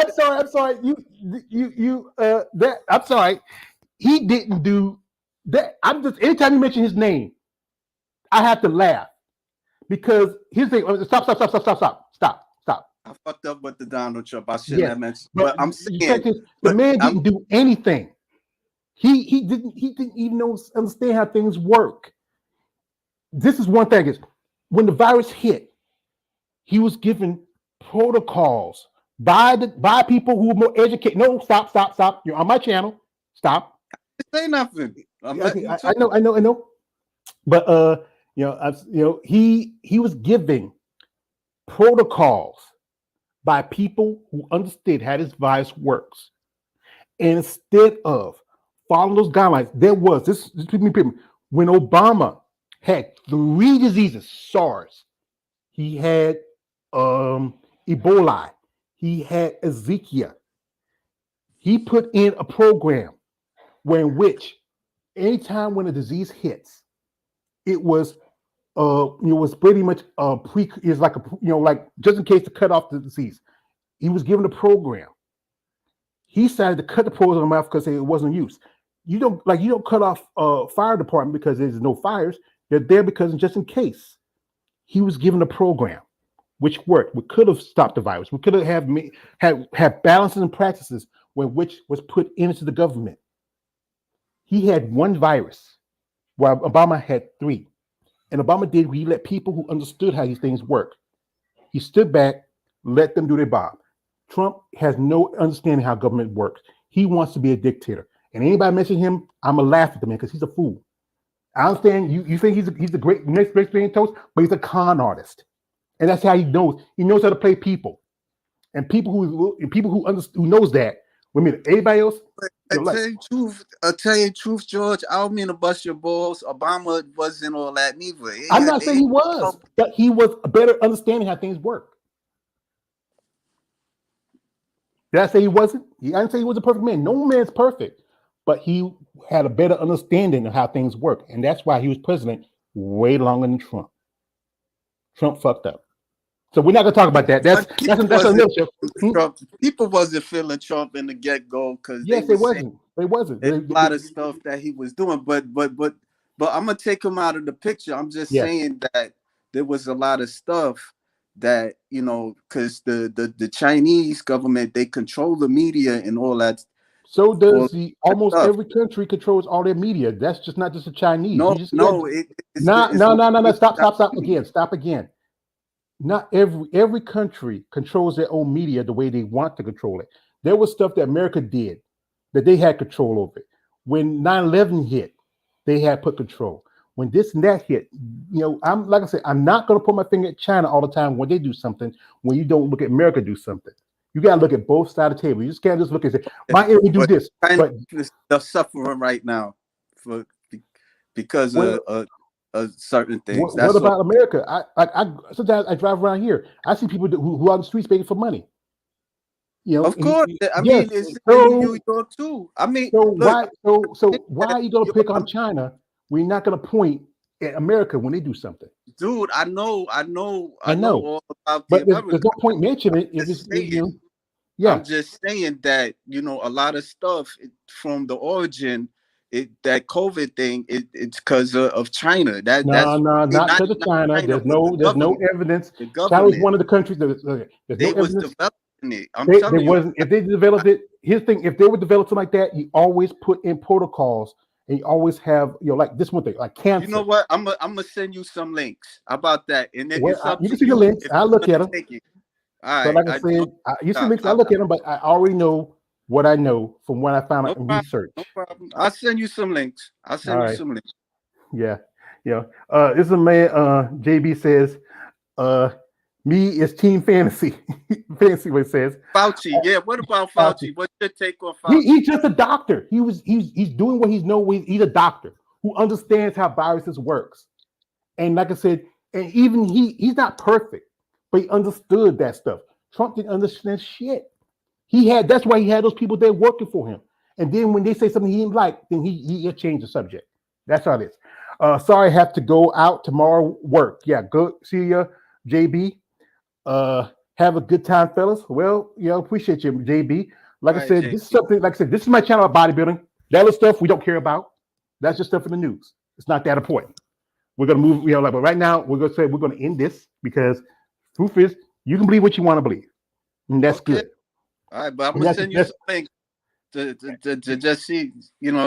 I'm sorry. He didn't do that. I'm just anytime you mention his name, I have to laugh because his thing. Stop. I fucked up with the Donald Trump. I shouldn't Yes, have mentioned. but But I'm the saying, fact is, the but man I'm didn't do anything. He didn't even understand how things work. This is one thing: is when the virus hit, he was given protocols by people who were more educated. No, stop. You're on my channel. Stop. say nothing. I'm letting Okay, you I talk. know. But he was giving protocols by people who understood how this virus works. And instead of following those guidelines, there was this when Obama had 3 diseases: SARS, he had Ebola, he had Ezekiel. He put in a program in which anytime when a disease hits, it was pretty much is like like just in case to cut off the disease. He was given a program. He decided to cut the program off because it wasn't used. You don't cut off fire department because there's no fires. They're there because just in case. He was given a program which worked. We could have stopped the virus. We could have had balances and practices which was put into the government. He had one virus, while Obama had 3. And Obama did, he let people who understood how these things work. He stood back, let them do their job. Trump has no understanding how government works. He wants to be a dictator. And anybody mention him, I'm going to laugh at the man because he's a fool. I understand you think he's the great next great thing toast, but he's a con artist. And that's how he knows. He knows how to play people. And people who knows that, everybody else, I tell you truth, George. I don't mean to bust your balls. Obama wasn't all that neither. I'm not saying he was, but he was a better understanding how things work. Did I say he wasn't? I didn't say he was a perfect man. No man's perfect, but he had a better understanding of how things work, and that's why he was president way longer than Trump. Trump fucked up. So we're not gonna talk about that. That's another show. People wasn't feeling Trump in the get go because yes, they wasn't. There's a lot of stuff that he was doing, but but I'm gonna take him out of the picture. I'm just Yeah. saying that there was a lot of stuff that, because the Chinese government, they control the media and all that, So all does the that almost stuff. every country controls all their media. That's just not just the Chinese. No, You just no, it's the it's no. Stop the- again. Stop again. Not every country controls their own media the way they want to control it. There was stuff that America did that they had control over. When 9/11 hit, they had put control. When this and that hit, I'm like I said, I'm not going to put my finger at China all the time when they do something. When you don't look at America do something, you got to look at both sides of the table. You just can't just look and say my enemy do But this. China But is suffering right now for because well, of certain things. what That's all. about America? I sometimes I drive around here. I see people who are on the streets begging for money. Of course, I Yes. mean it's in So New York too. I mean, so look, why are you going to pick on China? We're not going to point at America when they do something. dude, I know I know, all about the but there's America. no point mentioning it if Just it's saying. yeah. I'm just saying that a lot of stuff from the origin, that COVID thing, it's because of China. That's No, not because of not China. China, There's but the no government. evidence. The China is government. one of the countries that there's no They was evidence. developing it. I'm There telling you. wasn't. If they developed it, here's the thing: if they would develop something like that, you always put in protocols, and you always have like this one thing, like cancer. You know what? I'm gonna send you some links. How about that? And then Well, it's up you to can see the you links. if I you look want at to them. take it. All But right. like I said, you see links. I look at them, but I already know what I know from what I found No out in problem. research. No problem. I'll send you some links. All right. Some links. Yeah. This is a man. JB says, me is team fantasy. Fantasy, what it says. Fauci. Yeah. What about Fauci? What's your take on Fauci? He's just a doctor. He's doing what he's known. He's a doctor who understands how viruses works. And like I said, and even he's not perfect, but he understood that stuff. Trump didn't understand shit. That's why he had those people there working for him. And then when they say something he didn't like, then he changed the subject. That's how it is. Sorry, I have to go out tomorrow. Work. Yeah, good. See ya, JB. Have a good time, fellas. Well, appreciate you, JB. Like I said, this is something. Like I said, this is my channel of bodybuilding. That other stuff we don't care about. That's just stuff in the news. It's not that important. We're gonna move. But right now we're gonna say we're gonna end this because proof is you can believe what you want to believe, and that's good. All right, but I'm gonna send you some links to just see.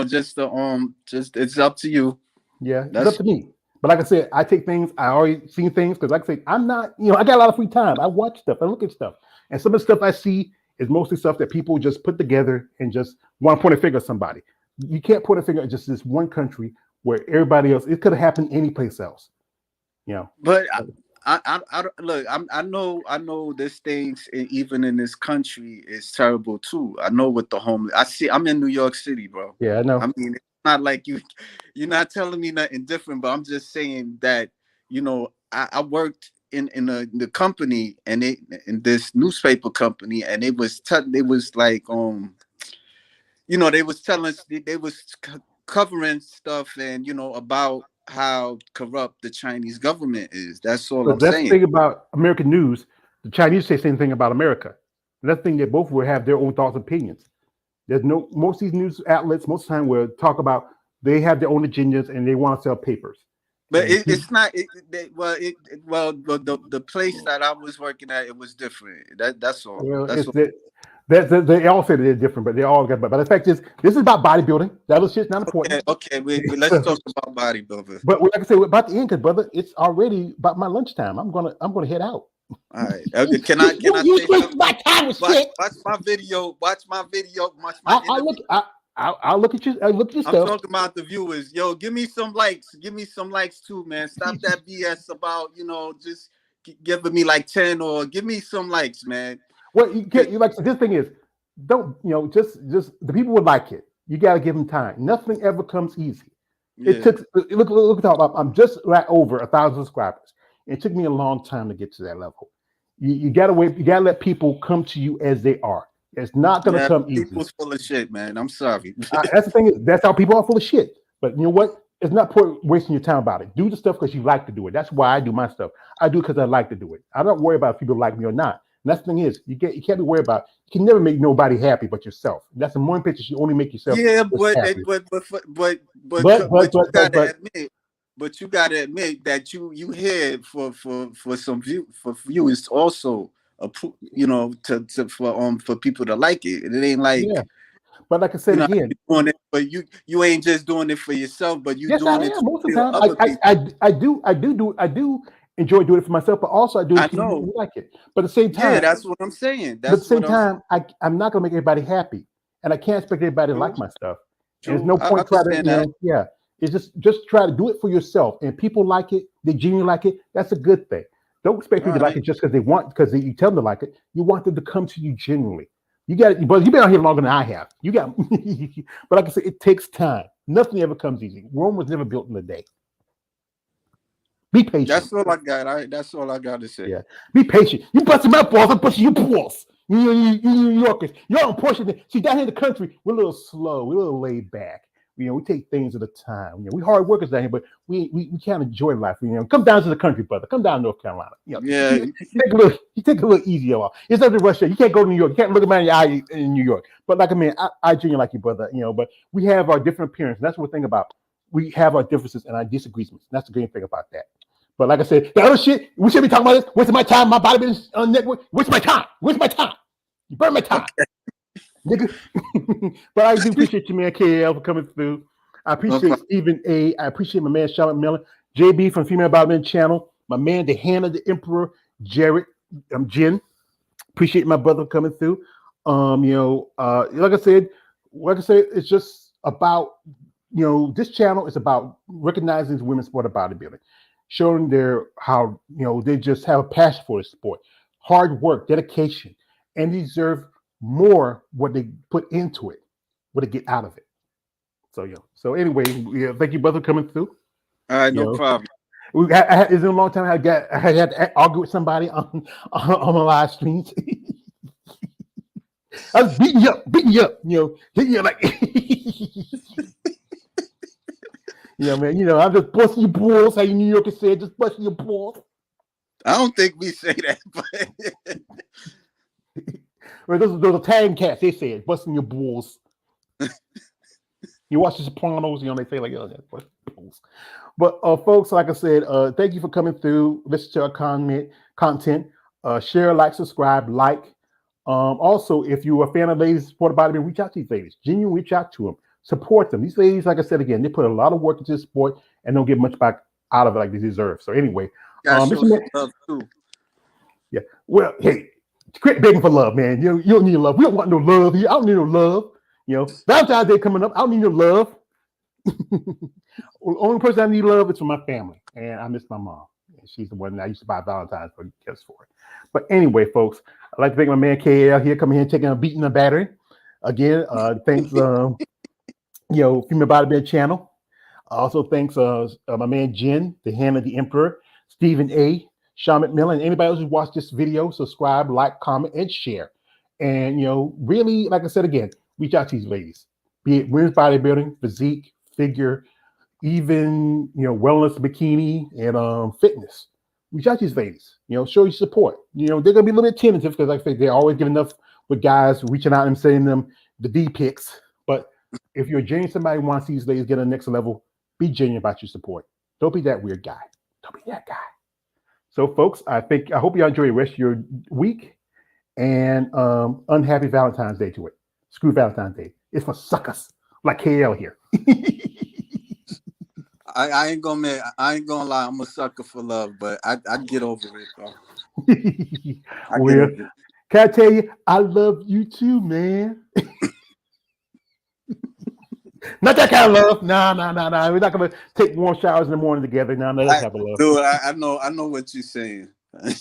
Just it's up to you. Yeah, it's up to me. But like I said, I take things. I already seen things because, like I said, I'm not. I got a lot of free time. I watch stuff. I look at stuff, and some of the stuff I see is mostly stuff that people just put together and just want to point a finger at somebody. You can't point a finger at just this one country where everybody else. It could have happened any place else. But I look. I know this things even in this country is terrible too. I know with the homeless. I'm in New York City, bro. Yeah, I know. I mean, it's not like you're not telling me nothing different, but I'm just saying that I worked in the company and in this newspaper company, and they was like they was telling us they was covering stuff and about how corrupt the Chinese government is. That's all I'm that's saying. the thing about American news. The Chinese say the same thing about America. And that's the thing, they both will have their own thoughts and opinions. There's most of these news outlets most of the time will talk about they have their own agendas and they want to sell papers. But it's not. The place that I was working at, it was different. That's all. Well, that's all. They all say they're different, but they all got. But the fact is, this is about bodybuilding. That other shit's not important. Okay. Let's talk about bodybuilding. But like I said, about the end, because brother, it's already about my lunchtime. I'm gonna head out. All right. Okay. Can I say something? My time with shit. Watch my video. I'll look at you. I look at your stuff. I'm talking about the viewers. Yo, give me some likes. Give me some likes too, man. Stop that BS about just giving me like 10 or give me some likes, man. Well, you like this thing is don't just the people would like it. You got to give them time. Nothing ever comes easy. Yeah. It took look at how I'm just right over 1,000 subscribers. It took me a long time to get to that level. You gotta wait. You gotta let people come to you as they are. It's not gonna come easy. People's full of shit, man. I'm sorry. That's the thing. That's how people are full of shit. But you know what? It's not wasting your time about it. Do the stuff because you like to do it. That's why I do my stuff. I do it because I like to do it. I don't worry about if people like me or not. And that's the thing is, you can't be worried about. You can never make nobody happy but yourself. That's the one picture you only make yourself. Yeah, happy. But you gotta admit. But you gotta admit that you here for some viewers also, for people to like it. And it ain't like, yeah. But like I said again, doing it, but you ain't just doing it for yourself, but you doing it most of the time. other people. I do enjoy doing it for myself, but also I do it because you like it. But at the same time, that's what I'm saying. But at the same time, I'm not gonna make everybody happy, and I can't expect everybody to like my stuff. There's no point trying to, It's just try to do it for yourself, and people like it. They genuinely like it. That's a good thing. Don't expect people to like it just because you tell them to like it. You want them to come to you genuinely. You got it, but you've been out here longer than I have. You got, but like I said, it takes time. Nothing ever comes easy. Rome was never built in a day. Be patient. That's all I got. That's all I got to say. Yeah. Be patient. You busting my balls, I'm busting your balls. You New Yorkers, y'all unfortunate. See, down here in the country, we're a little slow. We're a little laid back. We take things at a time. We hard workers down here, but we can't enjoy life. Come down to the country, brother. Come down to North Carolina. You take a little easier off. It's not the Russia. You can't go to New York. You can't look at me in the eye in New York. But like I genuinely like you, brother. But we have our different appearance. And that's what we think about. We have our differences and our disagreements. That's the great thing about that. But like I said, the other shit, we should be talking about this. Wasting my time, my bodybuilding network. Waste my time. Waste my time. You burn my time. Nigga. But I do appreciate you, man, KL, for coming through. I appreciate Stephen A. I appreciate my man, Charlotte Miller, JB from Female Bodybuilding Channel, my man, the Hand of the Emperor, Jared, Jen. Appreciate my brother coming through. Like I said, it's just about, this channel is about recognizing women's sport of bodybuilding, showing how they just have a passion for the sport, hard work, dedication, and deserve more what they put into it, what they get out of it. So anyway, thank you, brother, coming through. All right, no problem. It's been a long time. I had to argue with somebody on my live streams. I was beating you up, hitting you like, man. I'm just busting your balls. How you New Yorkers say, just busting your balls. I don't think we say that, but well, those are Italian cats. They say it, busting your balls. You watch the Sopranos, they say like, that's busting your balls. But folks, like I said, thank you for coming through. Listen to our content. Share, like, subscribe, like. Also, if you're a fan of ladies sport bodybuilding, reach out to these ladies. Genuinely reach out to them. Support them. These ladies, like I said again, they put a lot of work into the sport and don't get much back out of it like they deserve. So anyway, love too. Yeah. Well, hey, quit begging for love, man. You don't need love. We don't want no love here. I don't need no love. Valentine's Day coming up. I don't need no love. The only person I need love is from my family, and I miss my mom. She's the one that I used to buy Valentine's gifts for. But anyway, folks, I'd like to thank my man KL here coming here and taking a beating a battery. Again, thanks, Female Bodybuilding Channel. Also, thanks, my man Jen, the Hand of the Emperor, Stephen A., Sean McMillan, and anybody else who watched this video, subscribe, like, comment, and share. And, really, like I said again, reach out to these ladies, be it women's bodybuilding, physique, figure, even, wellness, bikini, and fitness. Reach out to these ladies, show your support. They're going to be a little bit tentative because, like I say, they're always giving enough with guys reaching out and sending them the D pics. But if you're a genuine somebody who wants to see these ladies get to the next level, be genuine about your support. Don't be that weird guy. Don't be that guy. So, folks, I hope you enjoy the rest of your week, and unhappy Valentine's Day to it. Screw Valentine's Day. It's for suckers like KL here. I ain't gonna lie. I'm a sucker for love, but I get over it, though. Well, can I tell you, I love you too, man. Not that kind of love. Nah. We're not gonna take warm showers in the morning together. Nah, that type of love. Dude, I know what you're saying.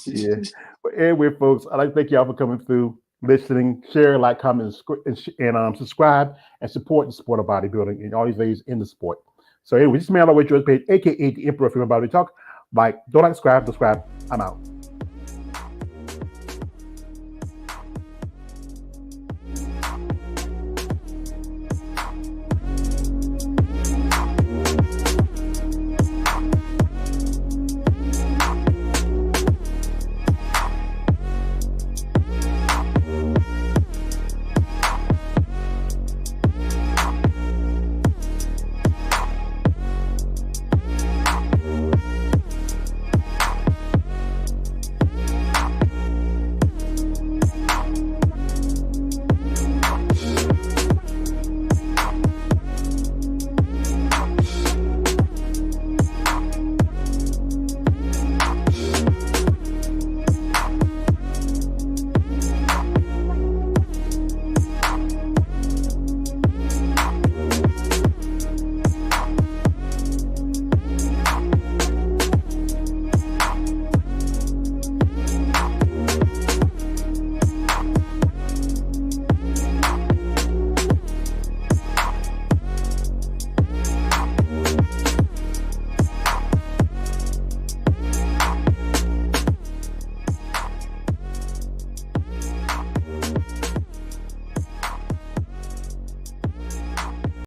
Yeah. But anyway, folks, I'd like to thank y'all for coming through, listening, share, like, comment, and subscribe, and support the sport of bodybuilding and all these ladies in the sport. So anyway, this is man on the way to page, aka the Emperor of Female Bodybuilding Talk. Don't subscribe. I'm out.